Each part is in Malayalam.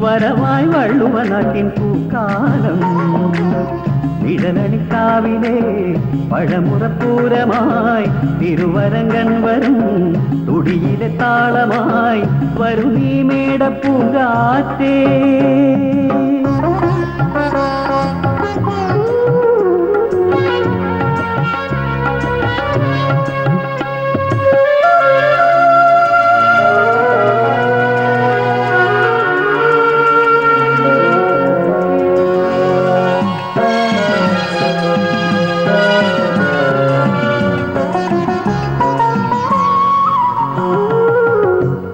വരവായി വള്ളുവനാട്ടിൻ പൂക്കാലം. നിഴലണിക്കാവിലെ പഴമുറപ്പൂരമായി തിരുവരങ്കൻ വരും തുടിയിലെ താളമായി വരും നീ മേടപ്പൂങ്കാറ്റേ.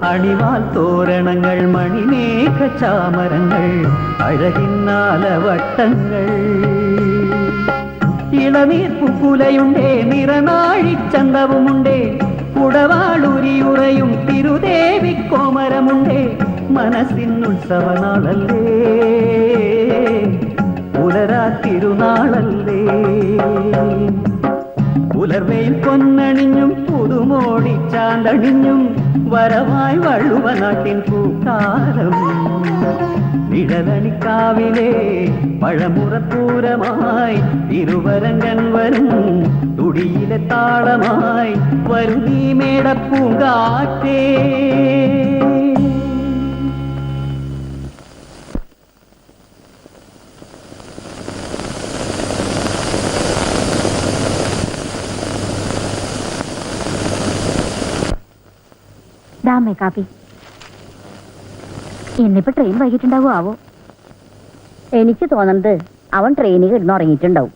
അണിവാൽ തോരണങ്ങൾ മണിമേഘ ചാമരങ്ങൾ അഴകിന്നാലവട്ടങ്ങൾ ഇളനീർ പൂക്കുലയുണ്ടേ നിറനാഴിച്ചന്തവുമുണ്ടേ കുടവാളുരിയുറയും തിരുദേവി കോമരമുണ്ടേ മനസ്സിനുത്സവനാളല്ലേ പുലരാ തിരുനാളല്ലേ പുലർവയിൽ പൊന്നണിഞ്ഞും പുതുമോടിച്ചാന്തണിഞ്ഞും വരവായി വള്ളുവനാട്ടിൻ പൂക്കാലം. നിഴലണിക്കാവിലെ പഴമുറപ്പൂരമായി തിരുവരങ്കൻ വരും തുടിയിലെ താളമായി വരും നീ മേടപ്പൂങ്കാറ്റേ. ദാമേ കാപ്പി. ഇന്നിപ്പോ ട്രെയിൻ വൈകിട്ടുണ്ടാവോ ആവോ? എനിക്ക് തോന്നുന്നത് അവൻ ട്രെയിനിൽ കിടന്നുറങ്ങിയിട്ടുണ്ടാവും.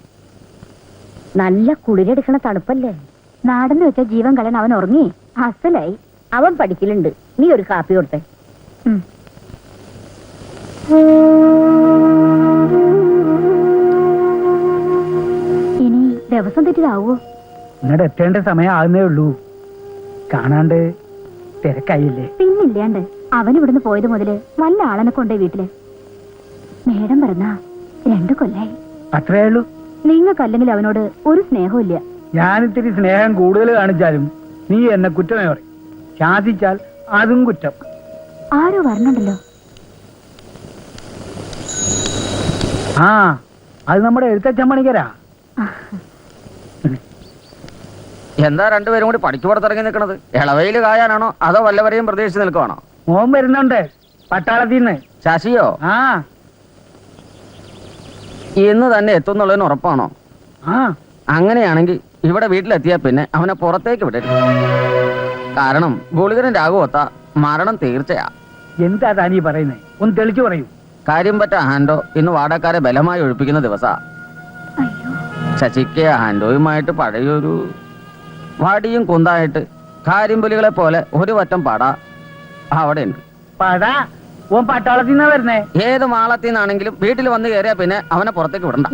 നല്ല കുളിരെടുക്കണ തണുപ്പല്ലേ. നാടെന്ന് വെച്ച ജീവൻ കളൻ അവൻ ഉറങ്ങി അസലായി. അവൻ പഠിക്കലുണ്ട്. നീ ഒരു കാപ്പി കൊടുത്തേ. ഇനി ദിവസം തെറ്റിതാവോ? ഇങ്ങോട്ട് എത്തേണ്ട സമയം ആകുന്നേ ഉള്ളൂ. കാണാണ്ട് തിരക്കായില്ലേ? പിന്നില്ലാണ്ട്. അവൻ ഇവിടുന്ന് പോയത് മുതല് വല്ല ആളനെ കൊണ്ടേ വീട്ടില്. മേഡം പറഞ്ഞ 2 കൊല്ലായി. അത്രേ ഉള്ളൂ. നിങ്ങൾക്കല്ലെങ്കിൽ അവനോട് ഒരു സ്നേഹവും ഇല്ല. ഞാനിത്തിരി സ്നേഹം കൂടുതൽ കാണിച്ചാലും നീ എന്നെ കുറ്റമേ പറയും. ശാസിച്ചാൽ അതും കുറ്റം. ആരോ വരണുണ്ടല്ലോ. ആ, അത് നമ്മുടെ എഴുത്തച്ഛൻ പണിക്കരാ. എന്താ രണ്ടുപേരും കൂടി പണിക്ക് പുറത്തിറങ്ങി നിൽക്കണത്? ഇളവയില് കായാനാണോ അതോ വല്ലവരെയും പ്രതീക്ഷിച്ച് നിൽക്കുവാണോ? മോൻ വരുന്നുണ്ട് പട്ടാളത്തിൽ നിന്ന്. ശശിയോ? ആ, ഇന്ന് തന്നെ എത്തുന്നുള്ളതിന് ഉറപ്പാണോ? ആ, അങ്ങനെയാണെങ്കിൽ ഇവിടെ വീട്ടിലെത്തിയാ പിന്നെ അവനെ പുറത്തേക്ക് വിടരുത്. കാരണം ഗുളികനും രാഘവത്ത മരണം തീർച്ചയാ. എന്താ താനീ പറയുന്നേ? ഒന്ന് തെളിച്ചു പറയൂ. കാര്യം പറ്റ ഹാൻഡോ ഇന്ന് വാടക്കാരെ ബലമായി ഒഴിപ്പിക്കുന്ന ദിവസാ. ശശിക്ക് ഹാൻഡോയുമായിട്ട് പഴയൊരു വടിയും കുന്തായിട്ട് കാര്യംപുലികളെ പോലെ ഒരു വറ്റം പട അവിടെ ഉണ്ട്. പടാ ഓൻ പട്ടാളത്തിൽ നിന്നാ വരുന്നേ. ഏത് മാളത്തിൽ നിന്നാണെങ്കിലും വീട്ടിൽ വന്ന് കയറിയാ പിന്നെ അവനെ പുറത്തേക്ക് വിടണ്ട.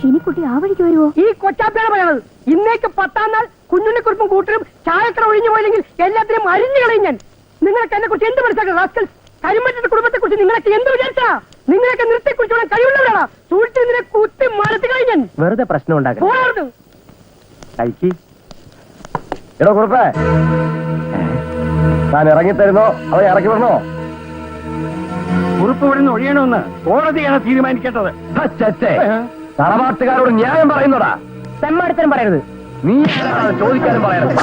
ഇനി കുട്ടി ആ വഴിക്ക് വരുവോ? ഈ കൊച്ചാപ്പിയാണ് പറയണത്. ഇന്നേക്ക് 10-ാം നാൾ കുഞ്ഞുണ്ണിക്കുറിപ്പും കൂട്ടരും ചായക്കട ഒഴിഞ്ഞു പോയില്ലെങ്കിൽ എല്ലാത്തിനും അരിഞ്ഞു കളയും ഞാൻ. നിങ്ങൾക്ക് എന്നെ കുറിച്ച് എന്ത് മനസ്സിലാക്കണം? റാസ്കൽസ്. കരിമ്പറ്റ കുടുംബത്തെ കുറിച്ച് നിങ്ങളൊക്കെ എന്ത് വിചാരിച്ചാ? നിങ്ങളൊക്കെ നൃത്തെ കുറിച്ചോളാൻ കഴിവുള്ളവരാണ്. സൂക്ഷിച്ച് ഇതിനെ കുത്തി മരത്തി കഴിഞ്ഞാൻ വെറുതെ പ്രശ്നം ഉണ്ടാക്കണം. എടോ കുറുപ്പേ, താൻ ഇറങ്ങിത്തരുന്നോ അവ ഇറക്കി വിടണോ? കുറിപ്പ് ഇവിടെ നിന്ന് ഒഴിയണമെന്ന് കോടതിയാണ് തീരുമാനിക്കേണ്ടത്. തറവാട്ടുകാരോട് ന്യായം പറയുന്നോടാ. തെമ്മാടിത്തരം പറയരുത്. നീ ചോദിക്കാനും പറയരുത്.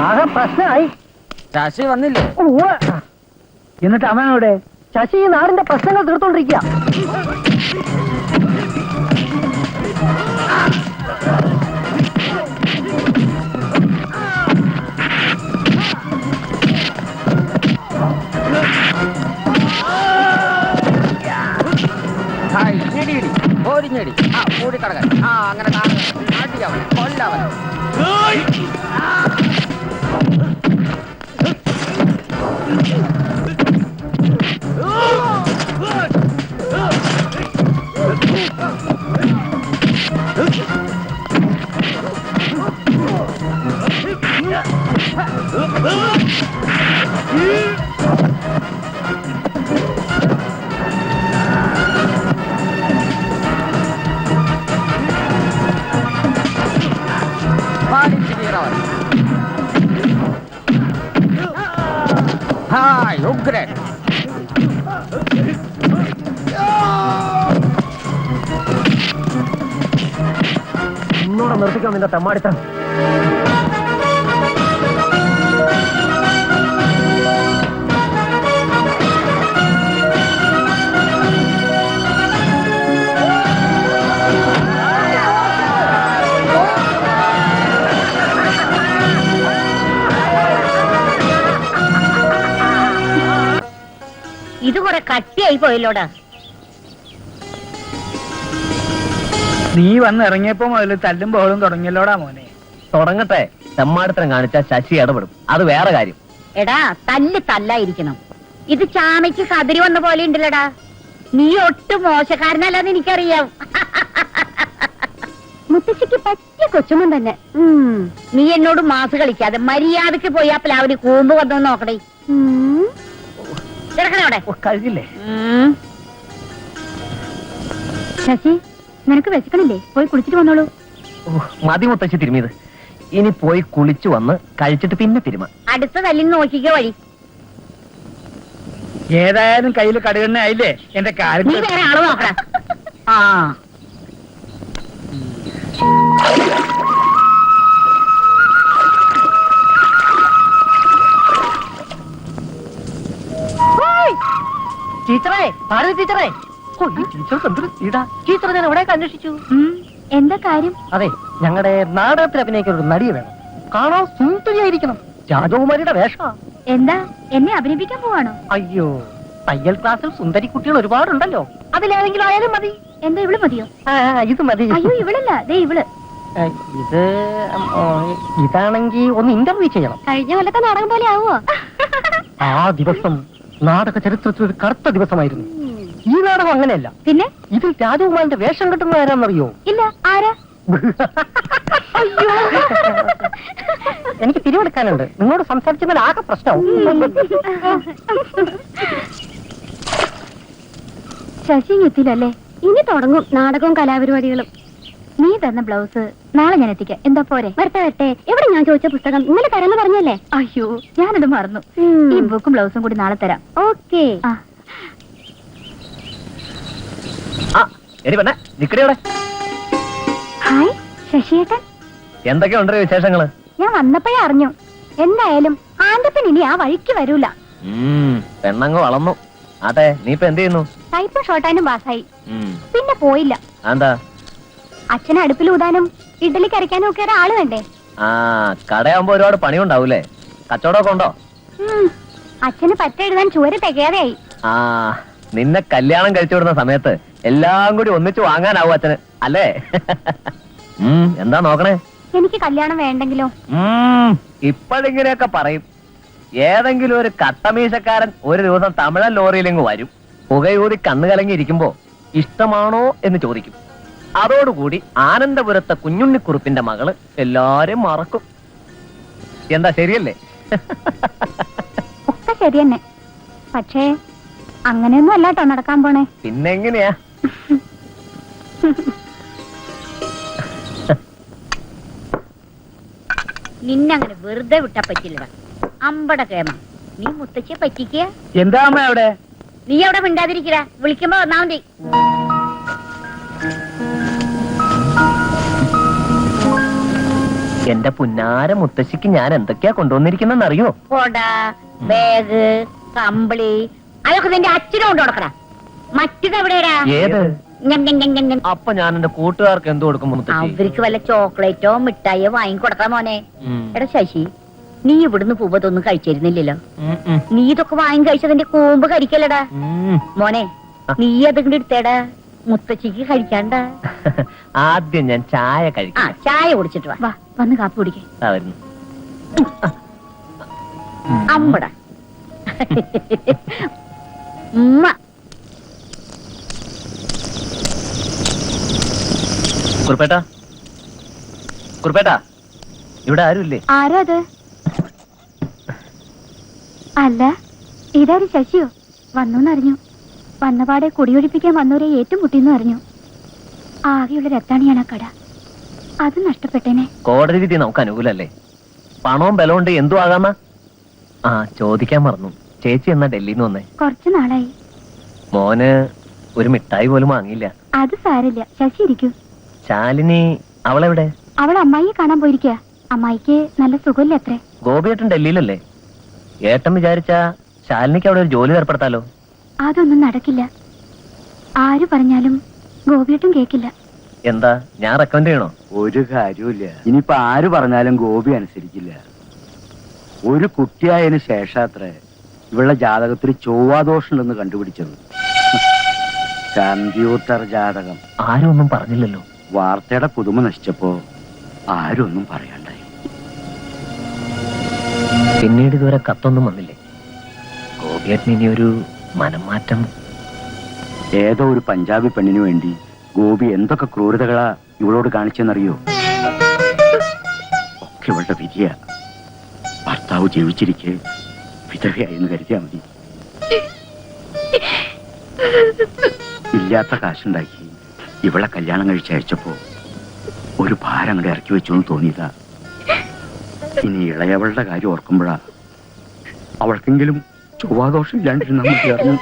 ആകെ പ്രശ്നമായി. ശശി വന്നില്ലേ? ഉവ്വ്. എന്നിട്ട് അവൻ അവിടെ ശശി ഈ നാടിന്റെ പ്രശ്നങ്ങൾ തീർത്തോണ്ടിരിക്കുക. ഹായ്, ഇടി ഇടി, ഓരിഞ്ഞടി, ആ കൂടിക്കടകൻ, ആ അങ്ങനെ അടിക്കവനെ, കൊല്ലവനെ. പാലിച്ച് വീറവൻ. ഹായ്, ഉഗ്രൻ. ഇന്നോടെ നിർത്തിക്കാൻ നിന്റെ തെമ്മാടിത്തം. ഇത് കുറെ കട്ടിയായി പോയല്ലോടാ. നീ വന്ന് ഇറങ്ങിയപ്പോ മുതൽ തല്ലും ബഹളും തുടങ്ങിയല്ലോടാ മോനെ. തുടങ്ങട്ടെ. തെമ്മാടിത്തരം കാണിച്ചാൽ ശശി ഇടപെടും. അത് വേറെ കാര്യം. എടാ തല്ല് തല്ലായിരിക്കണം. ഇത് ചാമയ്ക്ക് കതിരി വന്ന പോലെ ഉണ്ടല്ലടാ. നീ ഒട്ടും മോശക്കാരനല്ലെന്ന് എനിക്കറിയാം. മുത്തശ്ശിക്ക് പറ്റിയ കൊച്ചുമൻ തന്നെ. നീ എന്നോട് മാസ് കളിക്കാതെ മര്യാദക്ക് പോയി ആ പ്ലാവിന് കൂമ്പ് വന്നു നോക്കണേ. കിടക്കണവിടെ കഴിഞ്ഞില്ലേ? ശശി, നിനക്ക് വെച്ചക്കണില്ലേ? പോയി കുളിച്ചിട്ട് വന്നോളൂ. മതി മുത്തശ്ശി തിരുമിയത്. ഇനി പോയി കുളിച്ചു വന്ന് കഴിച്ചിട്ട് പിന്നെ തിരുമ. അടുത്ത തല്ലിന് നോക്കിക്കോ വഴി. ഏതായാലും കയ്യിൽ കടുകണ്ണ ആയില്ലേ എന്റെ നീ കാര്യം. വേറെ ആള് നോക്കണ. ആ ടീച്ചറേ, ഭാരതി ടീച്ചറേ. ഓ, ഈ ടീച്ചർക്ക് എന്തൊരു സ്പീഡാ. ടീച്ചർ ഞാൻ എവിടെയൊക്കെ അന്വേഷിച്ചു. എന്താ കാര്യം? അതെ, ഞങ്ങളുടെ നാടകത്തിൽ അഭിനയിക്കുന്ന ഒരു നടിയെ വേണം. കാണാൻ സുന്ദരിയായിരിക്കണം. രാജകുമാരിയുടെ വേഷ. എന്താ എന്നെ അഭിനയിപ്പിക്കാൻ പോവാണോ? അയ്യോ, തയ്യൽ ക്ലാസ്സിൽ സുന്ദരി കുട്ടികൾ ഒരുപാടുണ്ടല്ലോ. അതിലേതെങ്കിലും ആയാലും മതി. എന്താ ഇവള് മതിയോ? ഇത് മതി. അയ്യോ ഇവളല്ല, ദേ ഇവള്. ഇത് ഇതാണെങ്കിൽ ഒന്ന് ഇന്റർവ്യൂ ചെയ്യണം. കഴിഞ്ഞ കൊല്ലത്തെ നാടകം പോലെ ആവുമോ? ആ ദിവസം നാടക ചരിത്രത്തിൽ ഒരു കറുത്ത ദിവസമായിരുന്നു. ഈ നാടകം അങ്ങനെയല്ല. പിന്നെ ഇതിൽ രാജകുമാരന്റെ വേഷം കിട്ടുന്ന ആരാന്നറിയോ? ഇല്ല, ആരാ? അയ്യോ, എനിക്ക് പിരിവെടുക്കാനുണ്ട്. നിങ്ങളോട് സംസാരിച്ചതിൽ ആകെ പ്രശ്നവും. ശശി എത്തിയില്ലല്ലേ? ഇനി തുടങ്ങും നാടകവും കലാപരിപാടികളും. നീ തന്ന ബ്ലൗസ് നാളെ ഞാൻ എത്തിക്കാം. എന്താ പോരെ? വരട്ടെ വരട്ടെ. എവിടെ ഞാൻ ചോദിച്ച പുസ്തകം ഇന്നലെ തരാന്ന് പറഞ്ഞല്ലേ? അയ്യോ, ഞാനത് മറന്നു. ഈ ബുക്കും ബ്ലൗസും കൂടി നാളെ തരാം. ഓക്കേ. എടി പെണ്ണെ, നിക്കടിയോടെ. ഹായ് ശശിയേട്ടൻ. എന്തൊക്കെയുണ്ട് വിശേഷങ്ങള്? ഞാൻ വന്നപ്പോഴേ അറിഞ്ഞു. എന്തായാലും ആന്റപ്പൻ ഇനി ആ വഴിക്ക് വരൂല. പെണ്ണങ്ങ് വളർന്നു. അതെ, നീ ഇപ്പൊ എന്ത് ചെയ്യുന്നു? ടൈപ്പും ഷോർട്ടാനും പാസ്സായി. പിന്നെ പോയില്ല. എന്താ? അച്ഛനെ അടുപ്പിൽ ഊതാനും ഇഡലി കരയ്ക്കാനും ഒക്കെ ഒരാള് വേണ്ടേ? ആ, കടയാകുമ്പോ ഒരുപാട് പണിയുണ്ടാവൂലേ? കച്ചവടമൊക്കെ ഉണ്ടോ? അച്ഛന് പറ്റെഴുതാൻ ചുവര് തികയാതെയായി. ആ, നിന്നെ കല്യാണം കഴിച്ചു വിടുന്ന സമയത്ത് എല്ലാം കൂടി ഒന്നിച്ചു വാങ്ങാനാവും അച്ഛന്, അല്ലേ? എന്താ നോക്കണേ? എനിക്ക് കല്യാണം വേണ്ടെങ്കിലോ? ഇപ്പോഴിങ്ങനെയൊക്കെ പറയും. ഏതെങ്കിലും ഒരു കട്ടമീശക്കാരൻ ഒരു ദിവസം തമിഴൻ ലോറിയിലെങ്ങ് വരും. പുകയൂതി കണ്ണു കലങ്ങി ഇരിക്കുമ്പോ ഇഷ്ടമാണോ എന്ന് ചോദിക്കും. അതോടുകൂടി ആനന്ദപുരത്തെ കുഞ്ഞുണ്ണിക്കുറുപ്പിന്റെ മകള് എല്ലാരും മറക്കും. എന്താ ശരിയല്ലേ? ഒക്കെ ശരി തന്നെ. പക്ഷേ അങ്ങനെയൊന്നും അല്ലാട്ടോ നടക്കാൻ പോണേ. പിന്നെങ്ങനെയാ? നിന്നങ്ങനെ വെറുതെ വിട്ടാ പറ്റില്ലടാ. അമ്പട കേമ, നീ മുത്തച്ഛയെ പറ്റിക്കുക. എന്താ അമ്മ അവിടെ? നീ അവിടെ മിണ്ടാതിരിക്കടാ, വിളിക്കുമ്പോ വന്നാ മതി. എന്റെ പുന്നാര മുത്തശ്ശിക്ക് ഞാൻ എന്തൊക്കെയാ കൊണ്ടുവന്നിരിക്കുന്നെന്ന് അറിയോ? കൊട, ബാഗ്, കമ്പിളി, അതൊക്കെ നിന്റെ അച്ഛനും കൊണ്ട് കൊടുക്കടാ. മറ്റതെവിടെയാ? ഏത്? അപ്പൊ ഞാൻ എന്റെ കൂട്ടുകാർക്ക് എന്ത് കൊടുക്കും മുത്തശ്ശി? അവർക്ക് വല്ല ചോക്ലേറ്റോ മിഠായിയോ വാങ്ങിക്കൊടുക്കാം മോനെ. എടാ ശശി, നീ ഇവിടുന്ന് പൂവതൊന്നും കഴിച്ചിരുന്നില്ലല്ലോ. നീ ഇതൊക്കെ വാങ്ങി കഴിച്ചതിന്റെ കൂമ്പ് കരിക്കല്ലടാ മോനെ. നീ അതിങ്ങോട്ട് എടുത്തേടാ, മുത്തച്ഛിക്ക് കഴിക്കാണ്ട. ആദ്യം ഞാൻ ചായ കഴിക്കാം. ചായ കുടിച്ചിട്ട് വാ. വന്ന് കാപ്പി കുടിക്കേ. അമ്പട ഉമ്മ. കുറുപ്പേട്ടാ, കുറുപ്പേട്ടാ, ഇവിടെ ആരുമില്ലേ? ആരാ അത്? അല്ല, ഇതാരും ശശിയോ? വന്നൂന്നറിഞ്ഞു. വന്നപാടെ കുടിയൊഴിപ്പിക്കാൻ വന്നവരെ ഏറ്റുമുട്ടിന്ന് അറിഞ്ഞു. ആകെയുള്ള രത്താണിയാണ് ആ കട. അത് നഷ്ടപ്പെട്ടേനെ. കോടതി വിധി നമുക്ക് അനുകൂലല്ലേ? പണവും ബലവും ഉണ്ട്, എന്തു ആകാന്ന? ആ, ചോദിക്കാൻ മറന്നു. ചേച്ചി എന്നാ ഡൽഹിന്ന് വന്നേ? കുറച്ചു നാളായി. മോന് ഒരു മിഠായി പോലും വാങ്ങിയില്ല. അത് സാരില്ല, ശശി ഇരിക്കൂ. ശാലിനി അവളെവിടെ? അവൾ അമ്മായിയെ കാണാൻ പോയിരിക്കുക. അമ്മായിക്ക് നല്ല സുഖമില്ല അത്രേ. ഗോപിയേട്ടൻ ഡൽഹിയിലല്ലേ? ഏട്ടൻ വിചാരിച്ച ശാലിനിക്ക് അവിടെ ഒരു ജോലി ഏർപ്പെടുത്താലോ? അതൊന്നും നടക്കില്ല. ആര് പറഞ്ഞാലും ഗോപിയേട്ടും കേക്കില്ല. എന്താ, ഞാൻ റെക്കമെൻഡ് ചെയ്യണോ? ഒരു കാര്യമില്ല. ഇനിയിപ്പോ ആര് പറഞ്ഞാലും ഗോപി അനുസരിക്കില്ല. ഒരു കുട്ടിയായതിനു ശേഷാത്രേ ഇവളുടെ ജാതകത്തിൽ ചൊവ്വാദോഷം ഉണ്ടെന്ന് കണ്ടുപിടിച്ചത്. കമ്പ്യൂട്ടർ ജാതകം. ആരും ഒന്നും പറഞ്ഞില്ലല്ലോ. വാർത്തയുടെ പുതുമ നശിച്ചപ്പോ ആരും ഒന്നും പറയാണ്ടായി. പിന്നീട് ഇതുവരെ കത്തൊന്നും വന്നില്ലേ? ഗോപിയേട്ടൻ ഇനി ഒരു മനംമാറ്റം. ഏതോ ഒരു പഞ്ചാബി പെണ്ണിനു വേണ്ടി ഗോപി എന്തൊക്കെ ക്രൂരതകളാ ഇവളോട് കാണിച്ചെന്നറിയോ? ഒക്കെ ഇവളുടെ വിധിയ. ഭർത്താവ് ജീവിച്ചിരിക്കെ വിധവയായെന്ന് കരുതിയാ മതി. ഇല്ലാത്ത കാശുണ്ടാക്കി ഇവളെ കല്യാണം കഴിച്ചയച്ചപ്പോ ഒരു ഭാരം അങ്ങോട്ട് ഇറക്കി വെച്ചു എന്ന് തോന്നിയതാ. ഇനി ഇളയവളുടെ കാര്യം ഓർക്കുമ്പോഴാ അവൾക്കെങ്കിലും ചൊവ്വാദോഷം ഇല്ലാണ്ടിരുന്ന മതിയായിരുന്നു.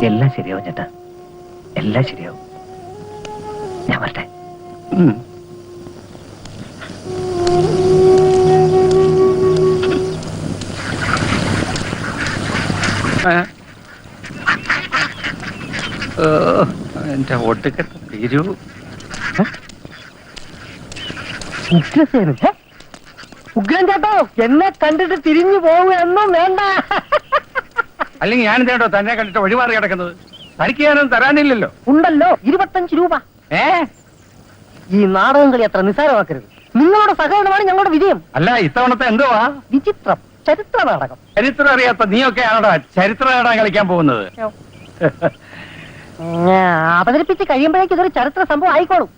എല്ലാം ശരിയാവും ചേട്ടാ, എല്ലാം ശരിയാവും. ഞാൻ വരട്ടെ. എന്റെ ഒടുക്കത്തെ തീരൂ. ഉഗ്രൻ ചേട്ടോ, എന്നെ കണ്ടിട്ട് തിരിഞ്ഞു പോവുകയൊന്നും വേണ്ട. അല്ലെങ്കിൽ ഞാൻ കേട്ടോ തന്നെ കണ്ടിട്ട് വഴിമാറി കിടക്കുന്നത്. തനിക്ക് ഞാനൊന്നും തരാനില്ലല്ലോ. ഉണ്ടല്ലോ 25 രൂപ. ഈ നാടകം കളി അത്ര നിസ്സാരമാക്കരുത്. നിങ്ങളുടെ സഹകരണമാണ് ഞങ്ങളുടെ വിജയം. അല്ല, ഇത്തവണത്തെ എന്തുവാ? വിചിത്രം ചരിത്ര നാടകം. ചരിത്രം അറിയാത്ത നീയൊക്കെ ആണോടാ ചരിത്ര നാടകം കളിക്കാൻ പോകുന്നത്? അവതരിപ്പിച്ച് കഴിയുമ്പോഴേക്കും ഇതൊരു ചരിത്ര സംഭവം ആയിക്കോളും.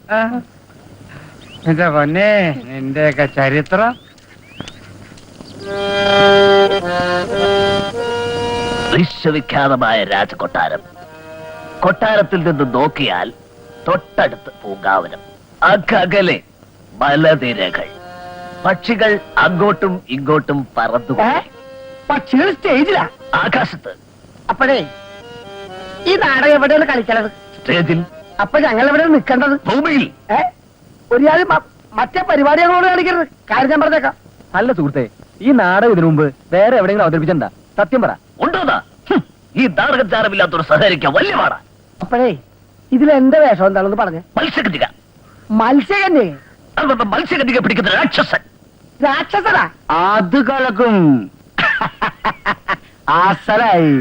എന്റെ പൊന്നെ, നിന്റെയൊക്കെ ചരിത്രം. വിശ്വവിഖ്യാതമായ രാജകൊട്ടാരം. കൊട്ടാരത്തിൽ നിന്ന് നോക്കിയാൽ തൊട്ടടുത്ത് പൂങ്കാവനം, അകലെ മലനിരകൾ, പക്ഷികൾ അങ്ങോട്ടും ഇങ്ങോട്ടും പറന്നു. പക്ഷികൾ സ്റ്റേജിലാ, ആകാശത്ത്. അപ്പോഴേ ഈ നാടകം എവിടെയാണ് കളിക്കണത്? സ്റ്റേജിൽ. അപ്പൊ ഞങ്ങൾ എവിടെയാണ് നിൽക്കേണ്ടത്? ഭൂമിയിൽ. ഒരാൾ മറ്റേ പരിപാടികളോട് കളിക്കരുത്. കാര്യം ഞാൻ പറഞ്ഞേക്കാം. അല്ല സുഹൃത്തെ, ഈ നാടകം ഇതിനു മുമ്പ് വേറെ എവിടെയെങ്കിലും അവതരിപ്പിച്ചെന്താ? സത്യം പറ. ഉണ്ടോന്നാ? ഈ നാടകചാരമില്ലാത്തൊരു സഹകരിക്കാൻ വലിയ പാടാ. അപ്പോഴേ ഇതിൽ എന്റെ വേഷം എന്താണെന്ന് പറഞ്ഞേ. മത്സ്യകന്യക. മത്സ്യകന്യക? മത്സ്യകന്യക പിടിക്കുന്ന രാക്ഷസൻ. രാക്ഷസനാ? അത് കളക്കും. അസലായി.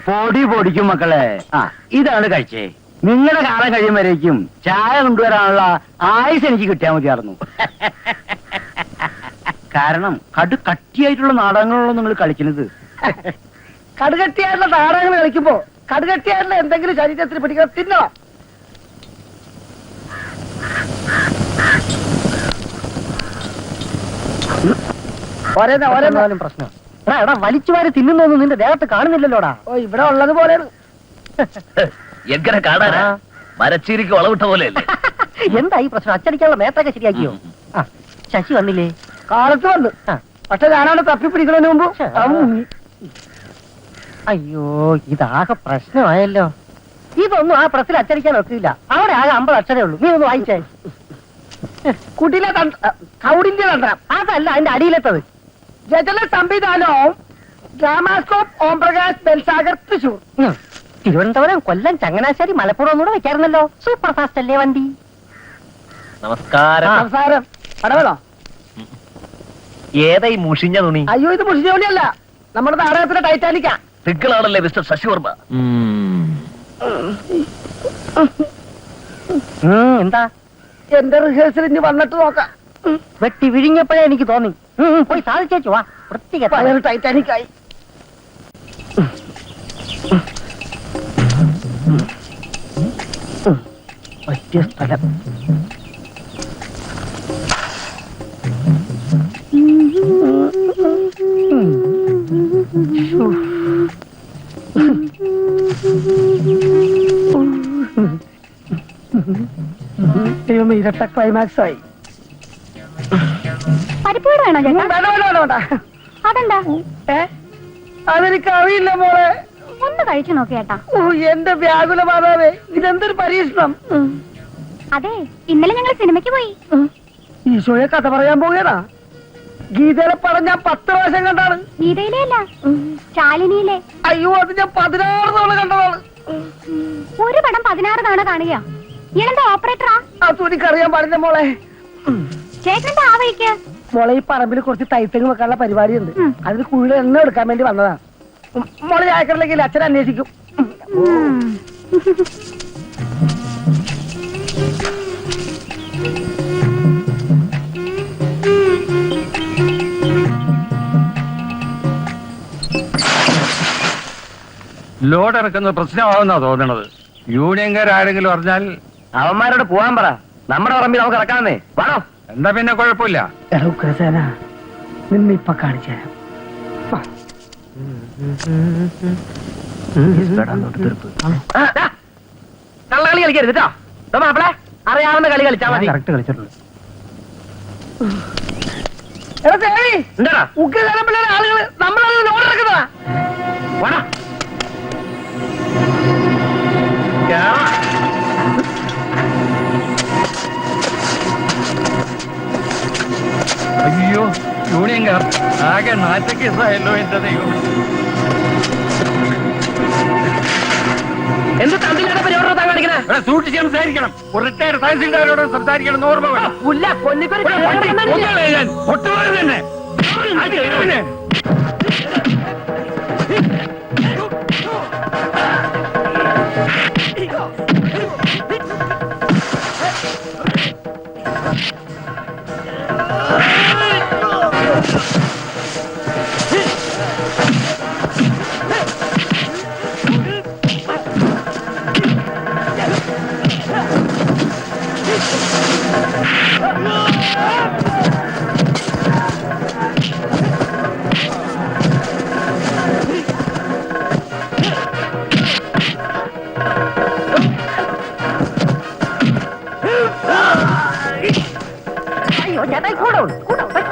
പൊടി പൊടിക്കും മക്കളെ. ഇതാണ് കഴിച്ചേ. നിങ്ങളുടെ കാലം കഴിയുമ്പോഴേക്കും ചായ കൊണ്ടുവരാനുള്ള ആയുസ് എനിക്ക് കിട്ടിയാൽ മതിയായിരുന്നു. കാരണം കട്ടിയായിട്ടുള്ള നാടകങ്ങളാണല്ലോ നിങ്ങൾ കളിക്കുന്നത്. കടുകട്ടിയായിട്ടുള്ള നാടകങ്ങൾ കളിക്കുമ്പോ കടുകട്ടിയായിട്ടുള്ള എന്തെങ്കിലും ശരീരത്തിൽ പിടിക്കണം, തിന്നണം. പ്രശ്നം എടാ വലിച്ചു വാരി തിന്നുന്നൊന്നും നിന്റെ ദേഹത്ത് കാണുന്നില്ലല്ലോടാ. ഓ ഇവിടെ ഉള്ളത് പോലെയാണ്. എങ്ങനെ കാണാനാ? മരച്ചീരിക്ക് വളവിട്ട പോലെയല്ലേ? എന്താ ഈ പ്രശ്നം? അച്ചടിക്കാനുള്ള മേത്തൊക്കെ ശരിയാക്കിയോ? ആ ശശി വന്നില്ലേ? കാലത്ത് വന്നു. പക്ഷെ ഞാനാണ് തപ്പിപ്പിടിക്കുന്നതിന് മുമ്പ് അവൻ മുങ്ങി. അയ്യോ ഇതാകെ പ്രശ്നമായല്ലോ. ഇതൊന്നും ആ പ്രസ്സിൽ അച്ചടിക്കാൻ ഒക്കില്ല. അവിടെ ആകെ 50 അക്ഷരേ ഉള്ളൂ. നീ ഒന്ന് വായിച്ചേ. കുട്ടിയിലെ കൗടിന്റെ തന്ത്രം അതല്ല അതിന്റെ അടിയിലെത്തത്. രചന സംവിധാനവും ഡ്രാമാസ്കോപ്പ് ഓംപ്രകാശ് ബെൽസാഗർ തൃശൂർ. തിരുവനന്തപുരം കൊല്ലം ചങ്ങനാശ്ശേരി മലപ്പുറം ഒന്നുകൂടെ വെക്കാറുന്നല്ലോ. സൂപ്പർ ഫാസ്റ്റ് അല്ലേ വണ്ടി? നമസ്കാരം. നമസ്കാരം. പടവലോ? ഏതായി മുഷിഞ്ഞ തുണി? അയ്യോ ഇത് മുഷിഞ്ഞ തുണിയല്ല, നമ്മുടെ നാടകത്തിലെ ടൈറ്റാനിക്കാ. തിങ്കളാണല്ലേ മിസ്റ്റർ ശശിവർമ്മ? എന്താ? എന്റെ റിഹേഴ്സൽ ഇനി വന്നിട്ട് നോക്കാം. വെട്ടി വിഴിഞ്ഞപ്പോഴേ എനിക്ക് തോന്നി. പോയി സാധിച്ചേച്ചു വാ. വൃത്തികെട്ട ടൈറ്റാനിക്കായി. പറ്റിയ സ്ഥലം. ദൈവമേ ഇരട്ട ക്ലൈമാക്സ് ആയി. പരിപ്പൂട് വേണോ ചേട്ടാ? അതെന്താ? അതെനിക്ക് അറിയില്ല മോളെ. ഒന്ന് കഴിച്ചു നോക്കി ചേട്ടാ. എന്റെ വ്യാകുല മാതാവേ, ഇതെന്തൊരു പരീക്ഷണം. അതെ ഇന്നലെ ഞങ്ങൾ സിനിമയ്ക്ക് പോയി. ഈശോയെ കഥ പറയാൻ പോകേടാ. ഗീതയിലെ പടം ഞാൻ 10 പ്രാവശ്യം കണ്ടാണ്. ഗീതയിലെ അല്ല, ശാലിനിയിലെ. അയ്യോ അത് ഞാൻ 16 തവണ കണ്ടതാണ്. ഒരു പടം 16 തവണ കാണുകയോ? ഇയാളെന്താ ഓപ്പറേറ്ററാ? അത് എനിക്കറിയാൻ പാടില്ല മോളെ. ചേട്ടന്റെ ആ വഴിക്ക് മോളെ ഈ പറമ്പിൽ കുറച്ച് തൈത്തെങ്ങ് വെക്കാനുള്ള പരിപാടിയുണ്ട്. അതിന് കൂടുതൽ എണ്ണ എടുക്കാൻ വേണ്ടി വന്നതാ. മോളെ ചായക്കറിലേക്ക് അച്ഛൻ അന്വേഷിക്കും. ലോഡ് ഇറക്കുന്നത് പ്രശ്നമാവുന്നാ തോന്നണത്. യൂണിയൻകാരെങ്കിലും അറിഞ്ഞാൽ അവന്മാരോട് പോവാൻ പറ. നമ്മുടെ പറമ്പിൽ നമുക്ക് ഇറക്കാന്നേ. വേണോ? എന്താ പിന്നെ കുഴപ്പമില്ല. നിന്നിപ്പൊ കാണിച്ചു കള്ളകളി കളിക്കരുത് കേട്ടോ. മാപ്പിളെ അറിയാവുന്ന കളി കളിച്ചാൽ മതി. കറക്റ്റ് കളിച്ചിട്ടുള്ളൂ. എന്താ ഉഗ്രകാലം പിള്ളേരെ ആളുകൾ നമ്മളത് ലോഡ് ഇറക്കുന്നതാ. വേണോ? അയ്യോ യൂണിയൻകാർ ആകെ നാറ്റക്കേസായല്ലോ എന്റെ ദൈവം. എന്ത് തന്നില്ലാത്ത പരിപാടി താൻ കാണിക്കണേ? സൂക്ഷിച്ച് സംസാരിക്കണം. ഒരു റിട്ടയർഡ് തഹസിൽദാരോട് സംസാരിക്കണം. ഓർമ്മ വേണം. തന്നെ അയ്യോ ചേട്ടായി കൂടെ കൊടുക്കണം.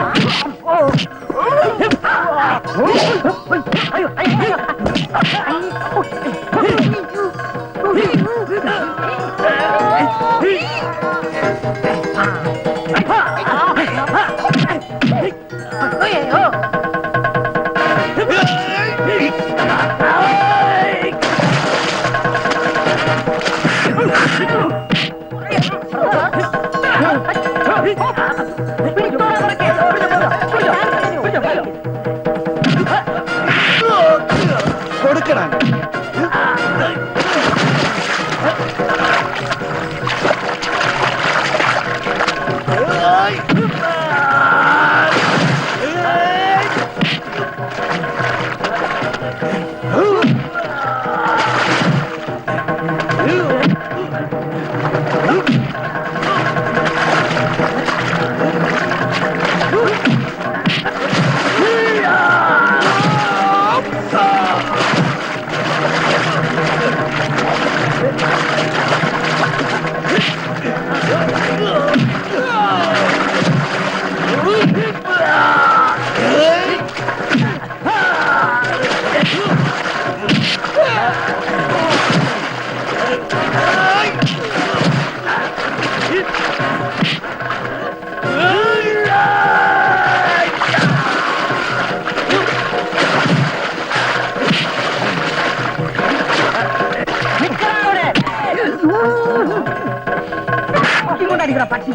ഇവിടെ പട്ടി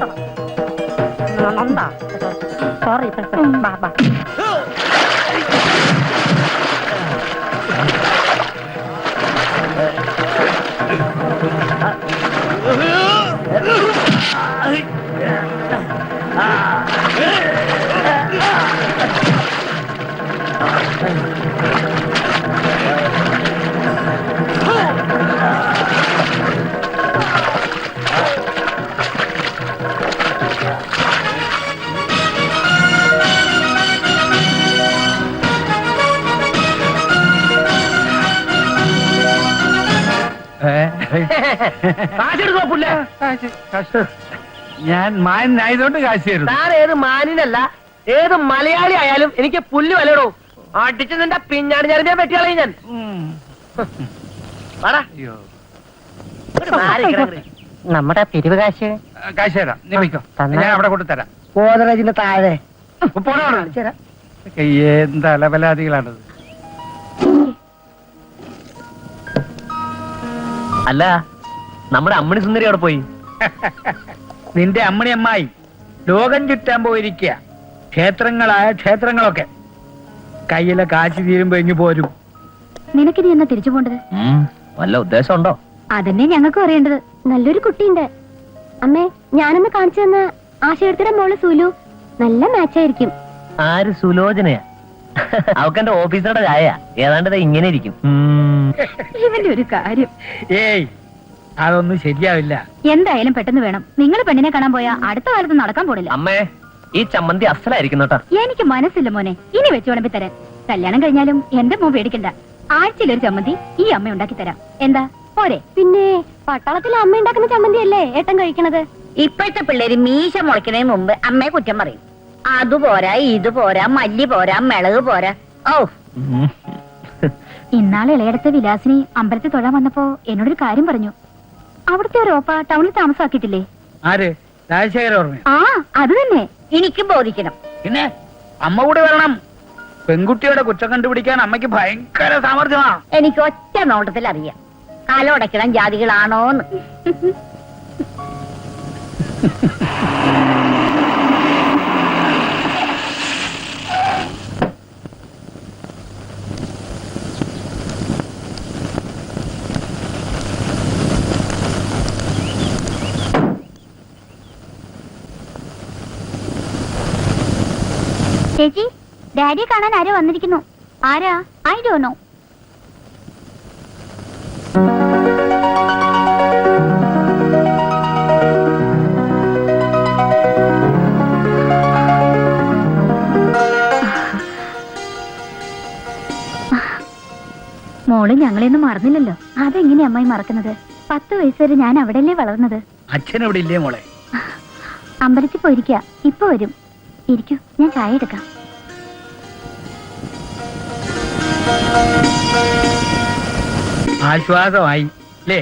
നന്ദാ സോറി ബാ ബാ കാശെടുക്കോ പുല്ല ഞാൻ മാനായതുകൊണ്ട് കാശ് തരുന്നു. താൻ ഏത് മാനിനല്ല ഏത് മലയാളി ആയാലും എനിക്ക് പുല്ല് വിലയിടൂ. അടിച്ച് നിന്റെ പിന്നാടി ഞാൻ പറ്റിയാളെ ഞാൻ അയ്യോ. നമ്മുടെ പിരിവ് കാശ് കാശ് തരാം, നീ വയ്ക്കോ, തന്നാ. ഞാൻ അവിടെ കൊണ്ട് തരാം. ഗോദറേജിന്റെ താഴെ പോണോ? എന്താ ലബലാദികളാണത്. അല്ല നമ്മുടെ അമ്മണി സുന്ദരി അവിടെ പോയി. നിന്റെ അമ്മണി അമ്മായി ലോകം ചുറ്റാൻ പോയിരിക്കുക. ക്ഷേത്രങ്ങളായ ക്ഷേത്രങ്ങളൊക്കെ കയ്യിലെ കാശ് തീരുമ്പോ ഇങ്ങ് പോരും. നിനക്കിനി എന്നാ തിരിച്ചു പോണ്ടത്? വല്ല ഉദ്ദേശമുണ്ടോ? അതന്നെ ഞങ്ങൾക്കും അറിയേണ്ടത്. നല്ലൊരു കുട്ടിയുണ്ട് അമ്മേ, ഞാനൊന്ന് കാണിച്ചു തന്ന ആശയത്തിന്റെ മോള് സുലു നല്ല മാച്ചായിരിക്കും. ആര്? സുലോചനയാ? അവക്കെന്റെ ഓഫീസറുടെ ചായ ഏതാണ്ട് ഇങ്ങനെ ഇരിക്കും. ഇവന്റെ ഒരു കാര്യം. ഏയ്, അതൊന്നും ശരിയാവില്ല. എന്തായാലും പെട്ടെന്ന് വേണം. നിങ്ങൾ പെണ്ണിനെ കാണാൻ പോയാ അടുത്ത കാലത്ത് നടക്കാൻ പോണില്ല. അമ്മേ, ഈ ചമ്മന്തി അസലായിരിക്കും കേട്ടോ. എനിക്ക് മനസ്സില്ല മോനെ, ഇനി വെച്ച് വിളമ്പി തരാൻ. കല്യാണം കഴിഞ്ഞാലും എന്റെ മോൻ പേടിക്കണ്ട. ആഴ്ചയിലൊരു ചമ്മന്തി ഈ അമ്മ ഉണ്ടാക്കി തരാം. എന്താ പോരെ? പിന്നെ പട്ടാളത്തിൽ അമ്മ ഉണ്ടാക്കുന്ന ചമ്മന്തി അല്ലേ ഏട്ടൻ കഴിക്കണത്? ഇപ്പോഴത്തെ പിള്ളേര് മീശ മുളയ്ക്കുന്നതിന് മുമ്പ് അമ്മയെ കുറ്റം പറയും. അതുപോരാ, ഇതുപോരാ, മല്ലി പോരാ, മിളക് പോരാ. ഓ, ഇന്നാളെ ഇളയടത്തെ വിലാസിനി അമ്പലത്തിൽ തൊഴാൻ വന്നപ്പോ എന്നോടൊരു കാര്യം പറഞ്ഞു. അവിടുത്തെ ഒരു ഓപ്പ ടൗണിൽ താമസാക്കിയിട്ടില്ലേ? ആര്? രാജശേഖര ഓർമ്മ? ആ, അത് തന്നെ. എനിക്കും ബോധിക്കണം. പിന്നെ അമ്മ കൂടെ വരണം. പെൺകുട്ടിയുടെ കുറ്റം കണ്ടുപിടിക്കാൻ അമ്മയ്ക്ക് ഭയങ്കര സാമർഥ്യമാ. എനിക്ക് ഒറ്റ നോട്ടത്തിൽ അറിയാം കാലോടക്കണം ജാതികളാണോന്ന്. ചേച്ചി, ഡാഡിയെ കാണാൻ ആരോ വന്നിരിക്കുന്നു. ആരാ? I don't know. മോള് ഞങ്ങളെയൊന്നും മറന്നില്ലല്ലോ. അതെങ്ങനെയാ അമ്മായി മറക്കുന്നത്? 10 വയസ്സ് വരെ ഞാൻ അവിടെയല്ലേ വളർന്നത്. അച്ഛൻ ഇവിടെ ഇല്ലേ മോളെ? അമ്പലത്തിൽ പോയിരിക്കുക. ഇപ്പൊ വരും. ഇരിക്കൂ, ഞാൻ ചായ എടുക്കാം. ആശ്വാസമായി അല്ലേ?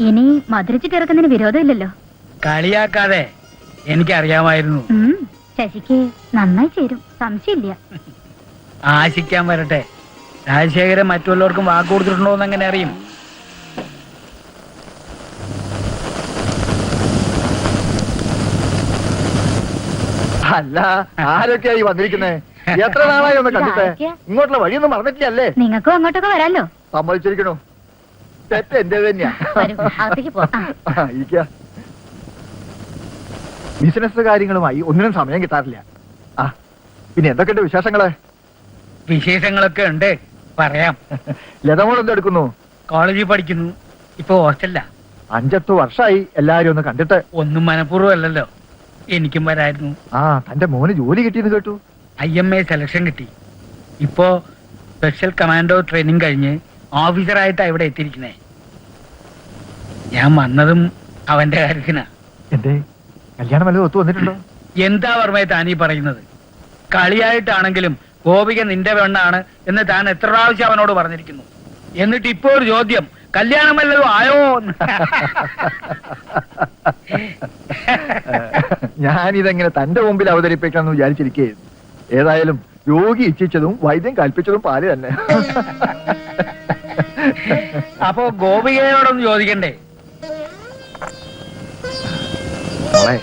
ഇനി മധുരച്ചിട്ട് ഇറക്കുന്നതിന് വിരോധമില്ലല്ലോ. കളിയാക്കാതെ, എനിക്കറിയാമായിരുന്നു. ശശിക്ക് നന്നായി ചേരും, സംശയമില്ല. ആശിക്കാൻ വരട്ടെ. രാജശേഖരൻ മറ്റുള്ളവർക്കും വാക്ക് കൊടുത്തിട്ടുണ്ടോ എന്ന് എങ്ങനെ അറിയും? അല്ല, ആരൊക്കെയായി വന്നിരിക്കുന്നേ? എത്ര നാളായി ഒന്ന് കണ്ടിട്ട്? ഇങ്ങോട്ടുള്ള വഴിയൊന്നും മറന്നിട്ടില്ലല്ലേ? നിങ്ങൾക്കും അങ്ങോട്ടൊക്കെ വരാലോ. സമ്മതിച്ചിരിക്കണു. തെറ്റ് എന്റെ തന്നെയാ. വരൂ, അകത്തേക്ക് പോ. ബിസിനസ് കാര്യങ്ങളുമായി ഒന്നിനും സമയം കിട്ടാറില്ല. ആ, പിന്നെ എന്തൊക്കെയുണ്ട് വിശേഷങ്ങള്? വിശേഷങ്ങളൊക്കെ ഉണ്ട്, പറയാം. ലതമോൾ എന്തെടുക്കുന്നു? കോളേജിൽ പഠിക്കുന്നു. ഇപ്പൊ ഹോസ്റ്റലില്ല. 5-8 വർഷമായി എല്ലാരും ഒന്ന് കണ്ടിട്ട്. ഒന്നും മനഃപൂർവ്വം അല്ലല്ലോ. എനിക്കും വരായിരുന്നു. ആ, തന്റെ മോന് ജോലി കിട്ടിയെന്ന് കേട്ടു. IMA സെലക്ഷൻ കിട്ടി. ഇപ്പോ സ്പെഷ്യൽ കമാൻഡോ ട്രെയിനിങ് കഴിഞ്ഞ് ഓഫീസറായിട്ടാ ഇവിടെ എത്തിയിരിക്കുന്നേ. ഞാൻ വന്നതും അവന്റെ കാര്യത്തിനാ. എന്തേ, കല്യാണം വല്ലതും ഒത്തു വന്നിട്ടുണ്ടോ? എന്താ വർമ്മയെ താനീ പറയുന്നത്? കളിയായിട്ടാണെങ്കിലും ഗോപിക നിന്റെ പെണ്ണാണ് എന്ന് താൻ എത്ര പ്രാവശ്യം അവനോട് പറഞ്ഞിരിക്കുന്നു. എന്നിട്ട് ഇപ്പോ ഒരു ചോദ്യം, കല്യാണം വല്ലതും ആയോ? ഞാനിതെങ്ങനെ തന്റെ മുമ്പിൽ അവതരിപ്പിക്കാമെന്ന് വിചാരിച്ചിരിക്കുകയായിരുന്നു. ഏതായാലും രോഗി ഇച്ഛിച്ചതും വൈദ്യം കൽപ്പിച്ചതും പാല് തന്നെ. അപ്പോ ഗോപികയോടൊന്ന് ചോദിക്കണ്ടേ? മോളെ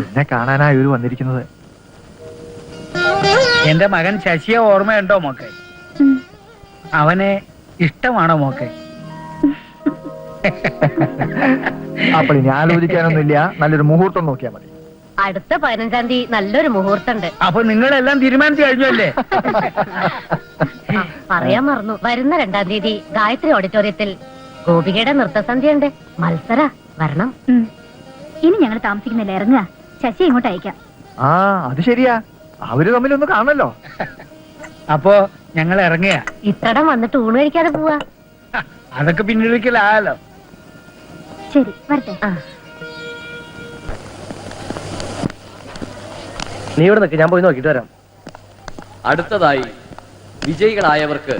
എന്നെ കാണാനായി ഒരു വന്നിരിക്കുന്നത്. എന്റെ മകൻ ശശിയെ ഓർമ്മയുണ്ടോ മോക്കെ? അവനെ ഇഷ്ടമാണോ മോക്കെ? അപ്പോൾ ഇനി ആലോചിക്കാനൊന്നുമില്ല, നല്ലൊരു മുഹൂർത്തം നോക്കിയാൽ മതി. അടുത്ത 15-ാം തീയതി നല്ലൊരു മുഹൂർത്തമുണ്ട്. അപ്പൊ നിങ്ങളെല്ലാം തീരുമാനിച്ചു കഴിഞ്ഞല്ലേ? പറയാൻ മറന്നു, വരുന്ന 2-ാം തീയതി ഗായത്രി ഓഡിറ്റോറിയത്തിൽ ഗോപികയുടെ നൃത്തസന്ധ്യ ഉണ്ട്. മത്സര വരണം. ഇനി ഞങ്ങൾ താമസിക്കുന്നില്ല, ഇറങ്ങുക. ശശി ഇങ്ങോട്ട് അയക്കാം. ആ അത് ശരിയാ, അവര് തമ്മിലൊന്ന് കാണല്ലോ. അപ്പോ ഞങ്ങൾ ഇറങ്ങുക. ഇത്തടം വന്നിട്ട് ഊണ് കഴിക്കാതെ പോവാ. അതൊക്കെ പിന്നീടൊരിക്കലായാലോ. ശരി, വരട്ടെ. നീ ഇവിടെ നിൽക്ക്, ഞാൻ പോയി നോക്കിട്ട് വരാം. അടുത്തതായി വിജയികളായവർക്ക്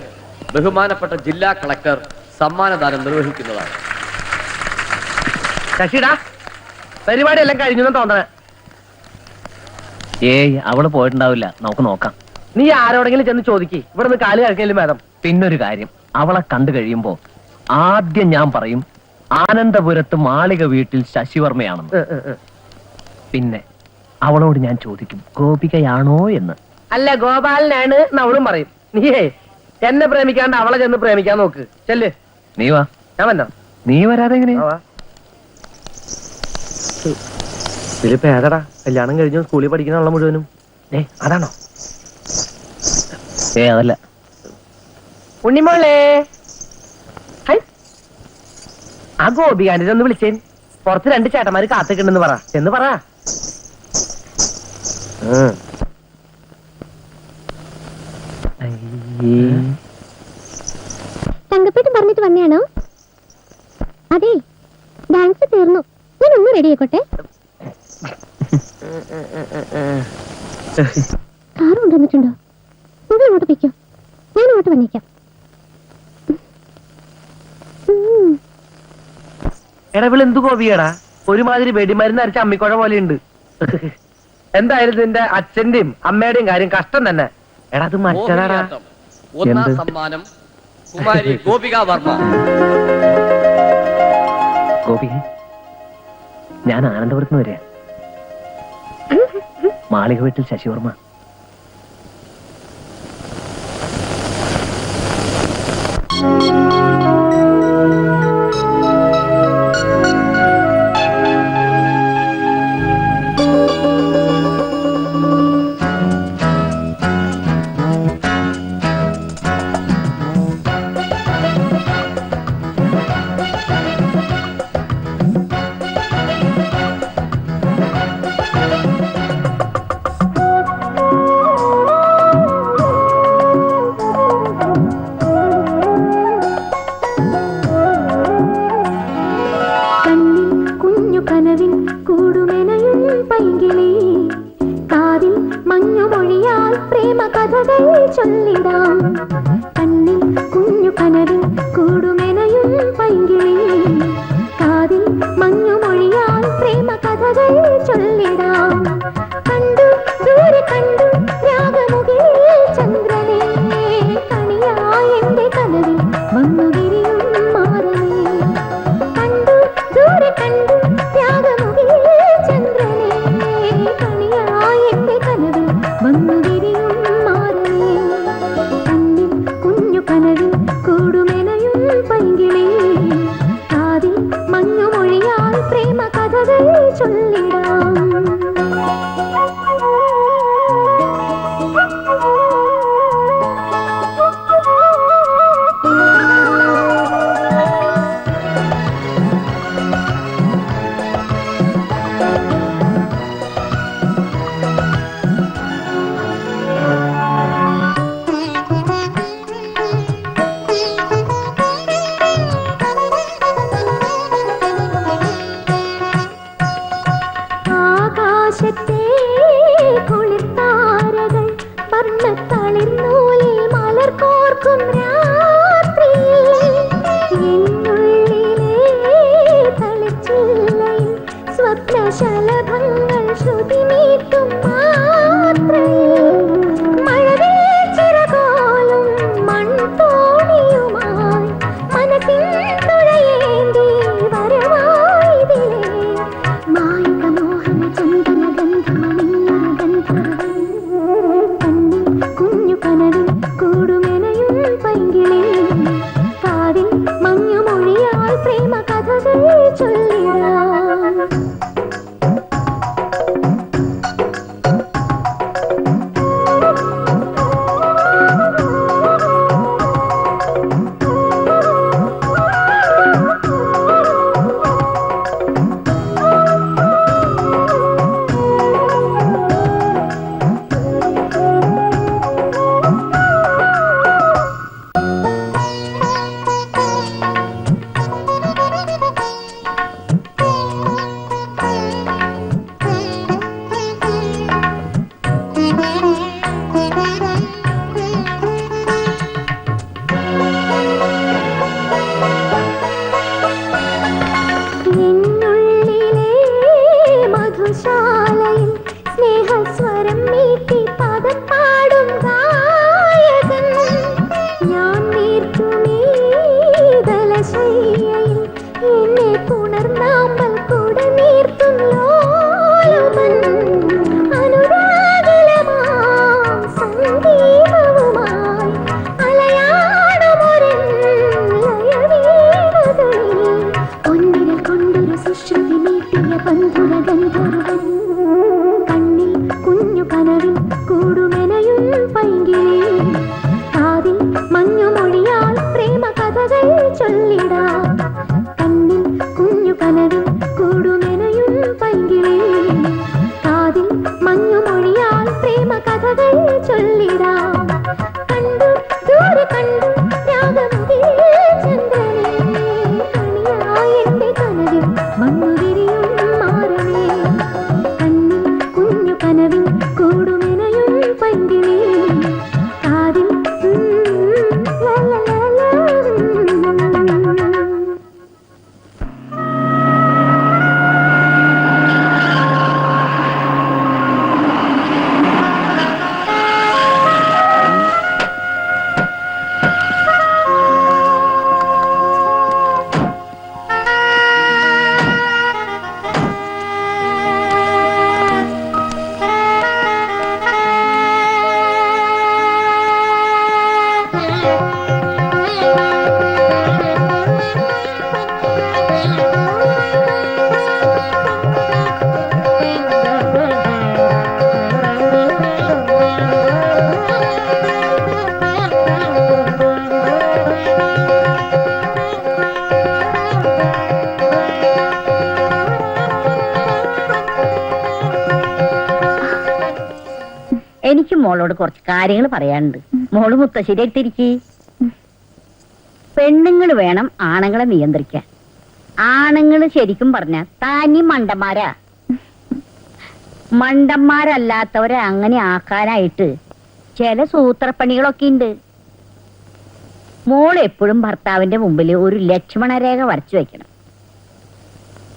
ബഹുമാനപ്പെട്ട ജില്ലാ കളക്ടർ സമ്മാനദാനം നിർവഹിക്കുന്നതാണ്. ശശിടാ, പരിപാടി എല്ലാം കഴിഞ്ഞു തോന്നണേ. ഏയ്, അവള് പോയിട്ടുണ്ടാവില്ല, നമുക്ക് നോക്കാം. നീ ആരോടെങ്കിലും ചെന്ന് ചോദിക്ക്, ഇവിടെ നിന്ന് കാല് കഴിക്കലും വേദം. പിന്നൊരു കാര്യം, അവളെ കണ്ടു കഴിയുമ്പോ ആദ്യം ഞാൻ പറയും ആനന്ദപുരത്ത് മാളിക വീട്ടിൽ ശശിവർമ്മയാണെന്ന്. പിന്നെ അവളോട് ഞാൻ ചോദിക്കും ഗോപികയാണോ എന്ന്. അല്ല, ഗോപാലനാണ് അവളും പറയും. നീയേ എന്നെ പ്രേമിക്കാണ്ട് അവളെ ചെന്ന് പ്രേമിക്കാൻ നോക്ക്. ചെല്ല്. നീ വാ. ഞാൻ വന്നോ? നീ വരാതെ എങ്ങനെ? ഇതിലിപ്പോ ഏതാടാ കല്യാണം കഴിഞ്ഞു സ്കൂളിൽ പഠിക്കുന്ന മുഴുവനും? അതാണോ? അതല്ല. ഉണ്ണിമോളെ, ആ ഗോപികാന്റെ ഒന്ന് വിളിച്ചേ. പുറത്ത് 2 ചേട്ടന്മാര് കാത്തിട്ടുണ്ടെന്ന് പറ. എന്ന് പറ. തങ്കപ്പേട്ട് പറഞ്ഞിട്ട് വന്നെയാണോ? അതെ, ഡാൻസ് തീർന്നു. ഞാൻ ഒന്ന് റെഡി ആയിക്കോട്ടെ. കാറ് കൊണ്ടുവന്നിട്ടുണ്ടോ? നിങ്ങൾ അങ്ങോട്ട് പോയിക്കോ, ഞാൻ അങ്ങോട്ട് വന്നേക്കാം. എടാ, ഇവള് എന്തു ഗോപിയടാ? ഒരുമാതിരി വെടിമരുന്ന് അരച്ച അമ്മിക്കുഴ പോലെ ഉണ്ട്. എന്തായാലും നിന്റെ അച്ഛന്റെയും അമ്മയുടെയും കാര്യം കഷ്ടം തന്നെ. എടാ, അത് മറ്റടാ. ഒന്നാം സമ്മാനം കുമാരി ഗോപിക വർമ്മ. ഗോപിക, ഞാൻ ആനന്ദപുരത്ത് വരിക. മാളിക വീട്ടിൽ ശശിവർമ്മ. വന്നു മോളോട് കുറച്ച് കാര്യങ്ങൾ പറയാനുണ്ട്. മോള് മുത്തശ്ശേരി എടുത്തിരിക്കേ. പെണ്ണുങ്ങൾ വേണം ആണുങ്ങളെ നിയന്ത്രിക്കാൻ. ആണുങ്ങൾ ശരിക്കും പറഞ്ഞ തനി മണ്ടന്മാരാ. മണ്ടന്മാരല്ലാത്തവരെ അങ്ങനെ ആക്കാനായിട്ട് ചില സൂത്രപ്പണികളൊക്കെ ഉണ്ട്. മോൾ എപ്പോഴും ഭർത്താവിന്റെ മുമ്പിൽ ഒരു ലക്ഷ്മണരേഖ വരച്ചു വെക്കണം.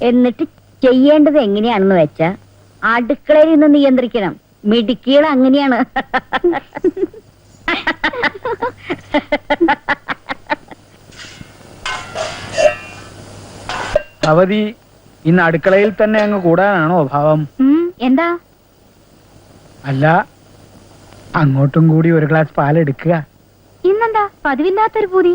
എന്നിട്ട് ചെയ്യേണ്ടത് എങ്ങനെയാണെന്ന് വെച്ചാ അടുക്കളയിൽ നിന്ന് നിയന്ത്രിക്കണം. മിടുക്കികൾ അങ്ങനെയാണ്. അവധി ഇന്ന് അടുക്കളയിൽ തന്നെ അങ്ങ് കൂടാനാണോ ഭാവം? എന്താ? അല്ല, അങ്ങോട്ടും കൂടി ഒരു ഗ്ലാസ് പാലെടുക്കുക. ഇന്നെന്താ പതിവില്ലാത്തൊരു പൂതി?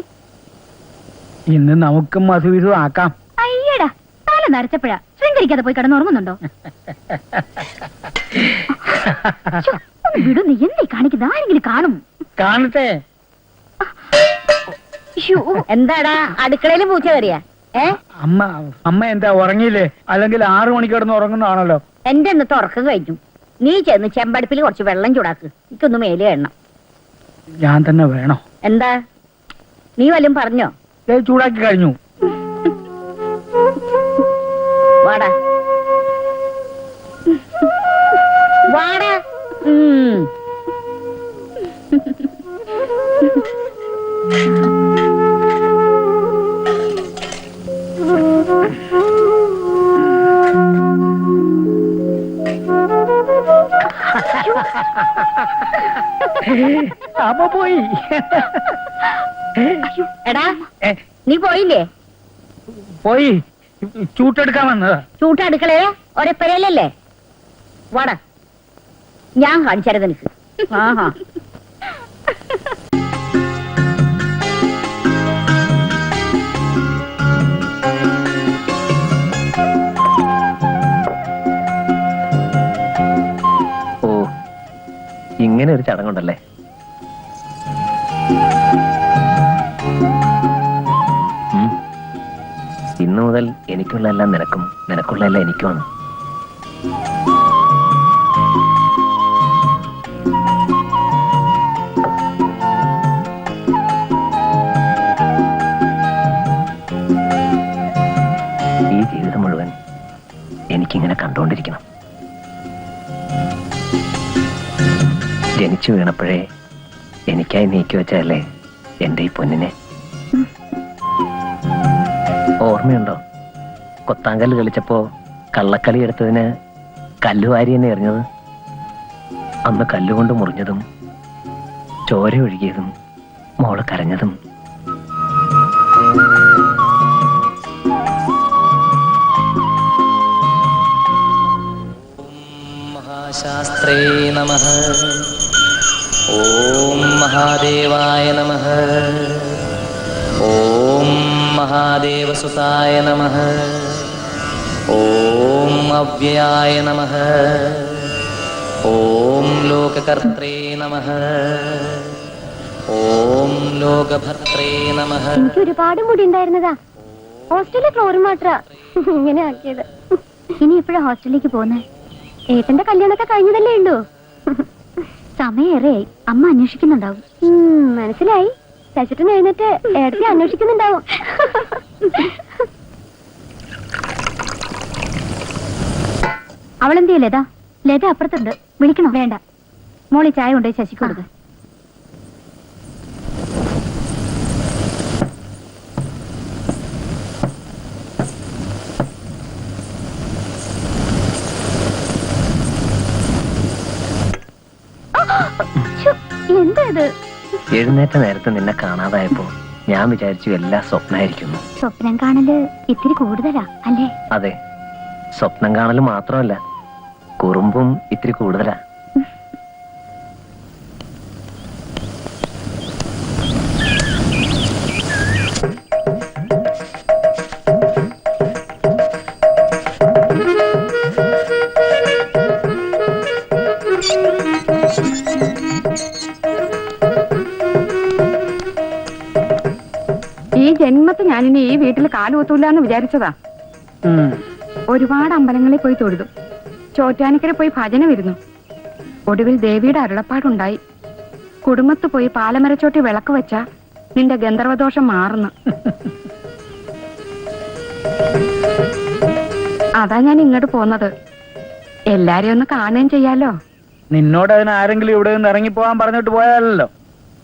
ഇന്ന് നമുക്കും മധുവിധു ആക്കാം. അയ്യടാ, തല നരച്ചപ്പോഴാ ശൃംഗരിക്കാതെ പോയി കിടന്നുറങ്ങുന്നുണ്ടോ? വിടു, നീ എന്തേ കാണിക്കുന്ന? ആരെങ്കിലും കാണും. കാണട്ടെ. എന്താടാ അടുക്കളയിൽ പൂച്ച കയറിയാ? അമ്മ എന്താ ഉറങ്ങിയില്ലേ? അല്ലെങ്കിൽ 6 മണിക്ക് കിടന്ന് ഉറങ്ങുന്നതാണല്ലോ. എന്റെ ഇന്നത്തെ ഉറക്കം കഴിഞ്ഞു. നീ ചെന്ന് ചെമ്പടുപ്പിൽ കുറച്ച് വെള്ളം ചൂടാക്ക്. എനിക്കൊന്ന് മേലെ എണ്ണണം. ഞാൻ തന്നെ വേണോ? എന്താ നീ വല്ലതും പറഞ്ഞോ? ചൂടാക്കി കഴിഞ്ഞു. വാടാ വാടാ. അമ്മ പോയി. എടാ, നീ പോയില്ലേ? പോയി. ചൂട്ടെടുക്കാൻ വന്നതാ. ചൂട്ട് അടുക്കളയെ ഒരപ്പരയിലല്ലേ? വാടാ, ഞാൻ കാണിച്ചത് നിനക്ക്. ആഹാ, ഓ, ഇങ്ങനെ ഒരു ചടങ്ങുണ്ടല്ലേ? ഇന്നു മുതൽ എനിക്കുള്ള എല്ലാം നിനക്കും, നിനക്കുള്ള എല്ലാം എനിക്കുമാണ്. ഈ ജീവിതം മുഴുവൻ എനിക്കിങ്ങനെ കണ്ടുകൊണ്ടിരിക്കണം. ജനിച്ചു വീണപ്പോഴേ എനിക്കായി നീക്കി വെച്ചതല്ലേ എന്റെ ഈ പൊന്നിനെ. ഓർമ്മയുണ്ടോ കൊത്താങ്കല്ല് കളിച്ചപ്പോ കള്ളക്കളി എടുത്തതിന് കല്ലുവാരി തന്നെ എറിഞ്ഞത്? അന്ന് കല്ലുകൊണ്ട് മുറിഞ്ഞതും ചോര ഒഴുകിയതും മോള് കരഞ്ഞതും. മഹാശാസ്ത്രേ നമഃ. ഓം മഹാദേവായ നമഃ. ഓം മഹാദേവസുതായ നമഃ. ഓം അവ്യയായ നമഃ. ഓം ലോകകർത്രേ നമഃ. ഓം ലോകഭർത്രേ നമഃ. എനിക്ക് ഒരുപാട് മുടി ഉണ്ടായിരുന്നതാ. ഹോസ്റ്റലിലെ ഫ്ലോർ മാറ്റാ ഇങ്ങനെ ആക്കിയത്. ഇനി എപ്പോഴാ ഹോസ്റ്റലിലേക്ക് പോകുന്നത്? ഏട്ടന്റെ കല്യാണമൊക്കെ കഴിഞ്ഞതല്ലേ ഉള്ളൂ. സമയേറെയായി. അമ്മ അന്വേഷിക്കുന്നുണ്ടാവും. മനസ്സിലായി. ശശിട്ടൻ എഴുന്നേറ്റ് ഏടത്തെ അന്വേഷിക്കുന്നുണ്ടാവും. അവളെന്തിയ ലത? ലത അപ്പുറത്തുണ്ട്. വിളിക്കണോ? വേണ്ട, മോളി ചായ കൊണ്ടുപോയി ശശിക്ക് കൊടുക്ക. എന്താ ഇത്? എഴുന്നേറ്റ നേരത്തെ നിന്നെ കാണാതായപ്പോ ഞാൻ വിചാരിച്ചു എല്ലാം സ്വപ്നമായിരിക്കുന്നു. സ്വപ്നം കാണല് ഇത്തിരി കൂടുതലാ അല്ലേ? അതെ, സ്വപ്നം കാണല് മാത്രമല്ല, കുറുമ്പും ഇത്തിരി കൂടുതലാ. ഈ ജന്മത്ത് ഞാനിനി ഈ വീട്ടിൽ കാലുകൊത്തൂല എന്ന് വിചാരിച്ചതാ. ഒരുപാട് അമ്പലങ്ങളിൽ പോയി തൊഴുതു. ചോറ്റാനിക്കര പോയി ഭജന വരുന്നു. ഒടുവിൽ ദേവിയുടെ അരുളപ്പാടുണ്ടായി. കുടുംബത്ത് പോയി പാലമരച്ചോട്ടി വിളക്ക് വെച്ച നിന്റെ ഗന്ധർവദോഷം മാറുന്നു. അതാ ഞാൻ ഇങ്ങോട്ട് പോന്നത്. എല്ലാരെയും ഒന്ന് കാണുകയും ചെയ്യാലോ. നിന്നോട് അതിന് ആരെങ്കിലും ഇവിടെ നിന്ന് ഇറങ്ങിപ്പോവാൻ പറഞ്ഞിട്ട് പോയാലല്ലോ.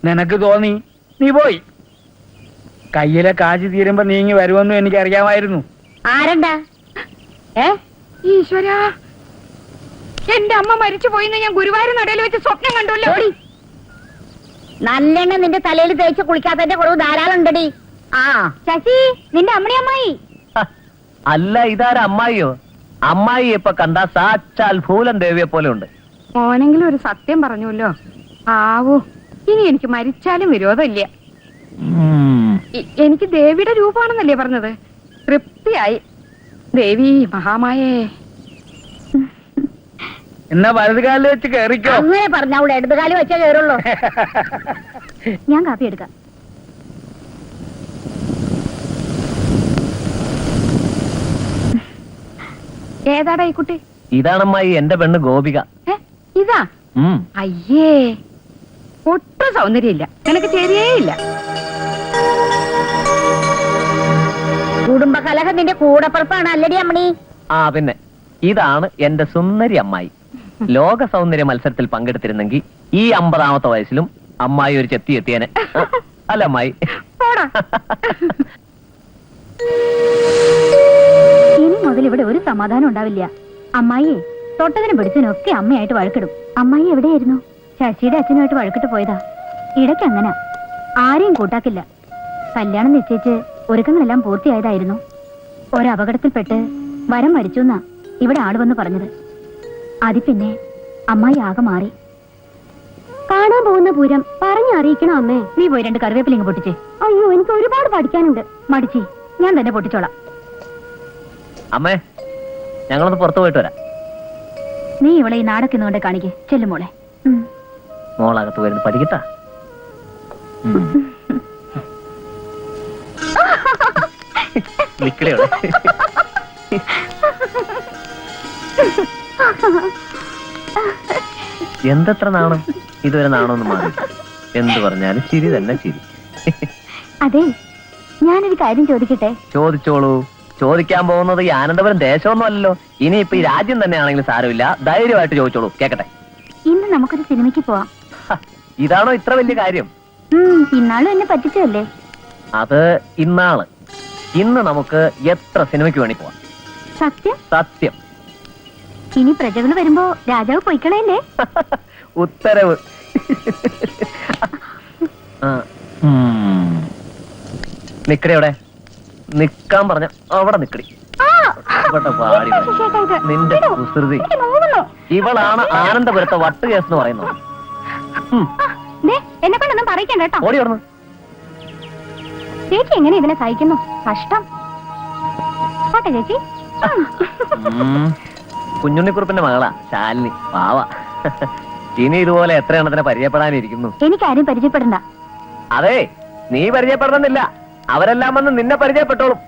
നിനക്ക് തോന്നി, നീ പോയി. കയ്യിലെ കാശ് തീരുമ്പോ നീങ്ങി വരുമെന്നും എനിക്ക് അറിയാമായിരുന്നു. ആരണ്ടാ? ഈശ്വര, എന്റെ അമ്മ മരിച്ചു പോയിന്ന് ഞാൻ ഗുരുവായൂർ നടയിൽ വെച്ച് സ്വപ്നം കണ്ടല്ലോ. നല്ലെണ്ണ നിന്റെ തലയിൽ തേച്ച് കുളിക്കാത്തതിന്റെ കുറവ് ധാരാളം ഉണ്ടടി. ആ ശശി, നിന്റെ അമ്മണി അമ്മായി. അല്ല, ഇതാര അമ്മായിയോ? അമ്മായി ഇപ്പൊ കണ്ട സാക്ഷാൽ ഭൂലൻ ദേവിയെ പോലെ ഉണ്ട്. മോനെങ്കിലും ഒരു സത്യം പറഞ്ഞുല്ലോ. ആവൂ, ഇനി എനിക്ക് മരിച്ചാലും വിരോധമില്ല. എനിക്ക് ദേവിയുടെ രൂപമാണെന്നല്ലേ പറഞ്ഞത്? തൃപ്തിയായി. ദേവി മഹാമായേ. എന്നാ വലതുകാലിൽ വെച്ച് കേറിക്കോ. അങ്ങനെ പറഞ്ഞ അവിടെ ഇടതുകാലി വെച്ചേ കയറുള്ളൂ. ഞാൻ കാപ്പി എടുക്കാം. ഏതാടാ ഈ കുട്ടി? ഇതാണമ്മായി എന്റെ പെണ്ണ് ഗോപിക. ഇതാ? അയ്യേ, ഒട്ടും സൗന്ദര്യമില്ല. നിനക്ക് ശരിയേയില്ല. കുടുംബകലഹം നിന്റെ കൂടപ്പുറപ്പാണ് അല്ലടി അമ്മണി. ആ പിന്നെ, ഇതാണ് എന്റെ സുന്ദരി അമ്മായി. ലോക സൗന്ദര്യ മത്സരത്തിൽ പങ്കെടുത്തിരുന്നെങ്കിൽ ഈ 50ാമത്തെ വയസ്സിലും അമ്മായി ഒരു ചെത്തി എത്തിയേനെ. അല്ല അമ്മായി? ഇനി മുതൽ ഇവിടെ ഒരു സമാധാനം ഉണ്ടാവില്ല. അമ്മായിയെ തൊട്ടതിനും പിടിച്ചതിനൊക്കെ അമ്മയായിട്ട് വഴക്കിടും. അമ്മായി എവിടെയായിരുന്നു? ശശിയുടെ അച്ഛനുമായിട്ട് വഴക്കിട്ട് പോയതാ. ഇടയ്ക്ക് അങ്ങനെ ആരെയും കൂട്ടാക്കില്ല. കല്യാണം നിശ്ചയിച്ച് ഒരുക്കങ്ങളെല്ലാം പൂർത്തിയായതായിരുന്നു. ഒരപകടത്തിൽപ്പെട്ട് വരം മരിച്ചു എന്നാ ഇവിടെ ആള് വന്ന് പറഞ്ഞത്. അതി പിന്നെ അമ്മായി ആകെ മാറി. കാണാൻ പോകുന്ന പൂരം പറഞ്ഞു അറിയിക്കണം അമ്മേ. നീ പോയി 2 കറിവേപ്പിലിങ്ങ് പൊട്ടിച്ചേ. അയ്യോ, എനിക്ക് ഒരുപാട് പഠിക്കാനുണ്ട്. മടിച്ചി, ഞാൻ തന്നെ പൊട്ടിച്ചോളാം. അമ്മേ, ഞങ്ങളൊന്ന് പുറത്തു പോയിട്ട് വരാം. നീ ഇവളെ ഈ നാടൊക്കെ കാണിക്കേ. ചെല്ലും മോളെ. മോളകത്ത് വരുന്ന പഠിക്കട്ടാ. നിക്കടയോടെ എന്തത്ര നാണം. ഇതുവരെ നാണമൊന്നും മാറി. എന്ത് പറഞ്ഞാലും ചിരി തന്നെ ചിരി. അതെ, ഞാനൊരു കാര്യം ചോദിക്കട്ടെ? ചോദിച്ചോളൂ. ചോദിക്കാൻ പോകുന്നത് ഈ ആനന്ദപുരം ദേശമൊന്നും അല്ലല്ലോ. ഇനിയിപ്പൊ ഈ രാജ്യം തന്നെയാണെങ്കിലും സാരമില്ല. ധൈര്യമായിട്ട് ചോദിച്ചോളൂ, കേക്കട്ടെ. ഇന്ന് നമുക്കൊരു സിനിമയ്ക്ക് പോവാം. ഇതാണോ ഇത്ര വലിയ കാര്യം? ഇന്നാളും എന്നെ പറ്റിച്ചല്ലേ? അത് ഇന്നാള്. ഇന്ന് നമുക്ക് എത്ര സിനിമയ്ക്ക് വേണ്ടി പോവാം. സത്യം? സത്യം. ഇനി പ്രജകൾ വരുമ്പോ രാജാവ് പൊയ്ക്കളയല്ലേ? ഉത്തരവ്. നിക്കടയോടെ നിക്കാൻ പറഞ്ഞ അവിടെ നിക്കടി. പാടി നിന്റെ കുസൃതി. ഇവളാണ് ആനന്ദപുരത്തെ വട്ട് കേസ് എന്ന് പറയുന്നത്. എന്നെ കൊണ്ടൊന്നും പറയിക്കണ്ട കേട്ടോ. ഓടി വന്നു. ചേച്ചി എങ്ങനെ ഇതിനെ സഹിക്കുന്നു? കഷ്ടം. പോട്ടെ ചേച്ചി. കുഞ്ഞുണ്ണിക്കുറുപ്പിന്റെ മകളാ ശാലിനി. പാവ. ഇനി ഇതുപോലെ എത്ര എണ്ണത്തിനെ പരിചയപ്പെടാനിരിക്കുന്നു. എനിക്കാരും പരിചയപ്പെടണ്ട. അതെ, നീ പരിചയപ്പെടണമെന്നില്ല. അവരെല്ലാം വന്ന് നിന്നെ പരിചയപ്പെട്ടോളും.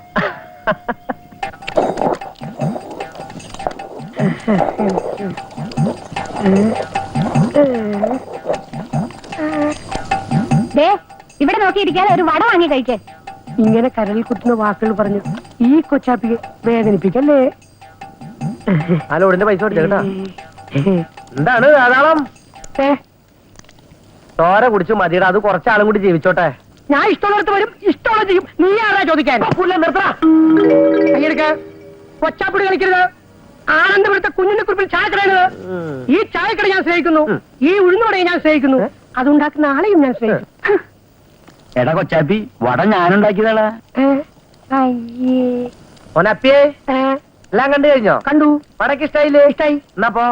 ഇവിടെ നോക്കിയിരിക്കാതെ ഒരു വട വാങ്ങി കഴിക്കേ. ഇങ്ങനെ കരളിൽ കുത്തുന്ന വാക്കുകൾ പറഞ്ഞു ഈ കൊച്ചാപ്പിക്ക് വേദനിപ്പിക്കല്ലേ. ആലോടിന്റെ പൈസ കൊടുത്തേട്ടാ. എന്താണ് ധാരാളം? ചോര കുടിച്ചു മതിയുടെ. അത് കുറച്ചാളും കൂടി ജീവിച്ചോട്ടെ. ഞാൻ ഇഷ്ടമുള്ളടത്ത് വരും, ഇഷ്ടമുള്ള ചെയ്യും. നീ ആരാ ചോദിക്കാൻ? കൊച്ചാപ്പിടി കളിക്കരുത്. ആനന്ദപുരത്തെ കുഞ്ഞിനെക്കുറിപ്പിൽ ചായക്കടയാണ്. ഈ ചായക്കട ഞാൻ സ്നേഹിക്കുന്നു. ഈ ഉഴുന്നുവടയെ ഞാൻ സ്നേഹിക്കുന്നു. അതുണ്ടാക്കുന്ന ആളെയും ഞാൻ സ്നേഹിക്കുന്നു. എടാ കൊച്ചാപ്പി, വട ഞാനുണ്ടാക്കിയതാളാ. ഓനപ്പിയേ എല്ലാം കണ്ടു കഴിഞ്ഞോ? കണ്ടു. വടക്ക് ഇഷ്ടായില്ലേ? ഇഷ്ടായി. എന്നാ പോ.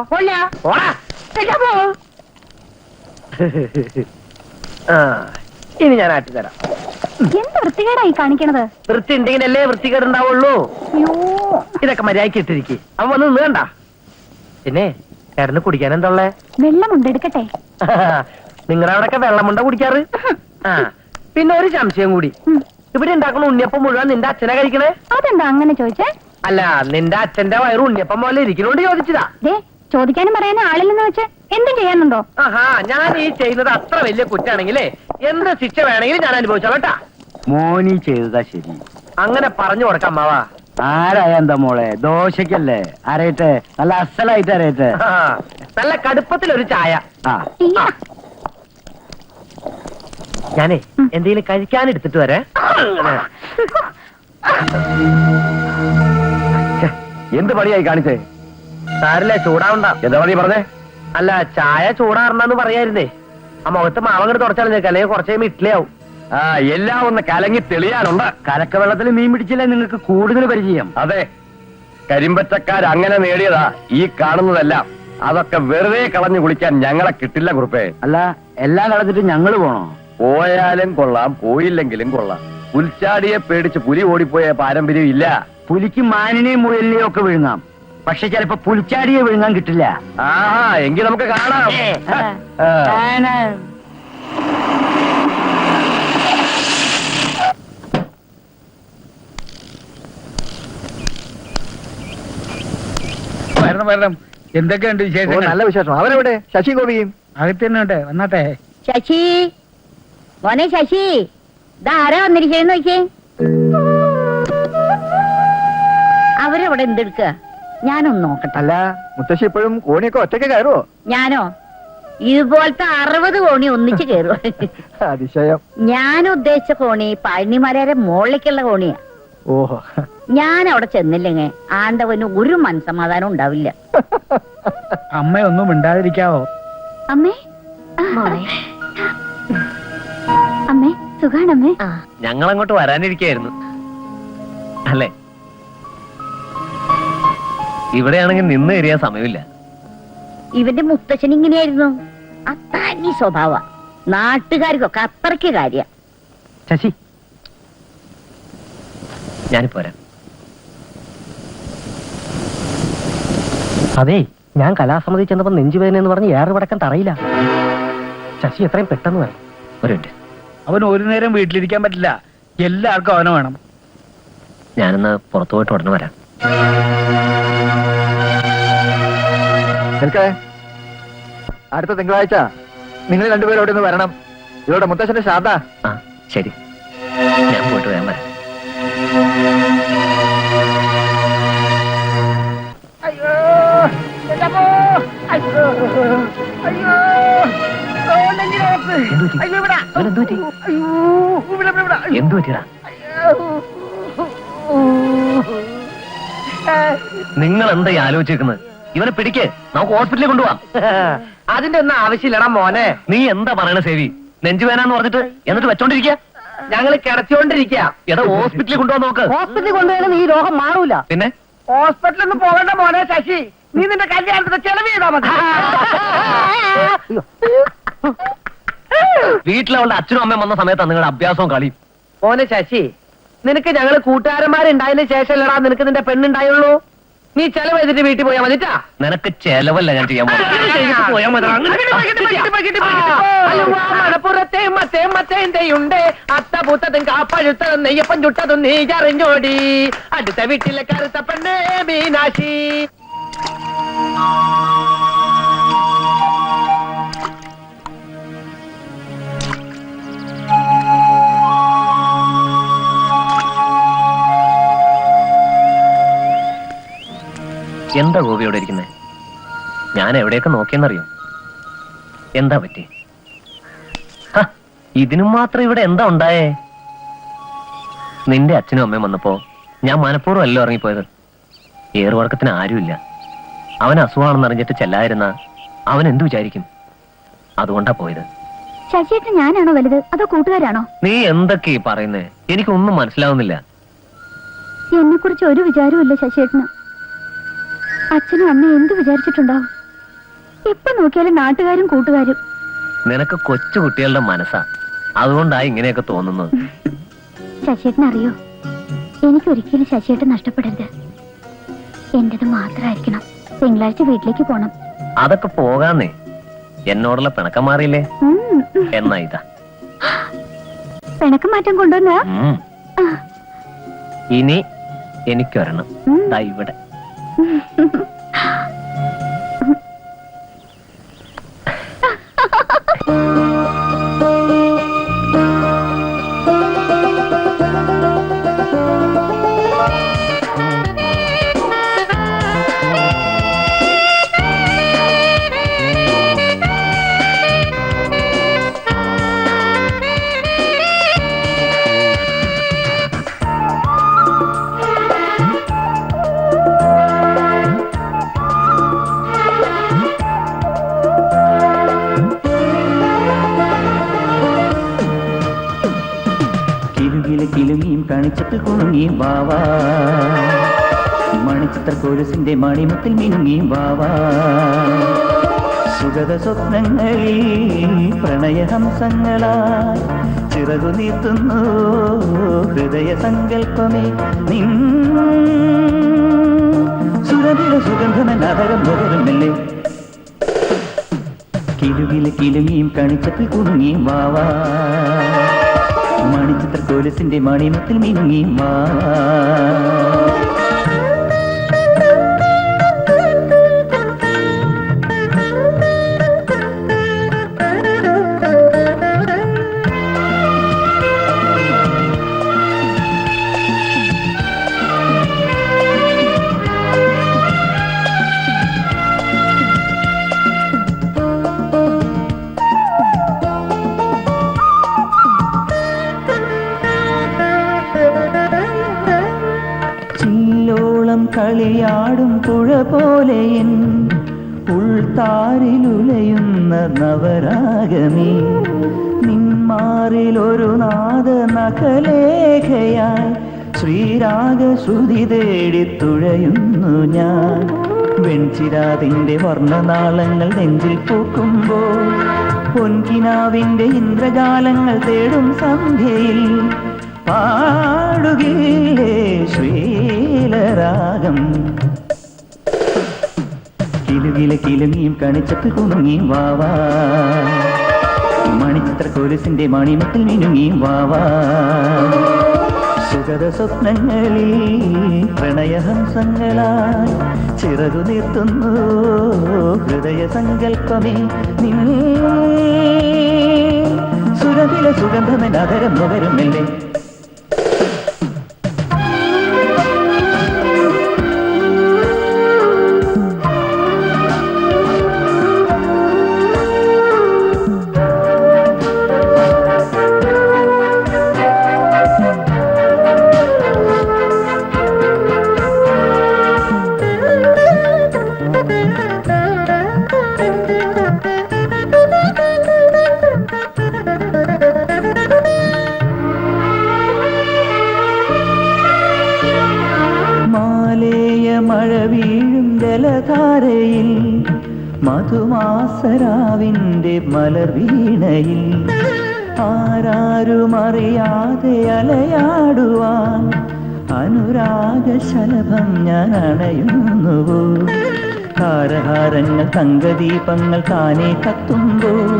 ഇനി ഞാൻ ആട്ടിത്തരാം. എന്ത് വൃത്തികേടായി കാണിക്കണത്? വൃത്തി ഉണ്ടെങ്കിലല്ലേ വൃത്തികേടുണ്ടാവുള്ളൂ. ഇതൊക്കെ മര്യാദക്ക് ഇട്ടിരിക്കും. അവൻ വന്ന് നീണ്ട. പിന്നെ ചേട്ടന് കുടിക്കാൻ എന്താ? വെള്ളമുണ്ട്, എടുക്കട്ടെ? നിങ്ങളുടെ അവിടെയൊക്കെ വെള്ളമുണ്ട കുടിക്കാറ്? ആ, പിന്നെ ഒരു സംശയം കൂടി. ഇവിടെ ഉണ്ടാക്കുന്ന ഉണ്ണിയപ്പം മുഴുവൻ നിന്റെ അച്ഛനെ കഴിക്കണേ? അതെന്താ അങ്ങനെ ചോദിച്ചേ? അല്ല, നിന്റെ അച്ഛന്റെ വയറ് ഉണ്ണിയപ്പം പോലെ ഇരിക്കണോണ്ട് ചോദിച്ചതാ. ചോദിക്കാനും പറയാനും ആളില്ലെന്ന് വെച്ച് എന്തും ചെയ്യാനുണ്ടോ? ആഹാ, ഞാൻ ഈ ചെയ്യുന്നത് അത്ര വലിയ കുറ്റാണെങ്കിലേ എന്ത് ശിക്ഷ വേണമെങ്കിലും ഞാൻ അനുഭവിച്ചോ കേട്ടാ. മോനി ചെയ്തതാ ശരി. അങ്ങനെ പറഞ്ഞു കൊടുക്കാം അമ്മാവാ. ആരായ എന്താ മോളെ, ദോശക്കല്ലേ അരയട്ടെ, നല്ല അസലായിട്ട് അരയട്ടെ. ആ, നല്ല കടുപ്പത്തിലൊരു ചായ. ആ ആ. ഞാനേ എന്തെങ്കിലും കഴിക്കാൻ എടുത്തിട്ട് വരെ. എന്ത് പണിയായി കാണിച്ചേ? സാരില്ല, ചൂടാവണ്ട. എന്താ പണി പറഞ്ഞേ? അല്ല, ചായ ചൂടാറണ്ടെന്ന് പറയായിരുന്നേ. ആ മുഖത്ത് മാവങ്ങട് തുടച്ചാൽ നിൽക്കുക, അല്ലെങ്കിൽ കുറച്ച് കഴിയുമ്പോൾ ഇഡ്ഡലിയാവും. ആ, എല്ലാം ഒന്ന് കലങ്ങി തെളിയാനുണ്ട്. കലക്കവെള്ളത്തിൽ മീൻ പിടിച്ചില്ലേ നിങ്ങൾക്ക് കൂടുതൽ പരിചയം? അതെ, കരിമ്പറ്റക്കാർ അങ്ങനെ നേടിയതാ ഈ കാണുന്നതെല്ലാം. അതൊക്കെ വെറുതെ കളഞ്ഞു കുളിക്കാൻ ഞങ്ങളെ കിട്ടില്ല കുറുപ്പേ. അല്ല, എല്ലാം കളഞ്ഞിട്ട് ഞങ്ങള് പോണോ? പോയാലും കൊള്ളാം, പോയില്ലെങ്കിലും കൊള്ളാം. പുൽച്ചാടിയെ പേടിച്ച് പുലി ഓടിപ്പോയ പാരമ്പര്യം ഇല്ല. പുലിക്ക് മാനിനെയും മുയലിനെയും ഒക്കെ വിഴുങ്ങാം, പക്ഷെ ചിലപ്പോ പുൽച്ചാടിയെ വിഴുങ്ങാൻ കിട്ടില്ല. ആ, എങ്കിൽ നമുക്ക് കാണാം. വരണം വരണം. എന്തൊക്കെയുണ്ട് വിശേഷം? നല്ല വിശേഷം. അവരെവിടെ? ശശി ഗോപിയും അകത്ത് തന്നെ ഉണ്ട്, വന്നാട്ടെ. ശശി, മോനെ ശശി, ഇതാരാ വന്നിരിക്കുന്നു നോക്കിയേ. അവരവിടെ എന്തെടുക്കുക? ഞാനൊന്ന് നോക്കട്ടെ. അല്ല, മുത്തശ്ശി ഇപ്പോഴും കോണിയൊക്കെ ഒറ്റയ്ക്ക് കയറുവോ? ഞാനോ? ഇതുപോലത്തെ 60 കോണി ഒന്നിച്ച് കയറും. അതിശയം. ഞാൻ ഉദ്ദേശിച്ച കോണി പഴനിമലയുടെ മുകളിലേക്കുള്ള കോണിയാ. ഓഹോ. ഞാൻ അവിടെ ചെന്നില്ലെങ്കിൽ ആണ്ടവന് ഒരു മനസമാധാനം ഉണ്ടാവില്ല. അമ്മയൊന്നും മിണ്ടാതിരിക്കാവോ? അമ്മേ, അമ്മേ, സുഖാണമ്മേ? ഞങ്ങൾ അങ്ങോട്ട് വരാനിരിക്കായിരുന്നു. അല്ലേ, ഇവിടെയാണെങ്കിൽ നിന്ന് കയറിയാൻ സമയമില്ല. ഇവന്റെ മുത്തച്ഛൻ ഇങ്ങനെയായിരുന്നു. അത്തനി സ്വഭാവ. നാട്ടുകാർക്കൊക്കെ അത്രയ്ക്ക് കാര്യ. ശശി, ഞാനിപ്പോ വരാം. അതെ, ഞാൻ കലാസമിതി ചെന്നപ്പോ നെഞ്ചുവേദന എന്ന് പറഞ്ഞ് ഏറെ വടക്കം തറയില്ല. ശശി എത്രയും പെട്ടെന്ന് വരണം. ഒരു മിനിറ്റ്. അവന് ഒരു നേരം വീട്ടിലിരിക്കാൻ പറ്റില്ല, എല്ലാവർക്കും അവനെ വേണം. ഞാനിന്ന് പുറത്തു പോയിട്ട് ഉടനെ വരാം. നിൽക്കേ, അടുത്ത തിങ്കളാഴ്ച നിങ്ങൾ രണ്ടുപേരും അവിടെ നിന്ന് വരണം. ഇവരുടെ മുത്തശ്ശന്റെ ശ്രാദ്ധ. ആ, ശരി, ഞാൻ പോയിട്ട് വേഗം വരാം. അയ്യോ, എന്റെ അമ്മോ. അയ്യോ, അയ്യോ, ഓ, നെഞ്ചിനകത്ത്. അയ്യോ, ഇവിടെ. എന്ത് പറ്റി? അയ്യോ, ഇവിടെ, ഇവിടെ, ഇവിടെ. എന്തു പറ്റിയടാ? നിങ്ങൾ എന്താ ഈ ആലോചിക്കുന്നത്? ഇവനെ പിടിക്ക്, നമുക്ക് ഹോസ്പിറ്റലിൽ കൊണ്ടുപോവാം. അതിന്റെ ഒന്നും ആവശ്യമില്ലടാ മോനെ. നീ എന്താ പറയണ സേവി? നെഞ്ചുവേനാന്ന് പറഞ്ഞിട്ട് എന്നിട്ട് വെച്ചോണ്ടിരിക്കുക. ഞങ്ങൾ കിടച്ചോണ്ടിരിക്കുക. എടാ, ഹോസ്പിറ്റലിൽ കൊണ്ടുപോകാൻ നോക്ക്. ഹോസ്പിറ്റലിൽ കൊണ്ടുപോയാലും ഈ രോഗം മാറൂല. പിന്നെ ഹോസ്പിറ്റലൊന്നും പോകണ്ട മോനെ ശശി. നീ നിന്റെ കല്യാണത്തിന് ചെലവ് ചെയ്താ മതി. വീട്ടിലവളുടെ അച്ഛനും അമ്മയും വന്ന സമയത്താണ് നിങ്ങളുടെ അഭ്യാസവും കളി. മോനെ ശശി, നിനക്ക് ഞങ്ങള് കൂട്ടുകാരന്മാരുണ്ടായതിനു ശേഷമല്ലടാ നിനക്ക് നിന്റെ പെണ്ണുണ്ടായുള്ളൂ. നീ ചെലവ് ചെയ്തിട്ട് വീട്ടിൽ പോയാ മതിട്ടാ. നിനക്ക് ചെലവല്ല ഞാൻ ചെയ്യാൻ മലപ്പുറത്തെ മറ്റേണ്ട് അത്തപൂത്തതും കാപ്പഴുത്തതും നെയ്യപ്പം ചുട്ടതും നീ അറിഞ്ഞോടി. അടുത്ത വീട്ടിലെ കറുത്ത പെണ്ണേ മീനാശി. എന്താ ഗോപി ഇവിടെ ഇരിക്കുന്നേ? ഞാൻ എവിടെയൊക്കെ നോക്കിയെന്നറിയോ? എന്താ പറ്റി? ഇതിനും മാത്രം ഇവിടെ എന്താ ഉണ്ടായേ? നിന്റെ അച്ഛനും അമ്മയും വന്നപ്പോ ഞാൻ മനഃപൂർവ്വം അല്ലോ ഇറങ്ങിപ്പോയത്. ഏറുവടക്കത്തിന് ആരുമില്ല. അവൻ അസുഖമാണെന്ന് അറിഞ്ഞിട്ട് ചെല്ലാതിരുന്ന അവൻ എന്തു വിചാരിക്കും? അതുകൊണ്ടാ പോയത്. ശശിയേട്ടൻ ഞാനാണോ വലുത് അതോ കൂട്ടുകാരാണോ? നീ എന്തൊക്കെയാ പറയുന്നേ? എനിക്കൊന്നും മനസ്സിലാവുന്നില്ല. എന്നെ കുറിച്ച് ഒരു വിചാരവും ഇല്ല ശശിയേട്ടന്. അച്ഛനും അമ്മയും എന്ത് വിചാരിച്ചിട്ടുണ്ടാവും? ഇപ്പൊ നോക്കിയാലും നാട്ടുകാരും കൂട്ടുകാരും. നിനക്ക് കൊച്ചു കുട്ടികളുടെ മനസ്സാ, അതുകൊണ്ടായി ഇങ്ങനെയൊക്കെ തോന്നുന്നത്. ശശിയേട്ടൻ അറിയോ, എനിക്കൊരിക്കലും ശശിയേട്ടൻ നഷ്ടപ്പെടരുത്. എന്റേത് മാത്രമായിരിക്കണം. തിങ്കളാഴ്ച വീട്ടിലേക്ക് പോണം. അതൊക്കെ പോകാന്നേ. എന്നോടുള്ള പിണക്കം മാറിയില്ലേ? എന്നാ ഇതാ പിണക്കം മാറ്റം കൊണ്ടുവന്ന ഇനി എനിക്കൊരെണ്ണം. ദാ ഇവിടെ. കിലുങ്ങിയും കണിച്ചത്തിൽ കുണുങ്ങിയും വാവാ, മണിച്ചിത്ര കോലസിന്റെ മണിമുത്തിൽ മിനുങ്ങിയും വാവാ, സുഗത സ്വപ്നങ്ങളിൽ പ്രണയഹംസങ്ങളായി ചിറകു നീത്തുന്നു ഹൃദയ സങ്കൽപ്പമേ നിൻ സുരഭില സുഗന്ധമനതരം നുകരുമല്ലേ. കിലുങ്ങിയും കണിച്ചത്തിൽ കുണുങ്ങിയും വാവാ, മണിച്ചിത്ര കോലസിന്റെ മണിമുത്തിൽ മിനുങ്ങിയും വാവാ. കളിയാടും പുഴ പോലെ എൻ ഉൾത്താരിലുലയുന്ന നവരാഗമേ, നിന്മാറിലൊരു നാദ നഖലേഖയായി ശ്രീരാഗശ്രുതി തേടി തുഴയുന്നു ഞാൻ. വെൺചിരാതിന്റെ വർണ്ണനാളങ്ങൾ നെഞ്ചിൽ പൂക്കുമ്പോൾ പൊൻകിനാവിന്റെ ഇന്ദ്രജാലങ്ങൾ തേടും സന്ധ്യയിൽ പാടുകില്ലേ ശ്രീലരാഗം. കിലുങ്ങിയും കണിച്ചത്തിൽ കുണുങ്ങിയും വാവാ, മണിച്ചിത്ര കോലസിന്റെ മണിമുത്തിൽ മിനുങ്ങിയും വാവാ, സുഗത സ്വപ്നങ്ങളിൽ പ്രണയഹംസങ്ങളായി ചിറകു നീർത്തുന്നു ഹൃദയ സങ്കൽപ്പമേ നിൻ സുരഭില സുഗന്ധമെനതരം നുകരുമല്ലേ. മഴ വീഴും ജലധാരയിൽ മധുമാസരാവിൻ്റെ മലർവീണയിൽ ആരാരുമറിയാതെ അലയാടുവാൻ അനുരാഗശലഭം ഞാൻ അണയുന്നുവോ. താരഹാരങ്ങൾ തങ്കദീപങ്ങൾ താനേ കത്തുമ്പോൾ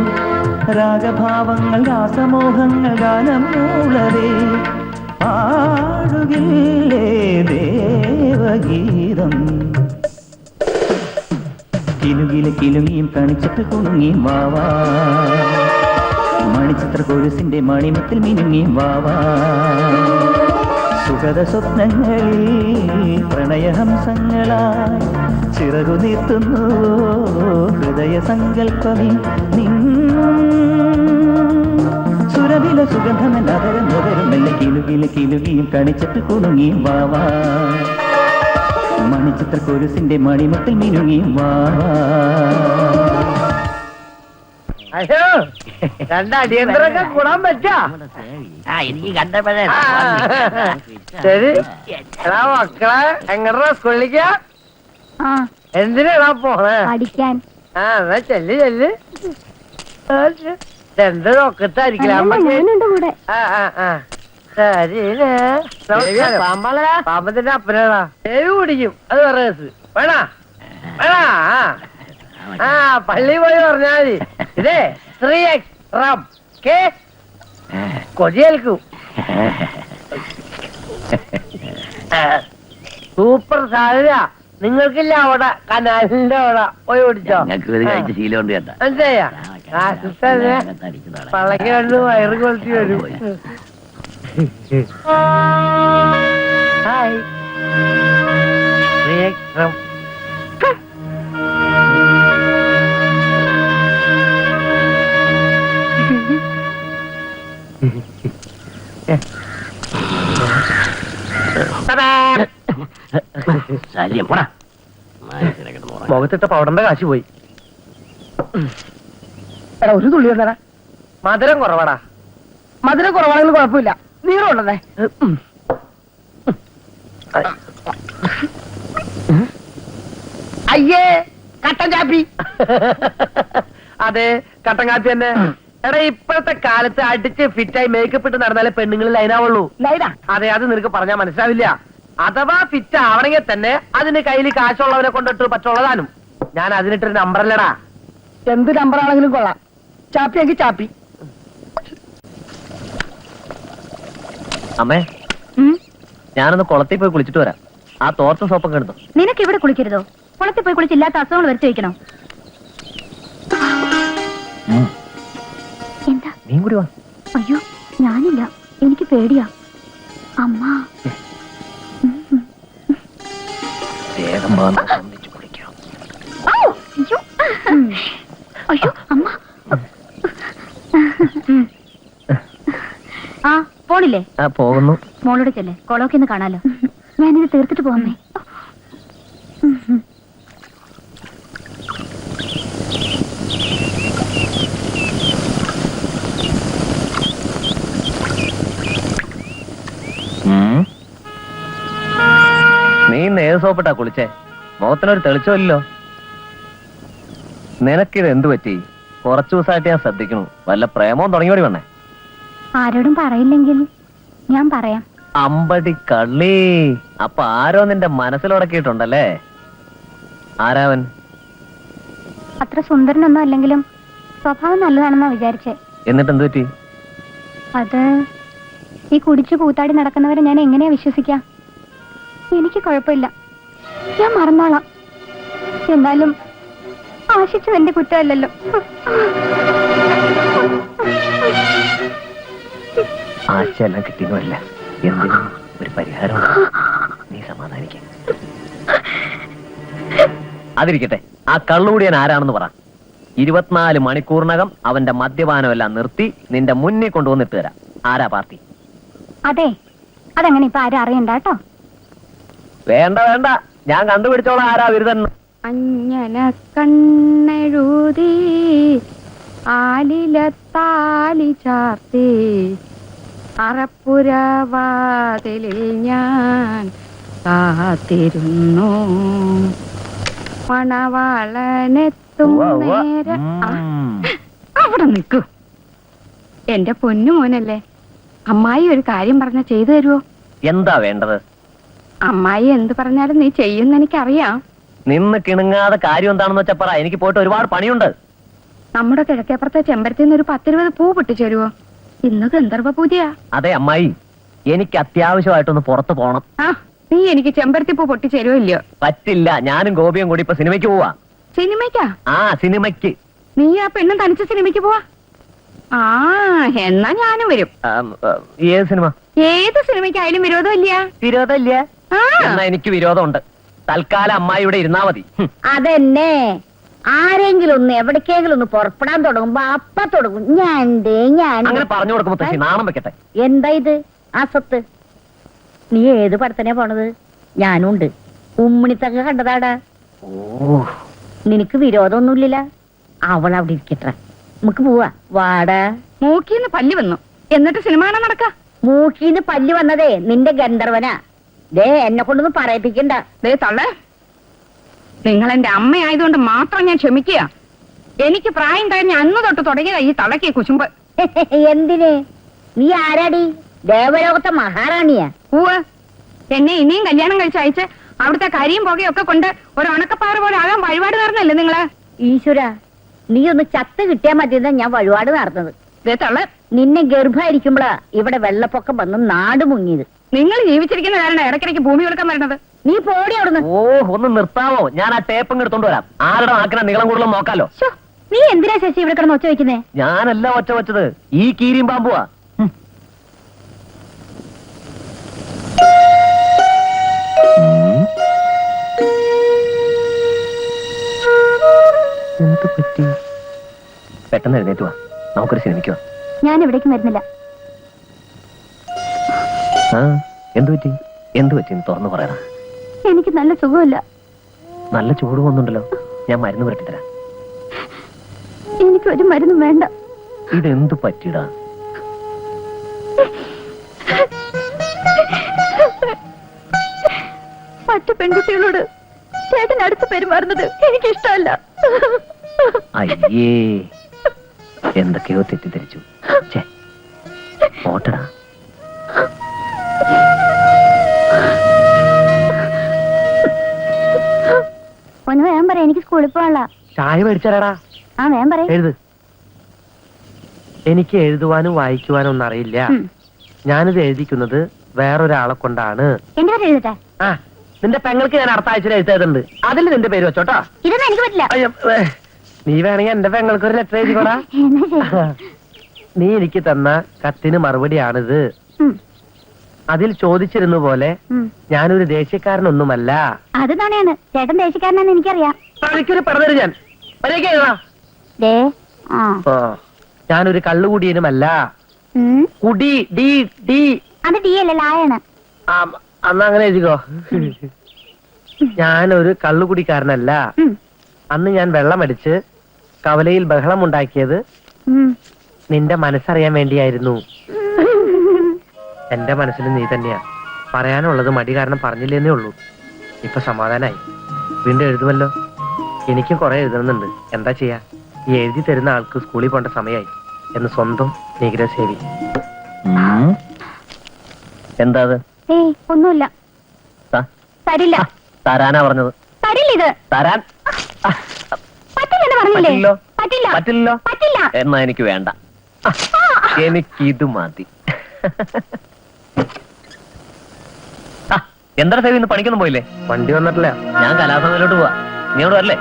രാഗഭാവങ്ങൾ രാസമോഹങ്ങൾ ഗാനം മൂളവേ പാടുകില്ലേ ദേവഗീതം. കിലുങ്ങിയും കണിച്ചിട്ട് കുണുങ്ങിയും വാവാ, മണിച്ചിത്ര കോലസിന്റെ മണിമുത്തിൽ മിനുങ്ങിയും വാവാ, സുഗത സ്വപ്നങ്ങളിൽ പ്രണയഹംസങ്ങളായി ചിറകു നീർത്തുന്നു ഹൃദയ സങ്കൽപ്പമേ നിൻ സുരഭില സുഗന്ധമെന്നതരം നുകരും മെല്ലെ. കിലുങ്ങിയും കണിച്ചിട്ട് കുണുങ്ങിയും വാവാ, മണിച്ചിത്ര കോലസിന്റെ മണിമുത്തിൽ മിനുങ്ങിയും വാവാ. അയ്യോ, രണ്ടടിയന്തരൊക്കെ കൂടാൻ പറ്റാ. എനിക്ക് കണ്ടപ്പോഴേ ശരി എടാ മക്കളെ, എങ്ങടാ സ്കൂളിലേക്കാ? എന്തിനാ പോണേ? പഠിക്കാൻ. ആ എന്നാ ചെല്ല് ചെല്ല്. എന്ത് നോക്കത്തായിരിക്കില്ല കൂടെ. പാമ്പത്തിന്റെ അപ്പനാടാ ഏവി കുടിക്കും. അത് വേറെ കേസ്. വേണാ വേണാ. ആ പള്ളി പോയി പറഞ്ഞാ മതി. ഇതേ 3x റം കേ കൊതിയേൽക്കും. സൂപ്പർ സാധ്യത. നിങ്ങൾക്കില്ല അവിടെ കനാലിന്റെ അവിടെ പോയി ഓടിച്ചോ. ശീലമുണ്ട് കേട്ടാ. മനസ്സിലായ പള്ളക്ക് കണ്ടു വയറ് കൊളുത്തി വരും. ഹായ് ശ്രീക്രം. ശല്യം പോടാ. മുഖത്തിട്ട പൗഡറിന്റെ കാശ് പോയി. എടാ ഒരു തുള്ളി വന്നടാ. മധുരം കുറവാടാ. മധുരം കുറവാണെങ്കിൽ കുഴപ്പമില്ല, നീളം ഉള്ളതേ. അയ്യേ കട്ടൻ ചാപ്പി. അതെ, കട്ടൻ കാപ്പി തന്നെ. എടാ ഇപ്പോഴത്തെ കാലത്ത് അടിച്ച് ഫിറ്റായി മേക്കപ്പ് ഇട്ട് നടന്നാലേ പെണ്ണുങ്ങൾ ലൈനാവുള്ളൂ. ലൈനാ? അതെ, അത് നിനക്ക് പറഞ്ഞാൽ മനസ്സിലാവില്ല. അഥവാ ഫിറ്റ് ആവണമെങ്കിൽ തന്നെ അതിന് കയ്യിൽ കാശുള്ളവനെ കൊണ്ടിട്ട് പറ്റുള്ളതാനും. ഞാൻ അതിനിട്ടൊരു നമ്പറല്ലടാ. എന്ത് നമ്പറാണെങ്കിലും കൊള്ളാം. ചാപ്പിയെങ്കിൽ ചാപ്പി. അമ്മേ, ഞാനൊന്ന് കുളത്തിൽ പോയി കുളിച്ചിട്ട് വരാം. ആ തോർത്ത സോപ്പൊക്കെ എടുത്തു. നിനക്ക് ഇവിടെ കുളിക്കരുതോ? കുളത്തിൽ പോയി കുളിച്ചില്ലാത്ത അസുഖങ്ങൾ വരുത്തി വയ്ക്കണോ? എന്താ? നീ കൂടി വാ. അയ്യോ ഞാനില്ല, എനിക്ക് പേടിയാ. അമ്മ വേഗം വന്ന് ഒന്നിച്ച് കുളിക്കാം. അയ്യോ അയ്യോ അമ്മ. ആ പോണില്ലേ? പോകുന്നു. മോളോട് ചെല്ലേ, കൊളമൊക്കെ ഒന്ന് കാണാലോ. ഞാനിത് തീർത്തിട്ട് പോകാമേ. നീ നേരെ സോപ്പിട്ടാ കുളിച്ചേ? മുഖത്തിനൊരു തെളിച്ചമില്ലല്ലോ. നിനക്കിത് എന്തു പറ്റി? കുറച്ചു ദിവസമായിട്ട് ഞാൻ ശ്രദ്ധിക്കണു. വല്ല പ്രേമവും തുടങ്ങിയോടി വന്നേ? ആരോടും പറയില്ലെങ്കിൽ ഞാൻ പറയാം. അമ്പടി കള്ളി. അപ്പൊ ആരോ നിന്റെ മനസ്സിലുടക്കിയിട്ടുണ്ടല്ലേ? ആരാവൻ? അത്ര സുന്ദരനൊന്നും അല്ലെങ്കിലും സ്വഭാവം നല്ലതാണെന്നാ വിചാരിച്ചേ. എന്നിട്ട് എന്തു പറ്റി? അത് ഈ കുടിച്ചു കൂത്താടി നടക്കുന്നവരെ ഞാൻ എങ്ങനെയാ വിശ്വസിക്കാം? എനിക്ക് കുഴപ്പമില്ല, ഞാൻ മറന്നോളാം. എന്നാലും ആശിച്ചത് എന്റെ കുറ്റമല്ലല്ലോ. ആശയെല്ലാം കിട്ടിയതുമല്ല, എന്തിനും ഒരു പരിഹാരം. നീ സമാധാനിക്ക. അതിരിക്കട്ടെ, ആ കള്ളുകൂടിയൻ ആരാണെന്ന് പറ. 24 മണിക്കൂറിനകം അവന്റെ മദ്യപാനം എല്ലാം നിർത്തി നിന്റെ മുന്നിൽ കൊണ്ടുവന്നിട്ട് തരാം. ആരാ പാർട്ടി? അതെ, അതങ്ങനെ ഇപ്പൊ ആരും അറിയണ്ട കേട്ടോ. വേണ്ട വേണ്ട, ഞാൻ കണ്ടുപിടിച്ചോളാം ആരാ വിരുദൻ. അഞ്ഞന കണ്ണെഴുതി ആലിലത്താലി ചാർത്തി അറപ്പുരവാതിലിൽ ഞാൻ കാത്തിരുന്നു. മണവാളനെത്തും നേരം. അവിടെ നിൽക്കൂ. എന്റെ പൊന്നു മോനല്ലേ, അമ്മായി ഒരു കാര്യം പറഞ്ഞ ചെയ്തു തരുവോ? എന്താ വേണ്ടത്? അമ്മായി എന്ത് പറഞ്ഞാലും നീ ചെയ്യുന്ന എനിക്കറിയാം. നിന്ന് കിണുങ്ങാതെ കാര്യം എന്താണെന്ന് വെച്ചാ പറ. എനിക്ക് പോയിട്ട് ഒരുപാട് പണിയുണ്ട്. നമ്മുടെ കിഴക്കേപ്പുറത്തെ ചെമ്പരത്തിന്ന് ഒരു 10-20 പൂ പൊട്ടിച്ചേരുവോ? ഇന്ന് ഗന്ധർവ പൂജയാ. അതെ അമ്മായി, എനിക്ക് അത്യാവശ്യമായിട്ടൊന്ന് പുറത്തു പോണം. ആ, നീ എനിക്ക് ചെമ്പരത്തി പൂ പൊട്ടിച്ചേരുവോ ഇല്ലയോ? പറ്റില്ല, ഞാനും ഗോപിയും കൂടി ഇപ്പൊ സിനിമയ്ക്ക് പോവാ. സിനിമയ്ക്കാ? ആ സിനിമയ്ക്ക്. നീ ആ പെണ്ണും തനിച്ച് സിനിമയ്ക്ക് പോവാ? ആ, എന്നാ ഞാനും വരും. ഏത് സിനിമ? ഏത് സിനിമയ്ക്കായാലും വിരോധമില്ല. വിരോധമില്ല? എന്നാ എനിക്ക് വിരോധമുണ്ട്. തൽക്കാലം അമ്മായി ഇവിടെ ഇരുന്നാ മതി. അതെന്നെ, ആരെങ്കിലും ഒന്ന് എവിടേക്കെങ്കിലും ഒന്ന് പുറപ്പെടാൻ തുടങ്ങുമ്പോ അപ്പ തുടങ്ങും ഞാൻ അങ്ങനെ പറഞ്ഞു കൊടുക്കുമ്പോ തശ്ശി നാണം വെക്കട്ടെ. എന്താ ഇത് ആ സ്വത്ത്? നീ ഏത് പടത്തിനാ പോണത്? ഞാനുണ്ട്. ഉമ്മിണിത്തങ്ങ കണ്ടതാടാ. ഓ, നിനക്ക് വിരോധമൊന്നുമില്ല. അവൾ അവിടെ ഇരിക്കട്ടെ, നമുക്ക് പോവാ. വാടാ. മൂക്കിന്ന് പല്ല് വന്നു, എന്നിട്ട് സിനിമ കാണാൻ നടക്ക. മൂക്കിന്ന് പല്ല് വന്നതേ നിന്റെ ഗന്ധർവനാ. ദേ എന്നെ കൊണ്ടൊന്നും പറയിപ്പിക്കണ്ട. ദേ തള്ളേ, നിങ്ങൾ എന്റെ അമ്മയായതുകൊണ്ട് മാത്രം ഞാൻ ക്ഷമിക്കുക. എനിക്ക് പ്രായം കഴിഞ്ഞ അന്ന് തൊട്ട് തുടങ്ങിയതാ ഈ തളയ്ക്ക് കുശുമ്പ്. എന്തിന്? നീ ആരാടി? ദേവലോകത്തെ മഹാറാണിയാ? പൂവ്, എന്നെ ഇനിയും കല്യാണം കഴിച്ച് അയച്ച് അവിടുത്തെ കരിയും പുകയൊക്കെ കൊണ്ട് ഒരു ഉണക്കപ്പാറ പോലെ ആകാൻ വഴിപാട് നേർന്നല്ലേ നിങ്ങള്? ഈശ്വര, നീ ഒന്ന് ചത്ത് കിട്ടിയാ മതിയെന്നാ ഞാൻ വഴിപാട് നേർന്നത്. ദേ തള്ള, നിന്നെ ഗർഭായിരിക്കുമ്പോഴാ ഇവിടെ വെള്ളപ്പൊക്കം വന്ന് നാട് മുങ്ങിയത്. നിങ്ങൾ ജീവിച്ചിരിക്കുന്ന കാരണം ഇടയ്ക്കിടയ്ക്ക് ഭൂമി കൊടുക്കാൻ വരണത്. നീ പോടി അവിടുന്ന്. ഓ, ഒന്ന് നിർത്താവോ? ഞാൻ ആ ടേപ്പ് എടുത്തോണ്ട് വരാം. ആരുടെ നാക്കിന നീളം കൂടുതലും നോക്കാലോ. നീ എന്തിനാ ശശി ഇവിടെ കിടന്ന് ഒച്ച വെക്കുന്നേ? ഞാനല്ല ഒച്ച വെച്ചത്, ഈ കീരിയും പാമ്പുവാ. എന്ത് പറ്റി? പെട്ടെന്ന് എഴുന്നേറ്റ് വാ, നമുക്കൊരു സിനിമയ്ക്ക് വാ. ഞാൻ എവിടേക്കും വരുന്നില്ല. ആ, എന്ത് പറ്റി? എന്ത് പറ്റി തുറന്നു പറയണം. എനിക്ക് നല്ല സുഖമില്ല. നല്ല ചൂട് പോകുന്നുണ്ടല്ലോ, ഞാൻ മരുന്ന് പുരട്ടി തരാം. എനിക്ക് ഒരു മരുന്നും വേണ്ട. ഇതെന്ത് പറ്റിടാ? മറ്റു പെൺകുട്ടികളോട് ചേട്ടൻ അടുത്ത് പെരുമാറുന്നത് എനിക്കിഷ്ടമല്ല. അയ്യേ, എന്തൊക്കെയോ തെറ്റിദ്ധരിച്ചു. ഓട്ടടാ. ഒന്ന് വേഗം പറയാം, എനിക്ക് സ്കൂളിൽ പോകാനുള്ള. ചായ മേടിച്ചാലാടാ. ആ വേഗം പറയാം. എഴുത്. എനിക്ക് എഴുതുവാനും വായിക്കുവാനും ഒന്നും അറിയില്ല. ഞാനിത് എഴുതിക്കുന്നത് വേറൊരാളെ കൊണ്ടാണ്. എന്റെ പേര് എഴുതട്ടെ? ആ, നിന്റെ പെങ്ങൾക്ക് ഞാൻ അടുത്ത ആഴ്ച എഴുതുന്നുണ്ട്, അതിൽ നിന്റെ പേര് വെച്ചോട്ടോ. ഇതൊന്നും എനിക്ക് പറ്റില്ല. നീ വേണമെങ്കിൽ എന്റെ പെങ്ങൾക്ക് ഒരു ലെറ്റർ എഴുതിക്കോടാ. നീ എനിക്ക് തന്ന കത്തിന് മറുപടിയാണിത്. അതിൽ ചോദിച്ചിരുന്ന പോലെ ഞാനൊരു ദേശീയക്കാരനൊന്നുമല്ല. അത് തന്നെയാണ്, ചേട്ടൻ ദേശക്കാരനാന്ന് എനിക്കറിയാം. തനിക്കൊരു പറഞ്ഞു ഞാൻ ഞാനൊരു കള്ളുകുടിയനുമല്ല. കുടി ഡി ഡി അത് ഡി അല്ല, ലായാണ്. അന്ന് അങ്ങനെ എഴുതിക്കോ. ഞാനൊരു കള്ളുകുടിക്കാരനല്ല. അന്ന് ഞാൻ വെള്ളമടിച്ച് കവലയിൽ ബഹളമുണ്ടാക്കിയത് നിന്റെ മനസ്സറിയാൻ വേണ്ടിയായിരുന്നു. എന്റെ മനസ്സിൽ നീ തന്നെയാ. പറയാനുള്ളത് മടി കാരണം പറഞ്ഞില്ലേന്നേ ഉള്ളൂ. ഇപ്പൊ സമാധാനായി. വീണ്ടും എഴുതുമല്ലോ. എനിക്കും കുറെ എഴുതണമെന്നുണ്ട്. എന്താ ചെയ്യാ, ഈ എഴുതി തരുന്ന ആൾക്ക് സ്കൂളിൽ പോണ്ട സമയമായി എന്ന് സ്വന്തം നിഗ്രഹസേവി. എന്താ ഏയ് ഒന്നുമില്ല. തരില്ല. തരാനാ പറഞ്ഞത്. തരില്ല. ഇത് തരാൻ പറ്റില്ലെന്ന് പറഞ്ഞില്ലേ? പറ്റില്ല. പറ്റില്ലല്ലോ. പറ്റില്ല. എന്നാ എനിക്ക് വേണ്ട, എനിക്കിത് മതി. എന്താ സേവി, ഇന്ന് പണിക്കൊന്നും പോയില്ലേ? വണ്ടി വന്നിട്ടില്ല. ഞാൻ കലാസഭയിലോട്ട് പോവാ, നീ അവിടെ വരല്ലേ?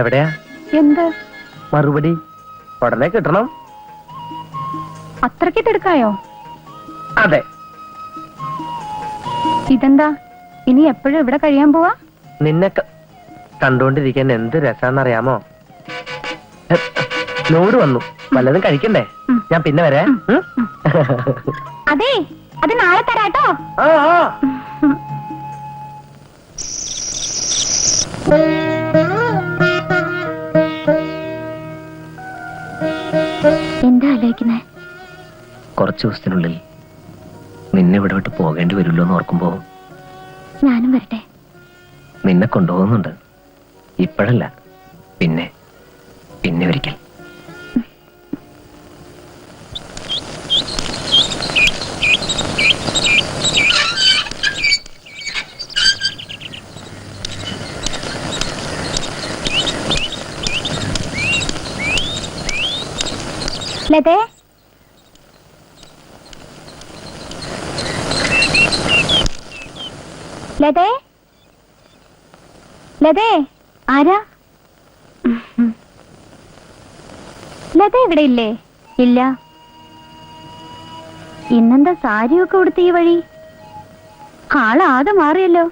എവിടെയാ? എന്ത് മറുപടി ഉടനെ കിട്ടണം. അത്രയ്ക്ക് തിടുക്കായോ? അതെ. ഇതെന്താ, ഇനി എപ്പോഴും ഇവിടെ കഴിയാൻ പോവാ? നിന്നെ കണ്ടുകൊണ്ടിരിക്കാൻ എന്ത് രസാന്നറിയാമോ? ലോഡ് വന്നു, വല്ലതും കഴിക്കണ്ടേ? ഞാൻ പിന്നെ വരെ. അതെ, അത് നാളെ തരാട്ടോ. എന്താ ആലോചിക്കുന്നേ? കുറച്ചു ദിവസത്തിനുള്ളിൽ നിന്നെ ഇവിടെ വിട്ട് പോകേണ്ടി വരുമല്ലോ എന്ന് ഓർക്കുമ്പോ ഞാനും വരട്ടെ. നിന്നെ കൊണ്ടുപോകുന്നുണ്ട്. ഇപ്പോഴല്ല, പിന്നെ പിന്നെ ഒരിക്കൽ. ലതേ, ലതേ, ലതേ. ആരാ? ലത ഇവിടെ ഇല്ലേ? ഇല്ല. ഇന്നെന്താ സാരിയൊക്കെ ഉടുത്ത് ഈ വഴി? ആളാകെ മാറിയല്ലോ.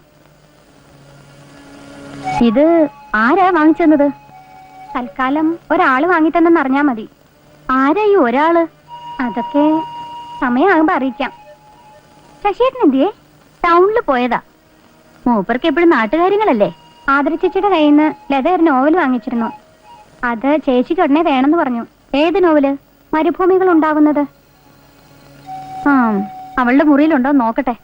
ഇത് ആരാ വാങ്ങിച്ചെന്നത്? തൽക്കാലം ഒരാള് വാങ്ങിത്തന്നെന്ന് അറിഞ്ഞാ മതി. ആരാ ഈ ഒരാള്? അതൊക്കെ സമയമാകുമ്പോ അറിയിക്കാം. ശശിയേട്ടൻ എന്തിയേ? ടൗണിൽ പോയതാ. മൂപ്പർക്ക് എപ്പോഴും നാട്ടുകാര്യങ്ങളല്ലേ. ആദരച്ചേച്ചിയുടെ കയ്യിൽ നിന്ന് ലത ഒരു നോവൽ വാങ്ങിച്ചിരുന്നു. അത് ചേച്ചിക്ക് ഉടനെ വേണമെന്ന് പറഞ്ഞു. ഏത് നോവല്? മരുഭൂമികൾ ഉണ്ടാകുന്നത്. ആ, അവളുടെ മുറിയിലുണ്ടോ നോക്കട്ടെ.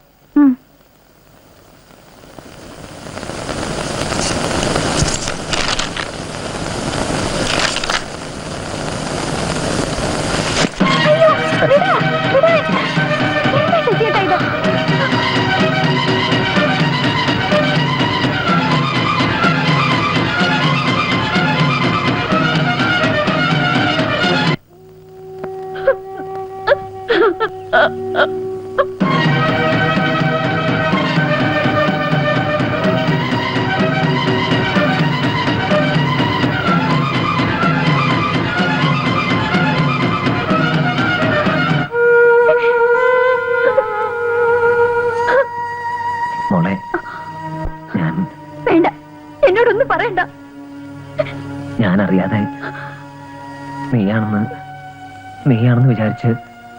നീയാണെന്ന് വിചാരിച്ച്.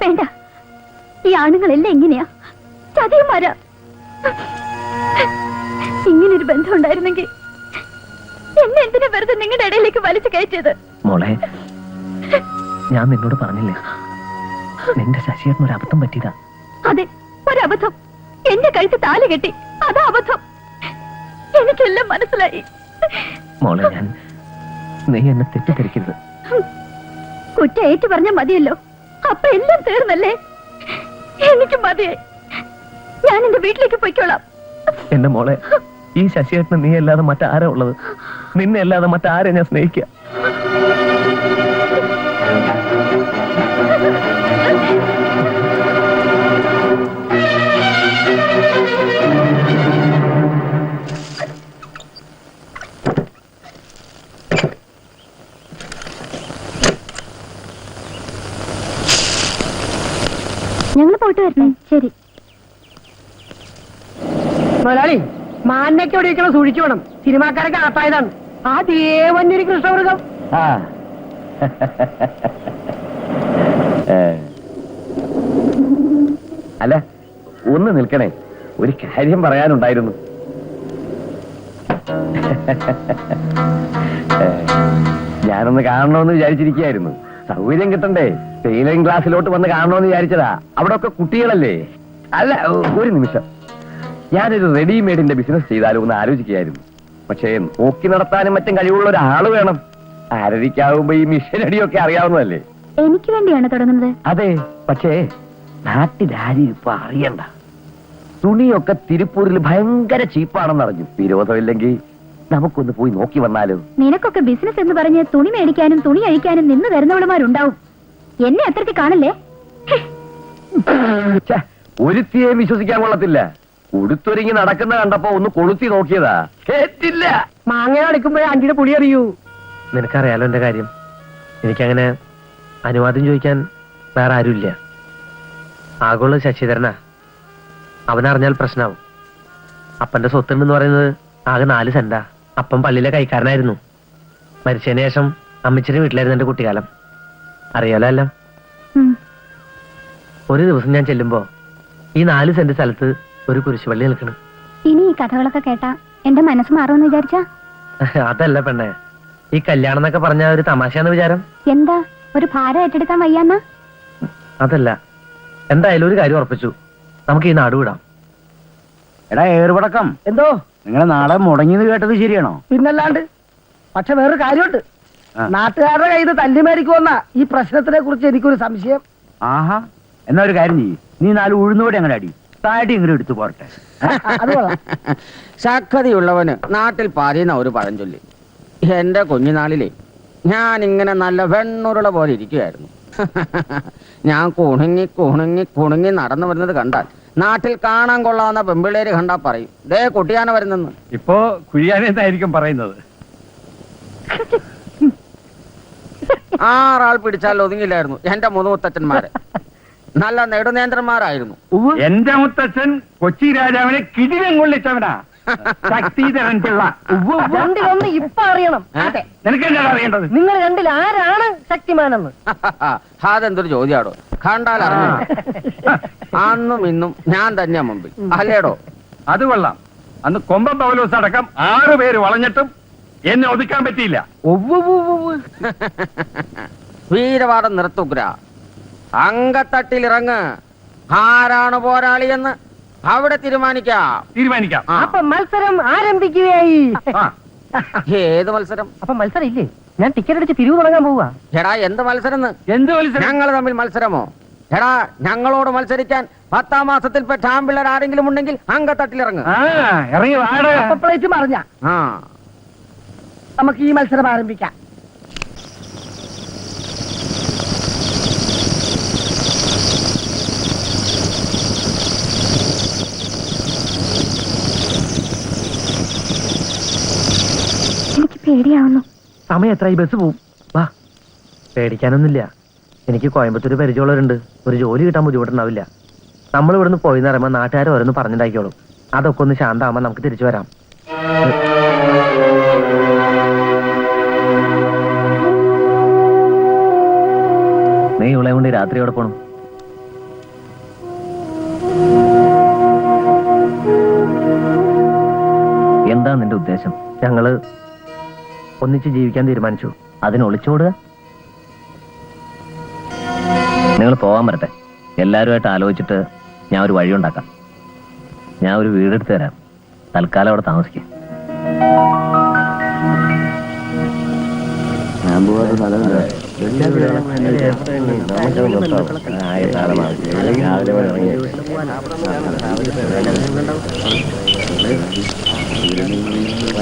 വേണ്ട, ഈ ആണുങ്ങളെല്ലാം എങ്ങനെയാ ചതിയന്മാരാ. ഇങ്ങനൊരു ബന്ധം ഉണ്ടായിരുന്നെങ്കിൽ എന്നെ എന്തിനാ വെറുതെ നിങ്ങളുടെ ഇടയിലേക്ക് വലിച്ചു കയറ്റിയത്? മോളെ, ഞാൻ നിന്നോട് പറഞ്ഞില്ലേ, നിന്റെ ശശിയേട്ടന് ഒരു അബദ്ധം പറ്റിയതാ. അതെ, ഒരബദ്ധം. എന്റെ കഴുത്ത് താലി കെട്ടി, അതാ അബദ്ധം. എനിക്കെല്ലാം മനസ്സിലായി. മോളെ, നീ എന്നെ തെറ്റിദ്ധരിക്കരുത്. കുറ്റ ഏറ്റു പറഞ്ഞ മതിയല്ലോ, അപ്പൊ എല്ലാം തീർന്നല്ലേ? എനിക്ക് മതിയായി. ഞാൻ എന്റെ വീട്ടിലേക്ക് പൊയ്ക്കോളാം. എന്റെ മോളെ, ഈ ശശിയേട്ടന് നീ അല്ലാതെ മറ്റാരാ ഉള്ളത്? നിന്നെ അല്ലാതെ മറ്റാരെ ഞാൻ സ്നേഹിക്കുക? ഞങ്ങൾ പോയിട്ട് വരട്ടെ. ശരി. മുതലാളി, മാന്നയ്ക്കോടെ ഇരിക്കണം, സൂക്ഷിച്ചു വേണം. സിനിമാക്കാരൊക്കെ അകത്തായതാണ്. ആ ദേവന്നൊരു കൃഷ്ണമൃഗം. അല്ല, ഒന്ന് നിൽക്കണേ, ഒരു കാര്യം പറയാനുണ്ടായിരുന്നു. ഞാനൊന്ന് കാണണമെന്ന് വിചാരിച്ചിരിക്കുകയായിരുന്നു. സൗകര്യം കിട്ടണ്ടേ? ടൈലറിംഗ് ക്ലാസ്സിലോട്ട് വന്ന് കാണണമെന്ന് വിചാരിച്ചതാ. അവിടെ ഒക്കെ കുട്ടികളല്ലേ. അല്ല, ഒരു നിമിഷം, ഞാനൊരു റെഡിമെയ്ഡിന്റെ ബിസിനസ് ചെയ്താലോ എന്ന് ആലോചിക്കുകയായിരുന്നു. പക്ഷേ നോക്കി നടത്താനും മറ്റും കഴിവുള്ള ഒരാള് വേണം. ആരരിക്കാവുമ്പോ ഈ മിഷനടിയൊക്കെ അറിയാവുന്നതല്ലേ. എനിക്ക് വേണ്ടിയാണ് തുടങ്ങുന്നത്. അതെ, പക്ഷേ നാട്ടിലാരും ഇപ്പൊ അറിയണ്ട. തുണിയൊക്കെ തിരുപ്പൂരിൽ ഭയങ്കര ചീപ്പാണെന്ന് അറിഞ്ഞു. വിരോധമില്ലെങ്കിൽ നമുക്കൊന്ന് പോയി നോക്കി വന്നാലോ? നിനക്കൊക്കെ ബിസിനസ് എന്ന് പറഞ്ഞ് തുണി മേടിക്കാനും തുണി അഴിക്കാനും നിന്ന് തരുന്നവളുമാരുണ്ടാവും. എന്നെ അത്രയ്ക്ക് കാണല്ലേ? ഒരുത്തിയെ വിശ്വസിക്കാൻ കൊള്ളത്തില്ല. ഉടുത്തൊരുങ്ങി നടക്കുന്ന കണ്ടപ്പോ ഒന്ന് കൊളുത്തി നോക്കിയതാ, കേട്ടില്ല. മാങ്ങ അടിക്കുമ്പോഴേ അഞ്ചിന്റെ പുളി അറിയൂ. നിനക്കറിയാലോ എന്റെ കാര്യം. എനിക്കങ്ങനെ അനുവാദം ചോദിക്കാൻ വേറെ ആരുമില്ല. ആഗോള ശശിധരനാ. അവനറിഞ്ഞാൽ പ്രശ്നമാവും. അപ്പന്റെ സ്വത്തുണ്ടെന്ന് പറയുന്നത് ആകെ 4 സെന്റാ. അപ്പം പള്ളിയിലെ കൈക്കാരനായിരുന്നു. മരിച്ചതിന് ശേഷം അമ്മച്ചിയുടെ വീട്ടിലായിരുന്നു എന്റെ കുട്ടിക്കാലം. അറിയാലോ എല്ലാം. ഒരു ദിവസം ഞാൻ ചെല്ലുമ്പോ ഈ 4 സെന്റ് സ്ഥലത്ത് ഒരു കുരിശുപള്ളി നിൽക്കണം. ഇനി ഈ കഥകളൊക്കെ കേട്ടാ എന്റെ മനസ്സ് മാറുമെന്ന് വിചാരിച്ചാ? അതല്ല പെണ്ണെ, ഈ കല്യാണം എന്നൊക്കെ പറഞ്ഞ ഒരു തമാശയാന്ന് വിചാരം. എന്താ, ഒരു ഭാരം ഏറ്റെടുക്കാൻ വയ്യാന്നാ? അതല്ല, എന്തായാലും ഒരു കാര്യം ഉറപ്പിച്ചു, നമുക്ക് ഈ നാട് വിടാം. എടാ ഏറുപടക്കം, എന്തോ നിങ്ങളെ നാളെ മുടങ്ങിയെന്ന് കേട്ടത് ശരിയാണോ? പിന്നല്ലാണ്ട്. പക്ഷെ വേറൊരു കാര്യമുണ്ട്. നാട്ടുകാരുടെ കയ്യിൽ നിന്ന് തല്ലിമേടിക്കുമെന്ന ഈ പ്രശ്നത്തിനെ കുറിച്ച് എനിക്കൊരു സംശയം. ആഹാ, എന്നാ ഒരു കാര്യം ചെയ്യ്, നീ 4 ഉഴുന്നോടെ അങ്ങനെ അടി, താടി ഇങ്ങനെ എടുത്തു പോരട്ടെ. അത് കൊള്ളാം. ശക്തിയുള്ളവന് നാട്ടിൽ പാതിയുന്ന ഒരു പഴഞ്ചൊല്ലി. എന്റെ കുഞ്ഞുനാളിലെ ഞാൻ ഇങ്ങനെ നല്ല വെണ്ണുരുള പോലെ ഇരിക്കുകയായിരുന്നു. ഞാൻ കുണുങ്ങി നടന്നു വരുന്നത് കണ്ടാൽ നാട്ടിൽ കാണാൻ കൊള്ളാവുന്ന പെമ്പിള്ളേര് കണ്ടാ പറയും, ദേ കുട്ടിയാന വരുന്നെന്ന്. ഇപ്പോ കുഴിയാനെന്നായിരിക്കും പറയുന്നത്. 6 ആൾ പിടിച്ചാൽ ഒതുങ്ങില്ലായിരുന്നു എന്റെ 3 മുത്തച്ഛന്മാര്. നല്ല നെടുനേന്ദ്രന്മാരായിരുന്നു. എന്റെ മുത്തച്ഛൻ കൊച്ചി രാജാവിനെ കിടിലം കൊള്ളിച്ചവനാ, ശക്തിധരൻ പിള്ള. രണ്ടിലൊന്ന് ഇപ്പൊ അറിയണം. അതെ, നിനക്കെന്താ അറിയേണ്ടത്? നിങ്ങൾ രണ്ടിൽ ആരാണ് ശക്തിമാനെന്ന്? അതെന്തൊരു ചോദ്യാടോ, കണ്ടാൽ അറിഞ്ഞു. അന്നും ഇന്നും ഞാൻ തന്നെയാ മുമ്പിൽ, അല്ലേടോ? അത് കൊള്ളാം. അന്ന് കൊമ്പൻ പൗലോസ് അടക്കം 6 പേര് വളഞ്ഞിട്ടും എന്നെ ഒതുക്കാൻ പറ്റിയില്ല. വീരവാദം നിർത്തുഗ്ര, അങ്കത്തട്ടിലിറങ്ങ്. ആരാണ് പോരാളിയെന്ന് അവിടെ തീരുമാനിക്കാം. അപ്പൊ മത്സരം ആരംഭിക്കുകയായി. ഏത് മത്സരം? അപ്പൊ മത്സരം ഇല്ലേ? ഞാൻ ടിക്കറ്റ് അടിച്ച് പിരിവ് തുടങ്ങാൻ പോവാ. എടാ, എന്ത് മത്സരം? എന്ത് മത്സരം? ഞങ്ങൾ തമ്മിൽ മത്സരമോ? എടാ, ഞങ്ങളോട് മത്സരിക്കാൻ 10ാം മാസത്തിൽപ്പെട്ട ആമ്പിള്ളേർ ആരെങ്കിലും ഉണ്ടെങ്കിൽ അങ്കത്തട്ടിലിറങ്ങ്. ഇറങ്ങി അപ്പൊ പ്ലേറ്റ് മറിഞ്ഞ നമുക്ക് ഈ മത്സരം ആരംഭിക്കാം. എനിക്ക് പേടിയാവുന്നു. സമയം എത്ര? ഈ ബസ് പോവും. വാ, പേടിക്കാനൊന്നുമില്ല. എനിക്ക് കോയമ്പത്തൂർ പരിചയമുള്ളവരുണ്ട്. ഒരു ജോലി കിട്ടാൻ ബുദ്ധിമുട്ടുണ്ടാവില്ല. നമ്മൾ ഇവിടുന്ന് പോയിന്ന് പറയുമ്പോൾ നാട്ടുകാർ ഓരോന്ന് പറഞ്ഞിട്ടാക്കിയോളും. അതൊക്കെ ഒന്ന് ശാന്തമാകുമ്പോൾ നമുക്ക് തിരിച്ചു വരാം. നീ ഇവളെ കൊണ്ട് രാത്രി എവിടെ പോണം? എന്താ നിന്റെ ഉദ്ദേശം? ഞങ്ങള് ഒന്നിച്ച് ജീവിക്കാൻ തീരുമാനിച്ചു. അതിന് ഒളിച്ചോടുക? നിങ്ങൾ പോകാൻ വരട്ടെ. എല്ലാവരുമായിട്ട് ആലോചിച്ചിട്ട് ഞാൻ ഒരു വഴി ഉണ്ടാക്കാം. ഞാൻ ഒരു വീടെടുത്ത് തരാം. തൽക്കാലം അവിടെ താമസിക്കാം.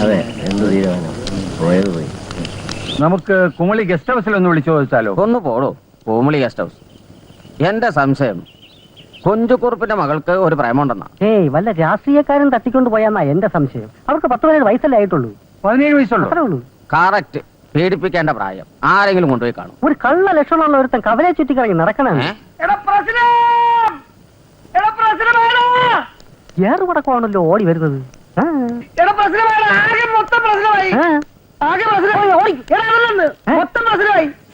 അതെ, എന്ത് തീരുമാനം? പോയത് പോയി. നമുക്ക് കുമളി ഗസ്റ്റ് ഹൗസിൽ ഒന്ന് വിളിച്ചു ചോദിച്ചാലോ? ഒന്ന് പോടോ കുമളി ഗസ്റ്റ് ഹൗസ്. എന്റെ സംശയം കുഞ്ചുകുറുപ്പിന്റെ മകൾക്ക് ഒരു പ്രേമുണ്ടെന്നാ. ഏയ് വല്ല രാഷ്ട്രീയക്കാരൻ തട്ടിക്കൊണ്ട് പോയാന്നാ എന്റെ സംശയം. അവർക്ക് 17 വയസ്സല്ലേ ആയിട്ടുള്ളൂ. 17 വയസ്സുള്ളൂ. അത്രേ ഉള്ളൂ. കറക്റ്റ്. പീഡിപ്പിക്കേണ്ട പ്രായം. ആരെങ്കിലും കൊണ്ടുപോയി കാണും. ഒരു കള്ള ലക്ഷണമുള്ള ഒരുത്തൻ കവലെ ചുറ്റിക്കിറങ്ങി നടക്കണേ. ഏറ് പടക്കമാണല്ലോ ഓടി വരുന്നത്.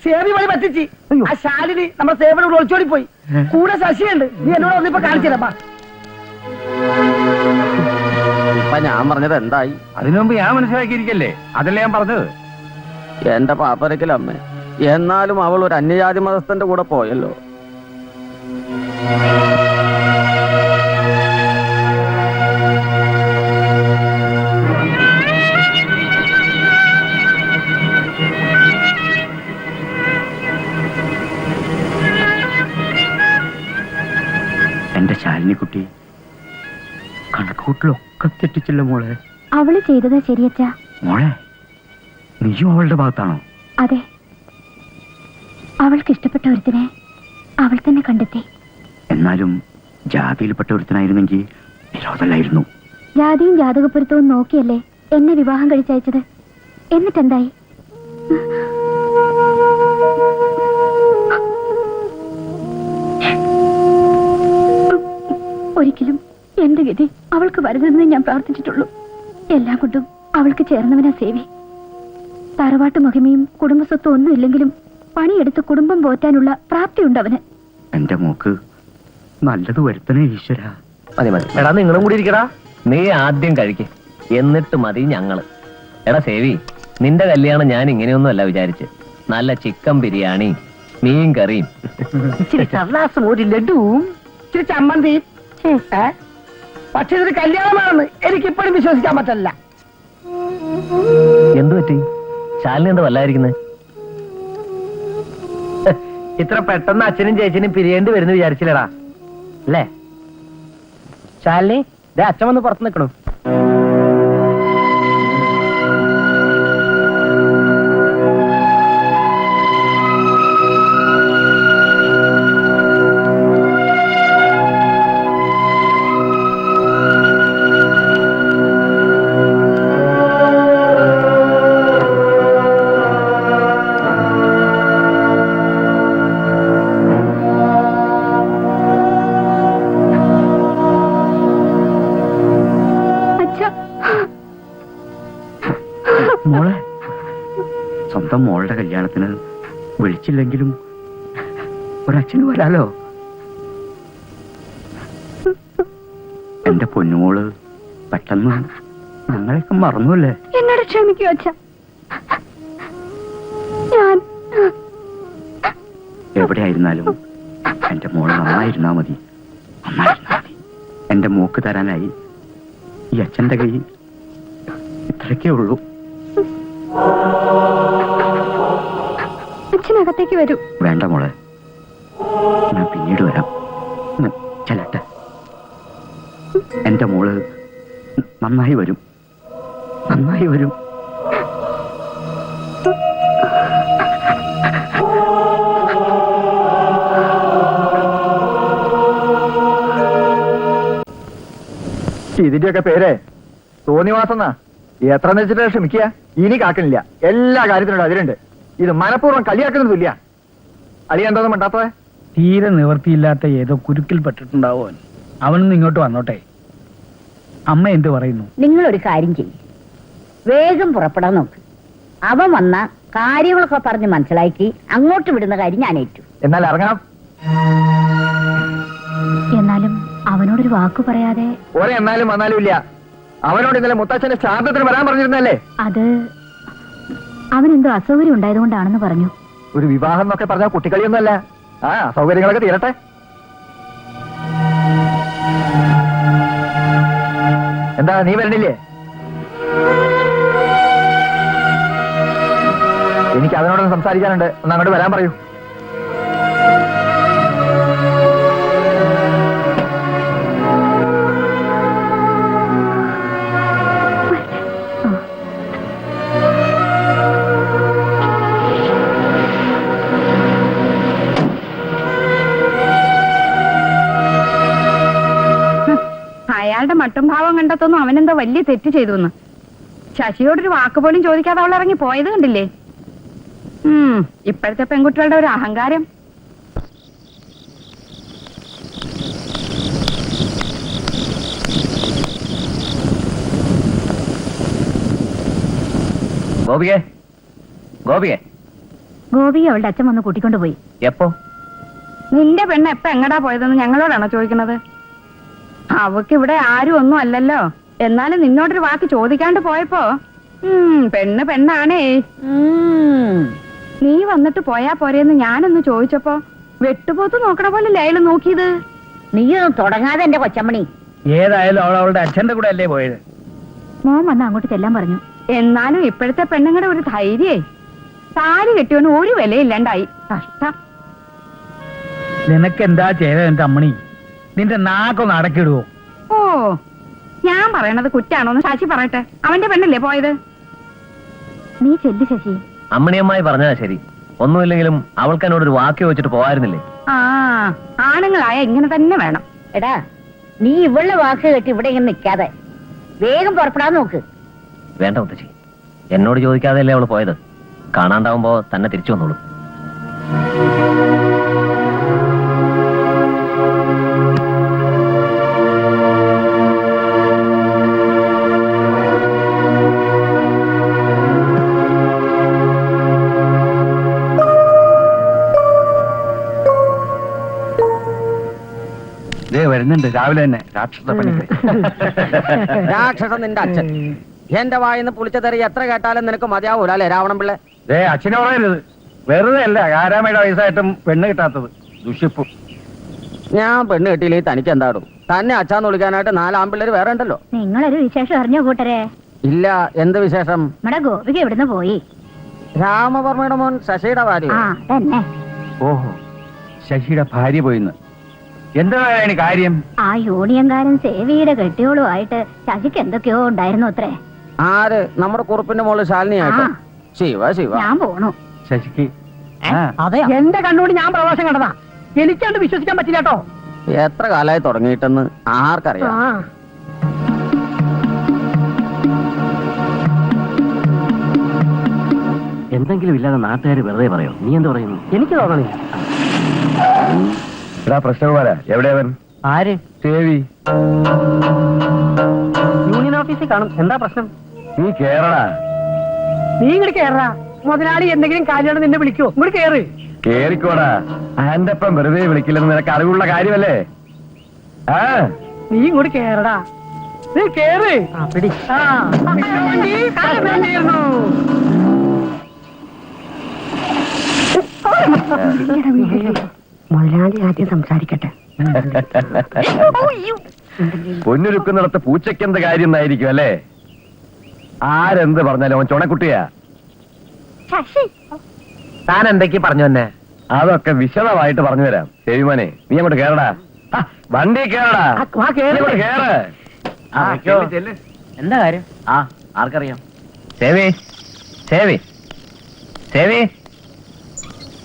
സേവി വഴി പറ്റിച്ച് ആ ശാലിനി നമ്മുടെ സേവനോട് ഒളിച്ചോടി പോയി. കൂടെ ശശിയുണ്ട്. നീ എന്നോട് ഒന്നിപ്പോ കാണിച്ചിരപ്പാ. ഇപ്പൊ ഞാൻ പറഞ്ഞത് എന്തായി? അതിനു മുമ്പ് ഞാൻ മനസ്സിലാക്കിയിരിക്കല്ലേ? അതല്ലേ ഞാൻ പറഞ്ഞത്. എന്റെ പാപ്പരക്കലമ്മേ, എന്നാലും അവൾ ഒരു അന്യജാതി മതസ്ഥന്റെ കൂടെ പോയല്ലോ. എന്റെ ശാലിനിക്കുട്ടി കണക്കൂട്ടിലൊക്കെ തെറ്റിച്ചില്ല മോളെ. അവള് ചെയ്തത് ശരിയച്ചാ. മോളെ, നീയും അവളുടെ ഭാഗത്താണോ? അതെ, അവൾക്ക് ഇഷ്ടപ്പെട്ട ഒരുത്തിനെ അവൾ തന്നെ കണ്ടെത്തി. എന്നാലും ജാതിയിൽപ്പെട്ട ഒരുത്തനായിരുന്നെങ്കിൽ വിരോധമല്ലായിരുന്നു. ജാതിയും ജാതകപ്പൊരുത്തവും നോക്കിയല്ലേ എന്നെ വിവാഹം കഴിച്ചയച്ചത്. എന്നിട്ടെന്തായി? ഒരിക്കലും എന്റെ ഗതി അവൾക്ക് വരുന്നതെന്ന് ഞാൻ പ്രാർത്ഥിച്ചിട്ടുള്ളൂ. എല്ലാം കൊണ്ടും അവൾക്ക് ചേർന്നവനാ സേവി. തറവാട്ട് മഹിമയും കുടുംബസ്വത്തും ഒന്നും ഇല്ലെങ്കിലും പണിയെടുത്ത് കുടുംബം പോറ്റാനുള്ള പ്രാപ്തിയുണ്ടവന്. എന്റെ മോക്ക് നല്ലത് വരുത്തണേ ഈശ്വര. മതി മതി. എടാ നിങ്ങളും കൂടി ഇരിക്കടാ. നീ ആദ്യം കഴിക്ക്, എന്നിട്ട് മതി ഞങ്ങള്. എടാ സേവി, നിന്റെ കല്യാണം ഞാൻ ഇങ്ങനെയൊന്നും അല്ല വിചാരിച്ച്. നല്ല ചിക്കൻ ബിരിയാണി, മീൻ കറിയും, ഇച്ചിരി സർലാസും ഒരു ലഡുവും ഇച്ചിരി ചമ്മന്തിയും. പക്ഷെ ഇതൊരു കല്യാണമാണെന്ന് എനിക്കിപ്പോഴും വിശ്വസിക്കാൻ പറ്റില്ല. എന്തു പറ്റി? ശാലിനി എന്താ വല്ലായിരിക്കുന്നത്? ഇത്ര പെട്ടെന്ന് അച്ഛനും ചേച്ചനും പിരിയേണ്ടി വരുന്നു വിചാരിച്ചില്ലടാ അല്ലേ? ശാലിനി, ദേ അച്ഛൻ വന്ന് പുറത്ത് നിൽക്കണു. മോളെ, സ്വന്തം മോളുടെ കല്യാണത്തിന് വിളിച്ചില്ലെങ്കിലും ഒരച്ഛന് വരാലോ. എന്റെ പൊന്നുമോള് പെട്ടെന്ന് ഞങ്ങളെയൊക്കെ മറന്നുല്ലേ? എന്നോട് ക്ഷമിക്കൂ അച്ഛ. ഞാൻ എവിടെയായിരുന്നാലും എന്റെ മോള് നന്നായിരുന്നാ മതി. നന്നായിരുന്നാ മതി. എന്റെ മോക്ക് തരാനായി ഈ അച്ഛന്റെ കൈ ഇത്രയൊക്കെ ഉള്ളൂ. അച്ഛനകത്തേക്ക് വരൂ. വേണ്ട മോളെ, ഞാൻ പിന്നീട് വരാം. ചെല്ലട്ടെ. എന്റെ മോള് നന്നായി വരും, നന്നായി വരും. ഇതിന്റെയൊക്കെ പേര് തോന്നിവാസന്നാ. എത്ര വെച്ചിട്ട് ക്ഷമിക്കുക. ഇനി കാക്കണില്ല. എല്ലാ കാര്യത്തിനും അതിലുണ്ട്. ഇത് മനഃപൂർവ്വം കളിയാക്കുന്നതില്ല. അളിയ എന്തോന്നും വേണ്ടാത്തത്? തീരെ നിവർത്തിയില്ലാത്ത ഏതോ കുരുക്കിൽ പെട്ടിട്ടുണ്ടാവോ അവൻ. അവനൊന്ന് ഇങ്ങോട്ട് വന്നോട്ടെ. അമ്മ എന്ത് പറയുന്നു? നിങ്ങളൊരു കാര്യം ചെയ്യും, വേഗം പുറപ്പെടാൻ നോക്ക്. അവൻ വന്ന കാര്യങ്ങളൊക്കെ പറഞ്ഞ് മനസ്സിലാക്കി അങ്ങോട്ട് വിടുന്ന കാര്യം ഞാൻ ഏറ്റു. എന്നാൽ ഇറങ്ങണം. എന്നാലും അവനോടൊരു വാക്കു പറയാതെ. എന്നാലും വന്നാലും ഇല്ല. അവനോട് ഇന്നലെ മുത്തച്ഛന്റെ ശ്രാദ്ധത്തിന് വരാൻ പറഞ്ഞിരുന്നല്ലേ? അത് അവനെന്തോ അസൗകര്യം ഉണ്ടായതുകൊണ്ടാണെന്ന് പറഞ്ഞു. ഒരു വിവാഹം എന്നൊക്കെ പറഞ്ഞാൽ കുട്ടിക്കളിയൊന്നുമല്ല. അസൗകര്യങ്ങളൊക്കെ തീരട്ടെ. എന്താ നീ വരണില്ലേ? എനിക്ക് അവനോടൊന്ന് സംസാരിക്കാനുണ്ട്. ഒന്ന് അങ്ങോട്ട് വരാൻ പറയൂ. അയാളുടെ മട്ടും ഭാവം കണ്ടെത്തൊന്നും അവനെന്തോ വലിയ തെറ്റ് ചെയ്തു എന്ന്. ശശിയോടൊരു വാക്ക് പോലും ചോദിക്കാതെ അവൾ ഇറങ്ങി പോയത് കണ്ടില്ലേ? ഇപ്പോഴത്തെ പെൺകുട്ടികളുടെ ഒരു അഹങ്കാരം. ഗോപികെ ഗോപികെ ഗോപി അവളുടെ അച്ഛൻ വന്ന് കൂട്ടിക്കൊണ്ടുപോയി. എപ്പോ? നിന്റെ പെണ്ണ് എപ്പ എങ്ങടാ പോയതെന്ന് ഞങ്ങളോടാണോ ചോദിക്കണത്? അവക്ക് ഇവിടെ ആരും ഒന്നും അല്ലല്ലോ. എന്നാലും നിന്നോടൊരു വാക്ക് ചോദിക്കാണ്ട് പോയപ്പോ പെണ്ണ് പെണ്ണാണേ. നീ വന്നിട്ട് പോയാ പോരെന്ന് ഞാനൊന്ന് ചോദിച്ചപ്പോ വെട്ടുപോത്ത് നോക്കണ പോലെ ലയല് നോക്കിയത്. നീയൊന്നും തുടങ്ങാതെ എന്റെ കൊച്ചമ്മണി. ഏതായാലും അവൾ അവളുടെ അച്ഛന്റെ കൂടെ അല്ലേ പോയത്? മോൻ വന്ന് അങ്ങോട്ട് ചെല്ലാൻ പറഞ്ഞു. എന്നാലും ഇപ്പോഴത്തെ പെണ്ണുങ്ങളുടെ ഒരു ധൈര്യേ. താലി കെട്ടിയോന്ന് ഒരു വിലയില്ലാണ്ടായി. കഷ്ടം. നിനക്കെന്താ ചെയ്തത് എന്റെ അമ്മണി? നിന്റെ നാക്കൊന്ന് അടക്കിടുവോ? ഓ, ഞാൻ പറയണത് കുറ്റാണോന്ന് ശശി പറയട്ടെ. അവന്റെ പെണ്ണല്ലേ പോയത്? നീ ചെല്ലു ശശി. അമ്മണിയമ്മായി പറഞ്ഞാ ശരി. ഒന്നുമില്ലെങ്കിലും അവൾക്ക് എന്നോടൊരു വാക്ക് ചോദിച്ചിട്ട് പോകായിരുന്നില്ലേ? ആണുങ്ങളായ ഇങ്ങനെ തന്നെ വേണം. എടാ, നീ ഇവളുടെ വാക്ക് കേട്ട് ഇവിടെ ഇങ്ങനെ നിൽക്കാതെ വേഗം പുറപ്പെടാൻ നോക്ക്. വേണ്ട മുത്തശ്ശി, എന്നോട് ചോദിക്കാതെയല്ലേ അവള് പോയത്. കാണാണ്ടാവുമ്പോ തന്നെ തിരിച്ചു വന്നോളൂ. വരുന്നുണ്ട് രാവിലെ തന്നെ രാക്ഷസ പണിക്ക്. രാക്ഷസൻ നിന്റെ അച്ഛൻ. എന്റെ വായിന്ന് പുളിച്ച തെറി എത്ര കേട്ടാലും നിനക്ക് മതിയാവൂല അല്ലേ രാവണൻ പിള്ളേ? അച്ഛനെ പറയരുത്. വെറുതെ അല്ല 6 വയസ്സായിട്ടും പെണ്ണ് കിട്ടാത്തത്. ദുഷിപ്പും. ഞാൻ പെണ്ണ് കിട്ടിയില്ലെങ്കിൽ തനിക്ക് എന്താടും? തന്നെ അച്ഛാന്ന് വിളിക്കാനായിട്ട് 4 ആൺപിള്ളേര് വേറെ ഉണ്ടല്ലോ. നിങ്ങളൊരു വിശേഷം അറിഞ്ഞോ കൂട്ടരെ? ഇല്ല, എന്ത് വിശേഷം? നമ്മുടെ ഗോപിക എവിടുന്ന് പോയി? രാമവർമ്മയുടെ മോൻ ശശിയുടെ ഭാര്യ. തന്നെ. ഓഹോ, ശശിയുടെ ഭാര്യ പോയിന്ന്. എന്താണ് കാര്യം? ആ യൂണിയൻകാരൻ സേവിയുടെ കെട്ടിയോളുമായിട്ട് ശശിക്ക് എന്തൊക്കെയോ ഉണ്ടായിരുന്നു അത്രേ. ആര്? നമ്മുടെ കുറുപ്പിന്റെ മോള് ശാലിനിയായിട്ട്. ശിവ ശിവ. ഞാൻ പോണു. ശശിക്ക് അതെ, എന്റെ കണ്ണോട് ഞാൻ പ്രവാസം കണ്ടതാ. എനിക്കത് വിശ്വസിക്കാൻ പറ്റില്ല കേട്ടോ. എത്ര കാലമായി തുടങ്ങിയിട്ടെന്ന് ആർക്കറിയാം. എന്തെങ്കിലും ഇല്ലാതെ നാട്ടുകാർ വെറുതെ പറയോ? നീ എന്താ പറയുന്നു? എനിക്ക് തോന്നണില്ല. പ്രശ്നകുമാരാ, എവിടെയവൻ? ആര്? സേവി. യൂണിയൻ ഓഫീസിൽ കാണും. എന്താ പ്രശ്നം? നീ കേറടാ. നീ ഇങ്ങോട്ട് കേറാ. മുതലാളി എന്തെങ്കിലും കാര്യമാണ് നിന്നെ വിളിക്കോ? ഇങ്ങോട്ട് കേറ്. കേറിക്കോടാ. ആന്റെ ഒപ്പം വെറുതെ വിളിക്കില്ലെന്ന് നിനക്ക് അറിവുള്ള കാര്യമല്ലേ? നീ ഇങ്ങോട്ട് കേറടാ. നീ കേറ്. പിടി. മുതലാളി ആദ്യം സംസാരിക്കട്ടെ. പൊന്നുരുക്കുന്നിടത്ത് പൂച്ചയ്ക്കെന്ത് കാര്യം എന്നായിരിക്കും അല്ലേ? ആരെന്ത് പറഞ്ഞാലും അവൻ ചുണക്കുട്ടിയാ. താൻ എന്തൊക്കെ പറഞ്ഞു തന്നെ? അതൊക്കെ വിശദമായിട്ട് പറഞ്ഞു തരാം. സേവിമാനെ, നീ അങ്ങോട്ട് കേറടാ. വണ്ടി കേറടാ. കേറ്. എന്താ കാര്യം? ആർക്കറിയാം? സേവി, സേവി, സേവി.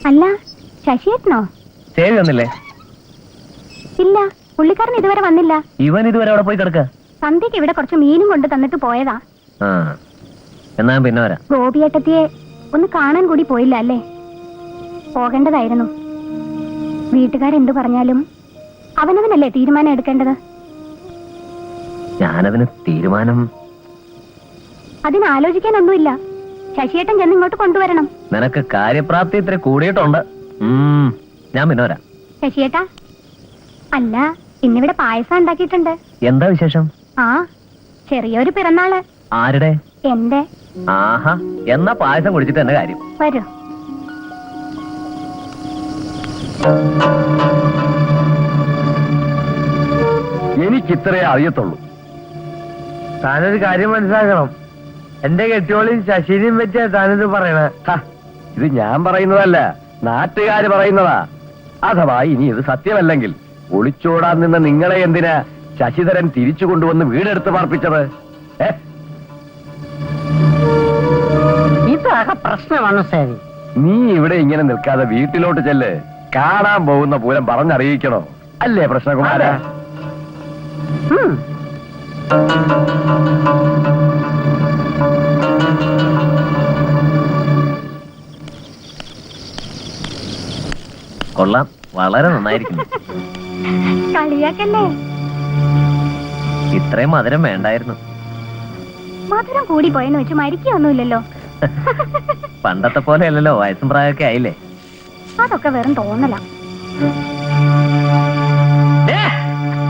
അല്ല, ശശിയേട്ടനോ? സേവി വന്നില്ലേ? ഇല്ല, പുള്ളിക്കാരൻ ഇതുവരെ വന്നില്ല. ഇവൻ ഇതുവരെ അവിടെ പോയി കിടക്ക. സന്ധ്യക്ക് ഇവിടെ കുറച്ച് മീനും കൊണ്ട് തന്നിട്ട് പോയതാ. എന്നാ പിന്നെ വരാം. ഗോപിയേട്ടത്തിയെ ഒന്ന് കാണാൻ കൂടി പോയില്ല അല്ലേ? പോകേണ്ടതായിരുന്നു. വീട്ടുകാരെന്തു പറഞ്ഞാലും അവനവനല്ലേ തീരുമാനം എടുക്കേണ്ടത്. ഞാനതിന് തീരുമാനം. അതിനാലോചിക്കാനൊന്നുമില്ല. ശശിയേട്ടൻ ചെന്ന് ഇങ്ങോട്ട് കൊണ്ടുവരണം. നിനക്ക് കാര്യപ്രാപ്തി ഇത്ര കൂടിയിട്ടുണ്ട്. ഞാൻ പിന്നെ വരാം. ശശിയേട്ടാ, അല്ല ഇന്നിവിടെ പായസം ഉണ്ടാക്കിയിട്ടുണ്ട്. എന്താ വിശേഷം? ആ, ചെറിയൊരു പിറന്നാള്. ആരുടെ? എന്റെ. ആഹാ, എന്നാ പായസം കുടിച്ചിട്ട് എന്റെ കാര്യം. വരൂ. എനിക്കിത്രേ അറിയത്തുള്ളൂ. താനൊരു കാര്യം മനസ്സിലാക്കണം. എന്റെ കെട്ടിയോളിയും ശശിനെയും പറ്റിയാ താനിത് പറയണേ. ഇത് ഞാൻ പറയുന്നതല്ല, നാട്ടുകാര് പറയുന്നതാ. അഥവാ ഇനി ഇത് സത്യമല്ലെങ്കിൽ ഒളിച്ചോടാൻ നിന്ന നിങ്ങളെ എന്തിനാ ശശിധരൻ തിരിച്ചു കൊണ്ടുവന്ന് വീടെടുത്ത് പാർപ്പിച്ചത്? ഇതാകെ പ്രശ്നമാണ് സേവി. നീ ഇവിടെ ഇങ്ങനെ നിൽക്കാതെ വീട്ടിലോട്ട് ചെല്ല്. കാണാൻ പോകുന്ന പൂരം പറഞ്ഞറിയിക്കണോ? അല്ലേ പ്രശ്നകുമാര? കൊള്ളാം, വളരെ നന്നായിരിക്കുന്നു. കളിയാക്കല്ലേ? ഇത്രയും മധുരം വേണ്ടായിരുന്നു. മധുരം കൂടി പോയെന്ന് വെച്ച് മരിക്കൊന്നുമില്ലല്ലോ. പണ്ടത്തെ പോലെയല്ലല്ലോ, വയസ്സും പ്രായമൊക്കെ ആയില്ലേ. അതൊക്കെ വെറും തോന്നല.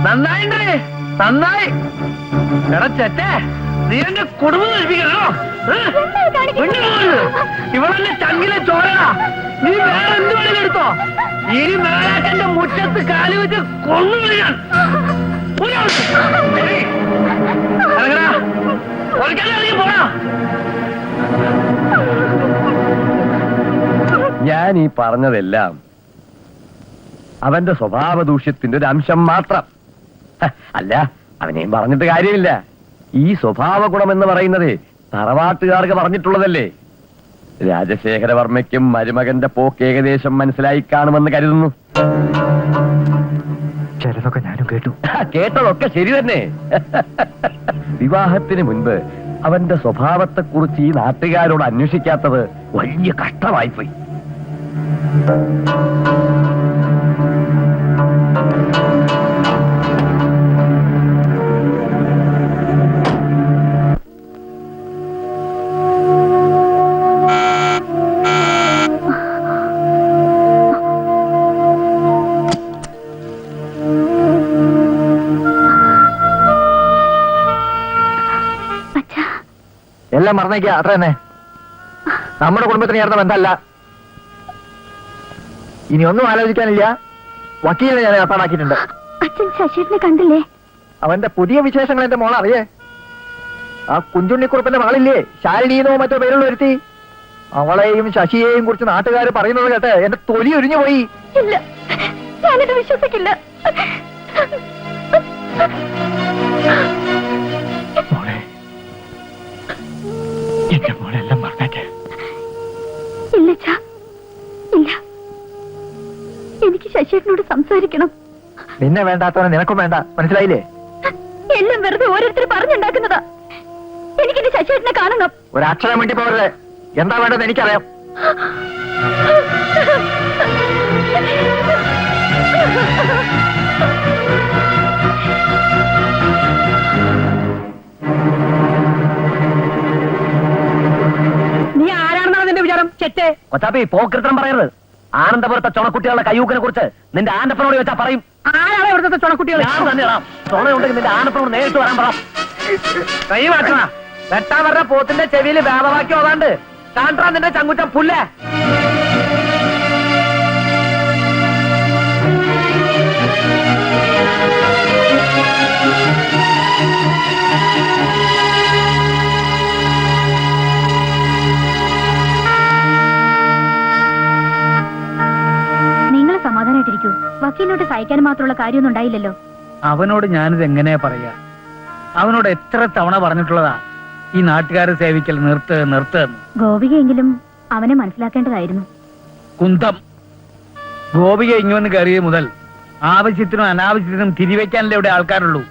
നന്നായി നന്നായി. എടാ ചെറ്റേ, നീ എന്റെ കുടുംബം നശിപ്പിക്കണോ? ഇവളെന്നെ ചങ്കിലെ ചോരടാ. നീ വേറെ എന്ത് വേണമെടുത്തോ. ഇനി മേലാക്കെന്റെ മുറ്റത്ത് കാലി വെച്ച് കൊന്നു വിളിക്കാൻ. ഞാൻ ഈ പറഞ്ഞതെല്ലാം അവന്റെ സ്വഭാവ ദൂഷ്യത്തിന്റെ ഒരു അംശം മാത്രം. അല്ല, അവനെയും പറഞ്ഞിട്ട് കാര്യമില്ല. ഈ സ്വഭാവ ഗുണം എന്ന് പറയുന്നത് തറവാട്ടുകാർക്ക് പറഞ്ഞിട്ടുള്ളതല്ലേ. രാജശേഖരവർമ്മയ്ക്കും മരുമകന്റെ പോക്ക് ഏകദേശം മനസ്സിലായി കാണുമെന്ന് കരുതുന്നു. ചിലതൊക്കെ ഞാനും കേട്ടു. കേട്ടതൊക്കെ ശരി തന്നെ. വിവാഹത്തിന് മുൻപ് അവന്റെ സ്വഭാവത്തെക്കുറിച്ച് ഈ നാട്ടുകാരോട് അന്വേഷിക്കാത്തത് വലിയ കഷ്ടമായിപ്പോയി. എല്ലാം മറന്നേക്കുക, അത്ര തന്നെ. നമ്മുടെ കുടുംബത്തിന് ചേർന്ന ബന്ധമല്ല. ഇനി ഒന്നും ആലോചിക്കാനില്ല. വക്കീലിനെ ഞാൻ ഏർപ്പാടാക്കിയിട്ടുണ്ട്. അച്ഛൻ ശശിനെ കണ്ടില്ലേ? അവന്റെ പുതിയ വിശേഷങ്ങൾ എന്റെ മോൾ അറിയേ. ആ കുഞ്ചുണ്ണിക്കുറുപ്പിന്റെ മകളില്ലേ, ശാലിനീന്നോ മറ്റോ പേരുള്ള ഒരുത്തി, അവളെയും ശശിയെയും കുറിച്ച് നാട്ടുകാർ പറയുന്നത് കേട്ട് എന്റെ തൊലി ഒരിഞ്ഞു പോയി. ഇല്ല, ഞാനിത് വിശ്വസിക്കില്ല. എന്റെ മോളെല്ലാം മറന്നേക്ക്. ഇല്ല, ഇല്ല, എനിക്ക് ശശിയേട്ടനോട് സംസാരിക്കണം. നിന്നെ വേണ്ടാത്തവനെ നിനക്കും വേണ്ട, മനസ്സിലായില്ലേ? എല്ലാം വെറുതെ ഓരോരുത്തർ പറഞ്ഞുണ്ടാക്കുന്നതാ. എനിക്കെന്റെ ശശിയേട്ടനെ കാണണം. ഒരക്ഷരം വേണ്ടി പോകരുത്. എന്താ വേണ്ടത് എനിക്കറിയാം. നീ ആരാണെന്നാണ് നിന്റെ വിചാരം? ചെറ്റേ കൊച്ചാപ്പി, പോക്കൃത്രം പറയരുത്. ആനന്ദപുരത്തെ ചുണക്കുട്ടികളുടെ കയ്യൂക്കിനെ കുറിച്ച് നിന്റെ ആനപ്പനോട് ചോദിച്ചാ പറയും. ആരാണ് ഇവിടുത്തെ ചുണക്കുട്ടികൾ? ഞാൻ തന്നെയാ. ചുണയുണ്ടെങ്കിൽ നിന്റെ ആനപ്പനോട് നേരിട്ട് വരാൻ പറ. കൈ മാറ്റണ. വെട്ടാൻ പറഞ്ഞ പോത്തിന്റെ ചെവിയിൽ വേദവാക്കി ഓതാണ്ട് കാണ്ടാ നിന്റെ ചങ്കുറ്റം പുല്ലേ. നിങ്ങൾ സമാധാനായിട്ടിരിക്കൂ. വക്കീലിനോട് സഹായിക്കാൻ മാത്രമുള്ള കാര്യമൊന്നും ഉണ്ടായില്ലല്ലോ. അവനോട് ഞാനിത് എങ്ങനെയാ പറയാ? അവനോട് എത്ര തവണ പറഞ്ഞിട്ടുള്ളതാ ഈ നാട്ടുകാരെ സേവിക്കൽ നിർത്ത്. ഗോപികയെങ്കിലും അവനെ മനസ്സിലാക്കേണ്ടതായിരുന്നു. കുന്തം. ഗോപിക ഇങ്ങുവന്ന് കയറിയത് മുതൽ ആവശ്യത്തിനും അനാവശ്യത്തിനും തിരിവെക്കാനല്ലേ ഇവിടെ ആൾക്കാരുള്ളൂ.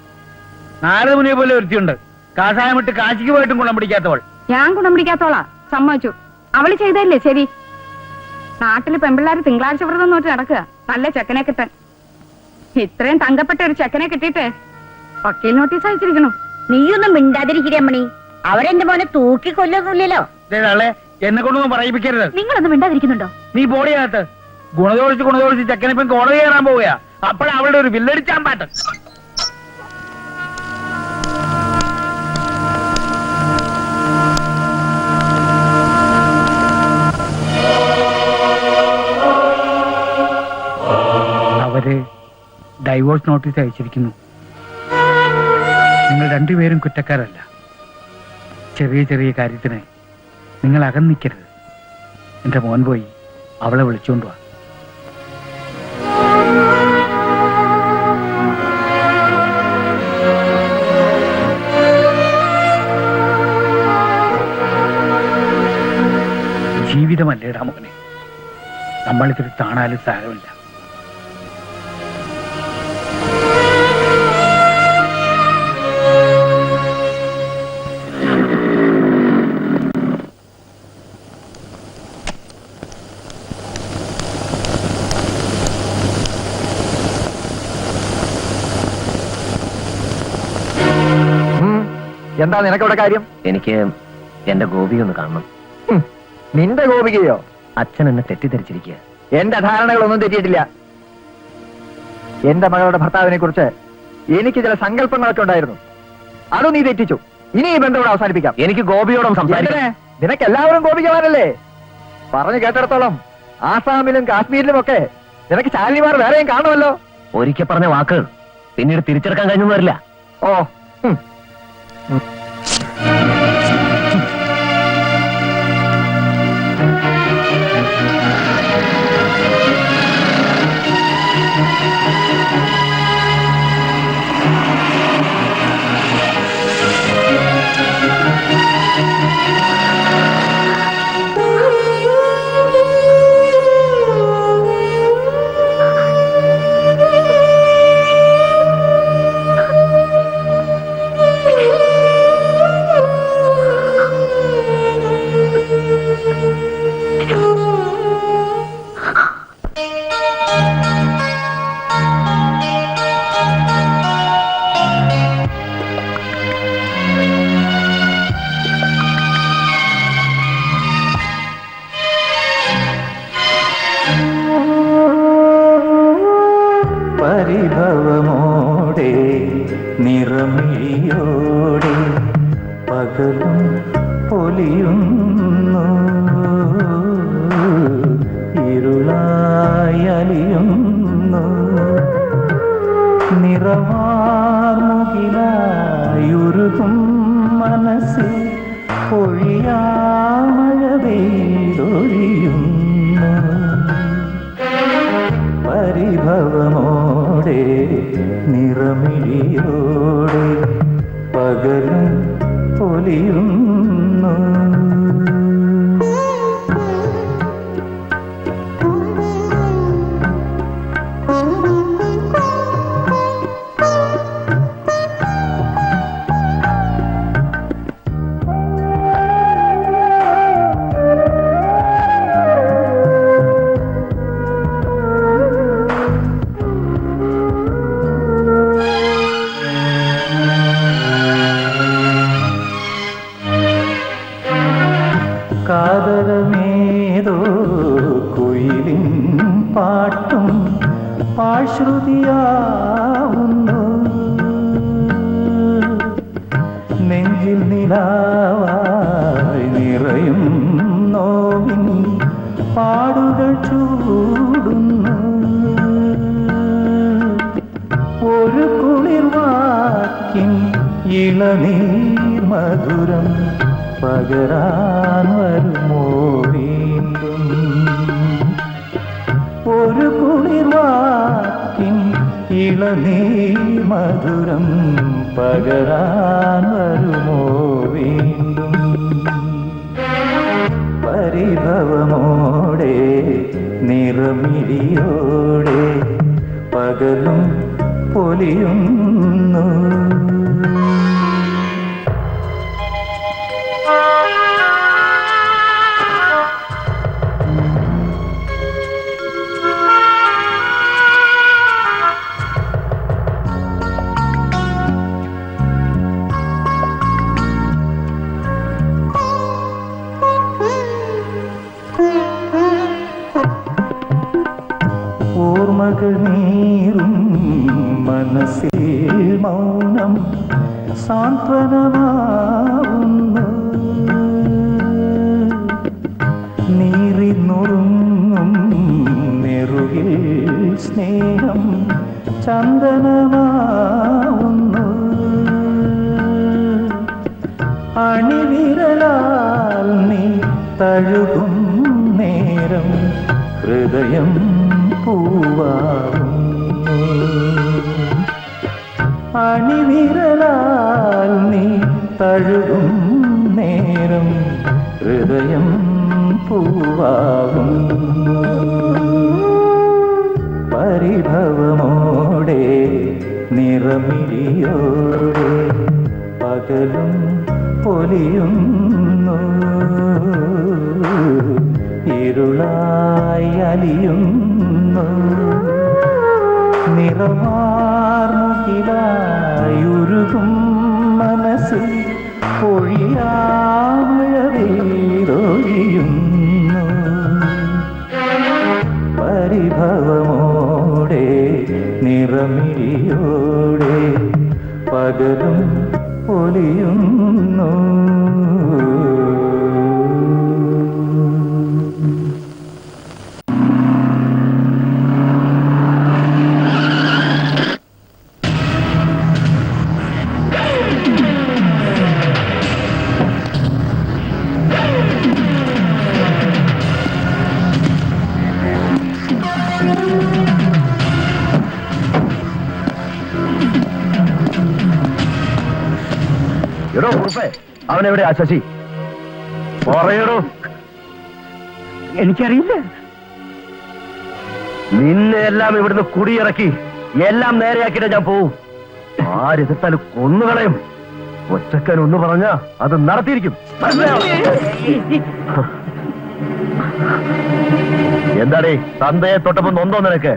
നാരദമുനിയെ പോലെ ഒരുത്തിയുണ്ട്, കാഷായമിട്ട് കാശിക്ക് പോയിട്ടും ഗുണം പിടിക്കാത്തവൾ. ഞാൻ ഗുണം പിടിക്കാത്തോളാ, സമ്മതിച്ചു. അവള് ചെയ്തല്ലേ ശരി. നാട്ടില് പെമ്പിള്ളാര് തിങ്കളാഴ്ച വ്രതം നോട്ട് നടക്കുക, നല്ല ചെക്കനെ കിട്ടാൻ. ഇത്രയും തങ്കപ്പെട്ട ഒരു ചെക്കനെ കിട്ടിയിട്ട് വക്കീൽ നോട്ടീസ് അയച്ചിരിക്കണു. നീയൊന്നും മിണ്ടാതിരിക്കണി. അവരെന്റെ മോനെ തൂക്കിക്കൊല്ലൊന്നുമില്ലല്ലോ. എന്നെ കൊണ്ടൊന്നും പറയിപ്പിക്കരുത്. നിങ്ങളൊന്നും മിണ്ടാതിരിക്കുന്നുണ്ടോ? നീ ബോഡിയകത്ത് ഗുണദോഷിച്ച് ചെക്കനിപ്പം കോടതി കയറാൻ പോവുക. അപ്പോഴവളുടെ ഒരു വില്ലടിച്ചാൻ പാട്ട്. അവര് ഡൈവോഴ്സ് നോട്ടീസ് അയച്ചിരിക്കുന്നു. നിങ്ങൾ രണ്ടുപേരും കുറ്റക്കാരല്ല. ചെറിയ ചെറിയ കാര്യത്തിന് നിങ്ങൾ അകന്നിക്കരുത്. എന്റെ മോൻ പോയി അവളെ വിളിച്ചുകൊണ്ട് വാ. ജീവിതമല്ലേടാ മോനെ, നമ്മളിതിൽ താണാലും സാരമില്ല. എന്താ നിനക്കവിടെ കാര്യം? എനിക്ക് എന്റെ ഗോപി ഒന്ന് കാണണം. നിന്റെ ഗോപികയോ? അച്ഛൻ എന്നെ തെറ്റിദ്ധരിച്ചിരിക്കുക. എന്റെ ധാരണകളൊന്നും തെറ്റിയിട്ടില്ല. എന്റെ മകളുടെ ഭർത്താവിനെ കുറിച്ച് എനിക്ക് ചില സങ്കല്പങ്ങളൊക്കെ ഉണ്ടായിരുന്നു. അതും നീ തെറ്റിച്ചു. ഇനി ഈ ബന്ധം അവസാനിപ്പിക്കാം. എനിക്ക് ഗോപിയോടും സംസാരിക്കാം. നിനക്ക് എല്ലാവരും ഗോപികമാരല്ലേ? പറഞ്ഞു കേട്ടിടത്തോളം ആസാമിലും കാശ്മീരിലും ഒക്കെ നിനക്ക് ശാലിനിമാർ വേറെയും കാണുമല്ലോ. ഒരിക്കൽ പറഞ്ഞ വാക്ക് പിന്നീട് തിരിച്ചെടുക്കാൻ കഴിഞ്ഞു വരില്ല. ഓ പരിഭവമോടെ നിറമിഴിയോടെ പകലും പൊലിയുന്നു, ഇരുളായലിയുന്നു, നിറവാർമുകിലായുരുകും മനസ്സിൽ പൊഴിയാമഴ പെയ്തൊഴിയുന്നു. പരിഭവമോടെ നിറമിഴിയോടെ പകലും പൊലിയുന്നു. കാതരമേതോ കുയിലിൻ പാട്ടും പാഴ്ശ്രുതിയാവുന്നു, നെഞ്ചിൽ നിലാവായി നിറയും നോവിൻ പാടുകൾ ചൂടുന്നു. ഒരു കുളിർവാക്കിൻ ഇളനീർ മധുരം പകരാൻ വരുമോ വീണ്ടും? ഒരു കുളിർവാക്കിൻ ഇളനീർ മധുരം പകരാൻ വരുമോ വീണ്ടും? പരിഭവമോടെ നിറമിഴിയോടെ പകലും പൊലിയുന്നു. ഓർമ്മകൾ നീറും മനസ്സിൽ മൗനം സാന്ത്വനമാവുന്നു. നീറി നുറുങ്ങും നെറുകിൽ സ്നേഹം ചന്ദനമാവുന്നു. അണിവിരലാൽ നീ തഴുകും നേരം ഹൃദയം പൂവാകുന്നു. അണിവിരലാൽ നീ തഴുകും നേരം ഹൃദയം പൂവാകുന്നു. പരിഭവമോടെ നിറമിഴിയോടെ പകലും പൊലിയുന്നു. ഇരുളായി അലിയുന്നു. നിറമാർമുകിലായുരുകും മനസ്സിൽ പൊഴിയാമഴവേതൊഴിയുന്നു. പരിഭവമോടെ നിറമിഴിയോടെ പകലും പൊലിയുന്നു. എടോ കുറുപ്പേ, അവനെവിടെ ആ ശശി? പറയടോ. എനിക്കറിയില്ല. നിന്നെ എല്ലാം ഇവിടുന്ന് കുടിയിറക്കി എല്ലാം നേരെയാക്കിയിട്ട് ഞാൻ പോവും. ആരെതിർത്താലും കൊന്നുകളയും. ഒച്ചക്കൻ ഒന്ന് പറഞ്ഞാ അത് നടത്തിയിരിക്കും. എന്താടേ തന്തയെ തൊട്ടപ്പോ നൊന്തോ നിനക്ക്?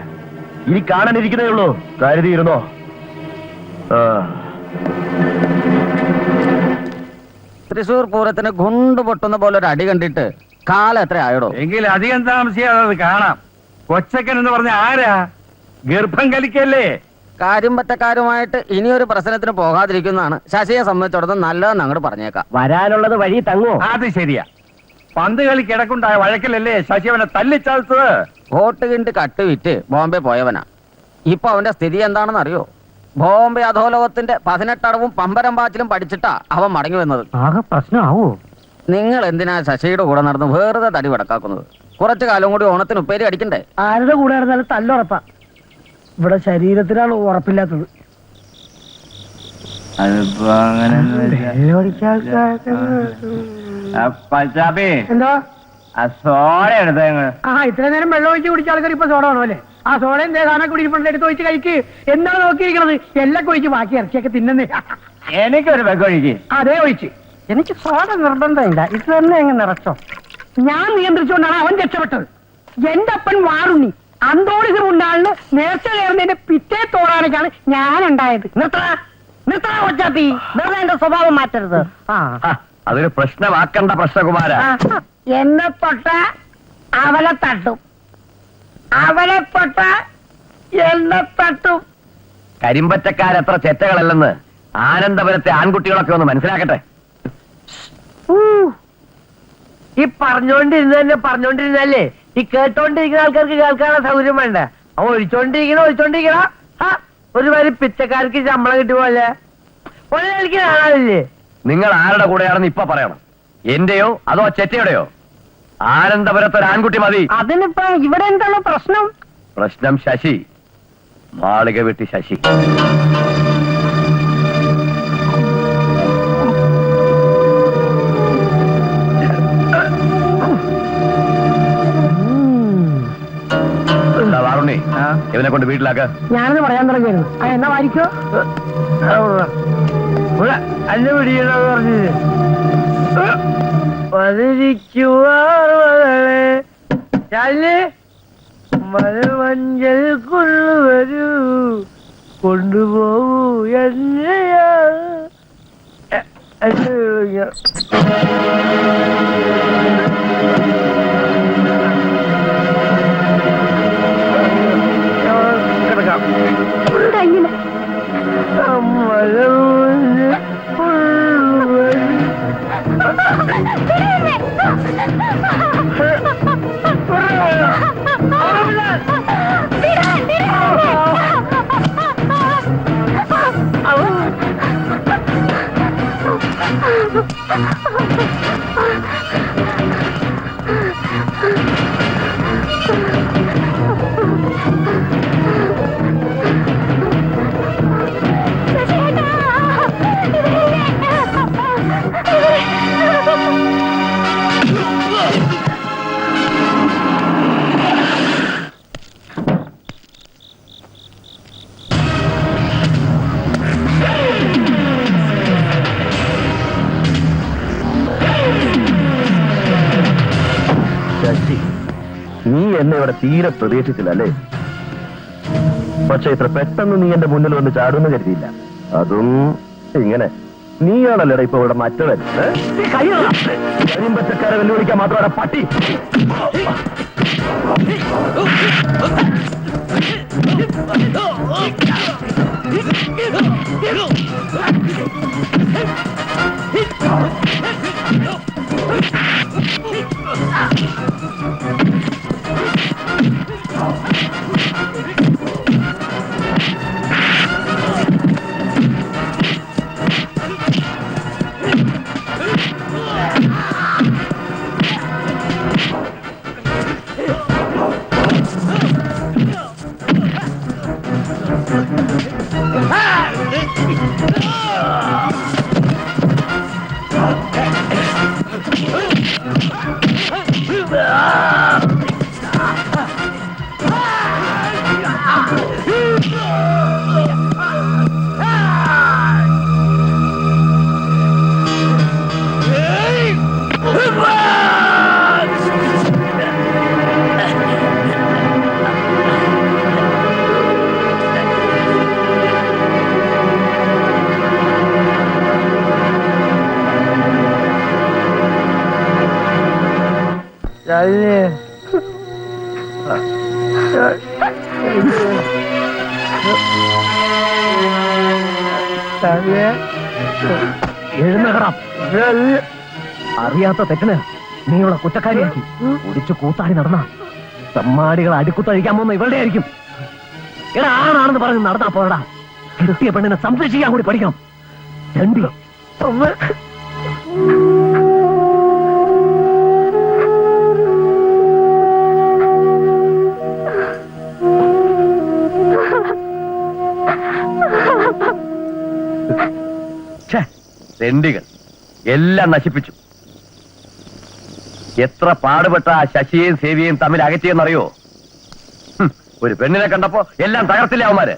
ഇനി കാണാനിരിക്കുന്നേ ഉള്ളൂ. കരുതിയിരുന്നോ? തൃശൂർ പൂരത്തിന് ഗുണ്ട് പൊട്ടുന്ന പോലെ ഒരു അടി കണ്ടിട്ട് കാലം എത്ര ആയടോ? എങ്കിൽ അധികം താമസിയാതെ അത് കാണാം. കൊച്ചക്കൻ എന്ന് പറഞ്ഞ ആരാ? ഗർഭം കലിക്കല്ലേ? കാര്യമ്പറ്റക്കാരുമായിട്ട് ഇനിയൊരു പ്രശ്നത്തിന് പോകാതിരിക്കുന്നതാണ് ശശിയെ സംബന്ധിച്ചിടത്തോളം നല്ലതെന്ന് അങ്ങോട്ട് പറഞ്ഞേക്കാം. വരാനുള്ളത് വഴി തങ്ങോ? അത് ശരിയാ. പന്ത് കളി കിടക്കുണ്ടായ വഴക്കിലല്ലേ ശശി അവനെ തല്ലിച്ചാഴ്ത്തത്? വോട്ട് കിണ്ട് കട്ട് വിറ്റ് ബോംബെ പോയവനാ. ഇപ്പൊ അവന്റെ സ്ഥിതി എന്താണെന്ന് അറിയോ? ബോംബെ അധോലോകത്തിന്റെ 18 അടവും പമ്പരം പാച്ചിലും പഠിച്ചിട്ടാ അവൻ മടങ്ങി വന്നത്. ആകെ പ്രശ്നമാവോ? നിങ്ങൾ എന്തിനാ ശശിയുടെ കൂടെ നടന്ന് വെറുതെ തടി വടക്കാക്കുന്നത്? കുറച്ചു കാലം കൂടി ഓണത്തിന് ഉപ്പേരി അടിക്കണ്ടേ? ആരുടെ കൂടെ നടന്നാലും തല്ലുറപ്പാ. ഇവിടെ ശരീരത്തിനാണ് ഉറപ്പില്ലാത്തത്. അതിപ്പോ അങ്ങനെ എന്തോ സോഡ എടുത്ത ഇത്ര നേരം വെള്ളം ഒഴിച്ച് കുടിച്ച ആൾക്കാർ ഇപ്പൊ സോഡ വേണോ അല്ലേ? ആ സോഡയും സാധനം കുടിയിരിപ്പുണ്ട്, എടുത്ത് ഒഴിച്ച് കഴിക്ക്. എന്താണ് നോക്കിയിരിക്കണത്? എല്ലാം ഒഴിച്ച് ബാക്കി ഇറച്ചിയൊക്കെ തിന്നുന്നേ. എനിക്കൊരു വെക്കൊഴിക്ക്. അതേ ഒഴിച്ച്. എനിക്ക് സോഡ നിർബന്ധമില്ല, ഇത് തന്നെ അങ്ങ് നിറച്ചോ. ഞാൻ നിയന്ത്രിച്ചുകൊണ്ടാണ് അവൻ രക്ഷപ്പെട്ടത്. എന്റെ അപ്പൻ വാറുണ്ണി അന്തോണിസം ഉണ്ടാളിന് നേർച്ച കയറുന്നതിന്റെ പിറ്റേ തോടാനൊക്കെയാണ് ഞാൻ ഉണ്ടായത്. നിർത്തണ കൊച്ചാത്തി, വെറുതെ എന്റെ സ്വഭാവം മാറ്റരുത്. അതൊരു പ്രശ്നമാക്കണ്ട പ്രശ്നകുമാര. എന്നെ തൊട്ട അവളെ തട്ടും, അവളെ തൊട്ട എന്നെ തട്ടും. കരിമ്പറ്റക്കാരത്ര ചെറ്റകളല്ലെന്ന് ആനന്ദപുരത്തെ ആൺകുട്ടികളൊക്കെ ഒന്ന് മനസ്സിലാക്കട്ടെ. ഈ പറഞ്ഞോണ്ടിരുന്നല്ലേ ഈ കേട്ടോണ്ടിരിക്കുന്ന ആൾക്കാർക്ക് കേൾക്കാനുള്ള സൗകര്യം വേണ്ട. അവൻ ഒഴിച്ചോണ്ടിരിക്കണ ഒരു വരി പിച്ചക്കാർക്ക് ശമ്പളം കിട്ടുപോലെ എനിക്ക് കാണാനില്ലേ? നിങ്ങൾ ആരുടെ കൂടെയാണെന്ന് ഇപ്പൊ പറയണം. എന്റെയോ അതോ ചെറ്റയുടെയോ? ആനന്ദപുരത്തൊരു ആൺകുട്ടി മതി. അതിനിപ്പോ ഇവിടെ എന്താണ് പ്രശ്നം? പ്രശ്നം ശശി, മാളിക വെട്ടി ശശി. വാറുണ്ണി, ഇവനെ കൊണ്ട് വീട്ടിലാക്ക. ഞാനത് പറയാൻ തുടങ്ങിയായിരുന്നു. എന്നാ വായിക്കോ? അല്ല പിടിക്കണമെന്ന് പറഞ്ഞത് മലമഞ്ചൽ കൊണ്ടുവരൂ, കൊണ്ടുപോകൂ എന്നെയാ. എന്നെ ഇവിടെ തീരെ പ്രതീക്ഷിച്ചില്ല അല്ലേ? പക്ഷെ ഇത്ര പെട്ടെന്ന് നീ എന്റെ മുന്നിൽ വന്ന് ചാടുമെന്ന് കരുതിയില്ല. അതും ഇങ്ങനെ. നീയാണല്ലേടാ ഇപ്പൊ ഇവിടെ മറ്റവൻ. കരിമ്പച്ചക്കാരെ വെല്ലുവിളിക്കാൻ മാത്രമാണ് പട്ടി. എഴുന്നേക്കണം. അറിയാത്ത തെറ്റിന് നീ ഇവിടെ കുറ്റക്കാരിയാക്കി കുടിച്ചു കൂത്താടി നടന്ന തമ്മാടികൾ അടിക്കുത്തഴിക്കാൻ പോകുന്ന ഇവളുടെ ആയിരിക്കും. എടാ ആണാണെന്ന് പറഞ്ഞ് നടന്നാ പോടാ. കിട്ടിയ പെണ്ണിനെ സംരക്ഷിക്കാൻ കൂടി പഠിക്കണം. രണ്ടി രണ്ടികൾ എല്ലാം നശിപ്പിച്ചു. എത്ര പാടുപെട്ട ആ ശശിയെയും സേവിയെയും തമ്മിൽ അകറ്റിയെന്നറിയോ? ഒരു പെണ്ണിനെ കണ്ടപ്പോ എല്ലാം തകർത്തില്ല അവന്മാര്.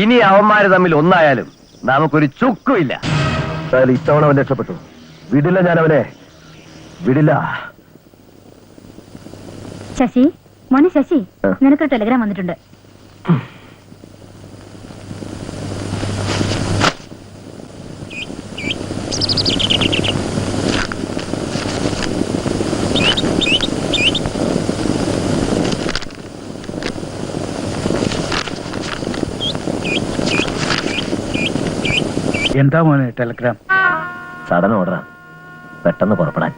ഇനി അവന്മാര് തമ്മിൽ ഒന്നായാലും നമുക്കൊരു ചുക്കുമില്ല. ഇത്തവണ അവൻ രക്ഷപ്പെട്ടു. വിടില്ല, ഞാൻ അവനെ വിടില്ല. ശശി, മോനെ ശശി, നിനക്കൊരു ടെലിഗ്രാം വന്നിട്ടുണ്ട്. എന്താ മോനെ ടെലഗ്രാം? സഡൻ ഓർഡറാ, പെട്ടെന്ന് പുറപ്പെടാൻ.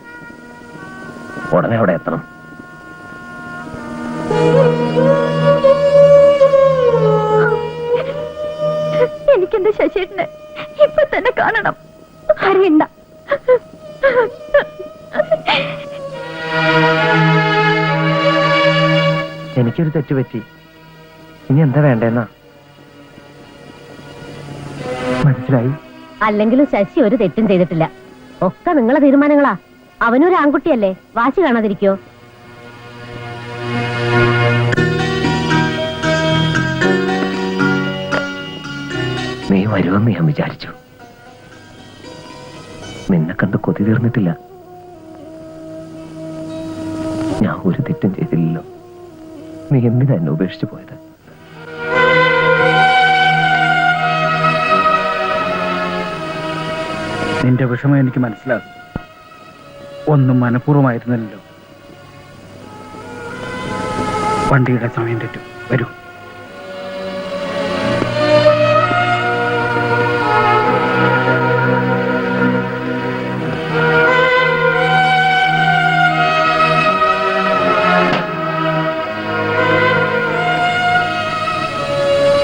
ഉടനെ അവിടെ എത്തണം. എനിക്കെന്റെ ശശിനെ ഇപ്പൊ തന്നെ കാണണം. അറിയണ്ട. എനിക്കൊരു തെറ്റ് പറ്റി. ഇനി എന്താ വേണ്ടെന്നാ മനസ്സിലായി. അല്ലെങ്കിലും ശശി ഒരു തെറ്റും ചെയ്തിട്ടില്ല. ഒക്കെ നിങ്ങളെ തീരുമാനങ്ങളാ. അവനൊരു ആൺകുട്ടിയല്ലേ, വാശി കാണാതിരിക്കോ? നീ വരുമെന്ന് ഞാൻ വിചാരിച്ചു. നിന്നെ കണ്ട് കൊതി തീർന്നിട്ടില്ല. ഞാൻ ഒരു തെറ്റും ചെയ്തില്ലല്ലോ. നീ എന്തിനാ എന്നെ ഉപേക്ഷിച്ചു പോയത്? നിന്റെ വിഷമം എനിക്ക് മനസ്സിലാകും. ഒന്നും മനഃപൂർവ്വമായിരുന്നല്ലോ. വണ്ടിയുടെ സമയം തെറ്റും. വരൂ.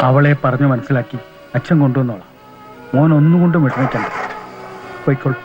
അവളെ പറഞ്ഞു മനസ്സിലാക്കി അച്ഛൻ കൊണ്ടുവന്നോളാം. മോൻ ഒന്നുകൊണ്ടും വിഷമിക്കണ്ട. പോയിക്കോളൂ.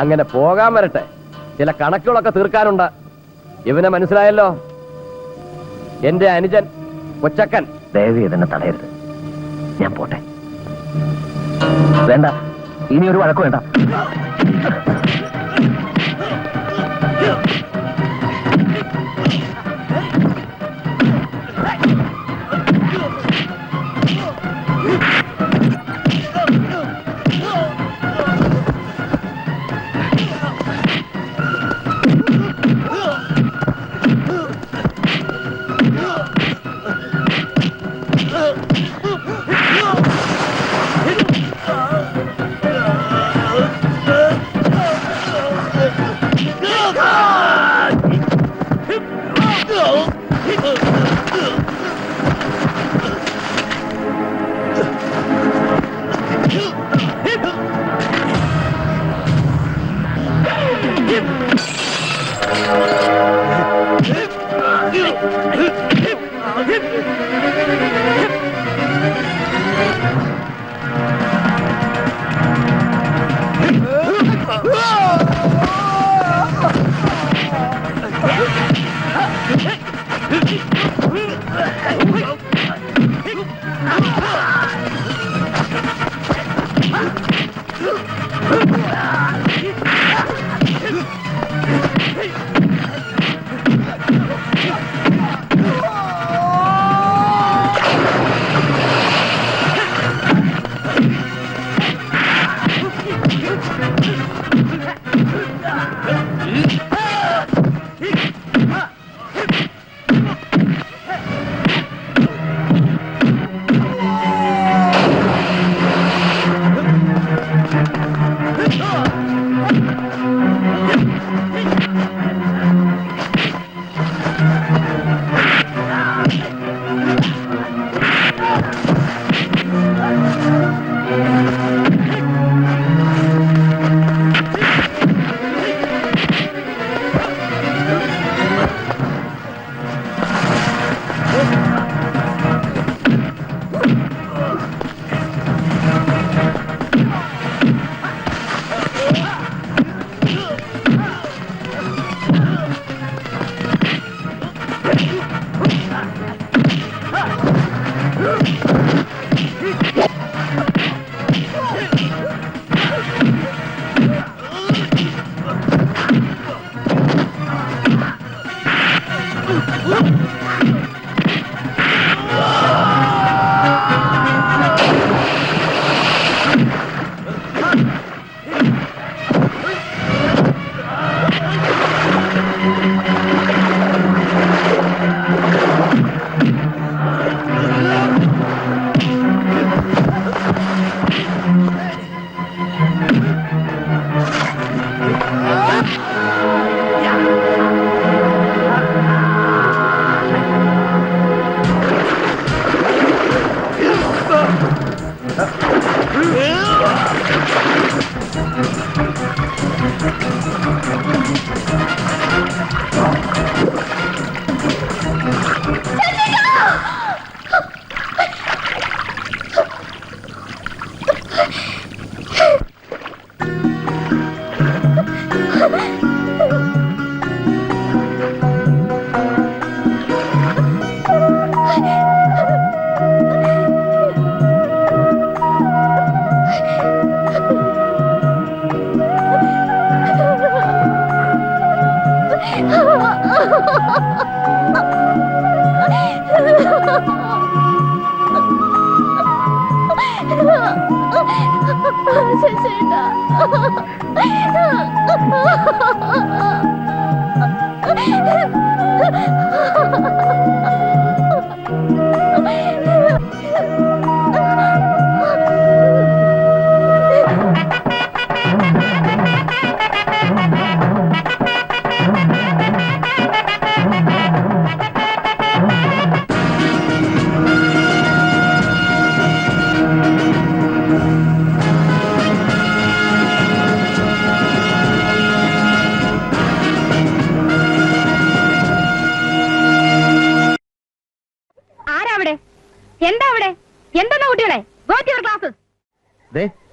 അങ്ങനെ പോകാൻ വരട്ടെ, ചില കണക്കുകളൊക്കെ തീർക്കാനുണ്ട്. ഇവനെ മനസ്സിലായല്ലോ, എന്റെ അനുജൻ കൊച്ചക്കൻ. ദയവ് തന്നെ തടയരുത്, ഞാൻ പോട്ടെ. വേണ്ട, ഇനി ഒരു വഴക്ക് വേണ്ട.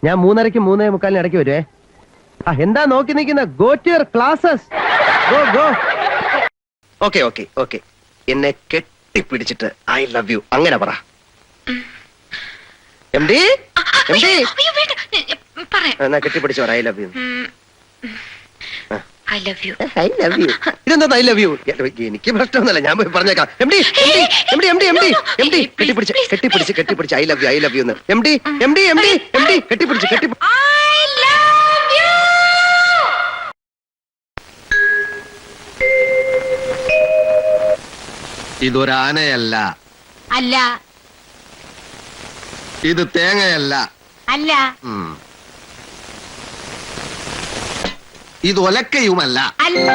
ഞാൻ 3:30-3:45 ഇടയ്ക്ക് വരുവേ. എന്താ നോക്കി നിൽക്കുന്ന go to your classes go go. Okay okay okay, എന്നെ കെട്ടിപ്പിടിച്ചിട്ട് ഐ ലവ് യു അങ്ങനെ പറ. എം ഡി എന്നാ കെട്ടിപ്പിടിച്ചു പറ I love you. I love you. I love you. ഇതെന്താ ഐ ലവ് യു? എനിക്ക് പ്രശ്നമൊന്നുമില്ല, ഞാൻ പോയി പറഞ്ഞേക്കാം. എം ഡി എം ഡി എം ഡി എം ഡി എം ഡി കെട്ടിപ്പിടിച്ച് കെട്ടിപ്പിടിച്ച് കെട്ടിപ്പിടിച്ച് I love you I love you എന്ന്. എം ഡി എം ഡി എം ഡി എം ഡി കെട്ടിപ്പിടിച്ച് കെട്ടിപ്പിടിച്ച്. ഇതൊരാനയല്ല, അല്ല ഇത് തേങ്ങയല്ല, അല്ല ഇത് ഒലക്കയുമല്ല. അല്ല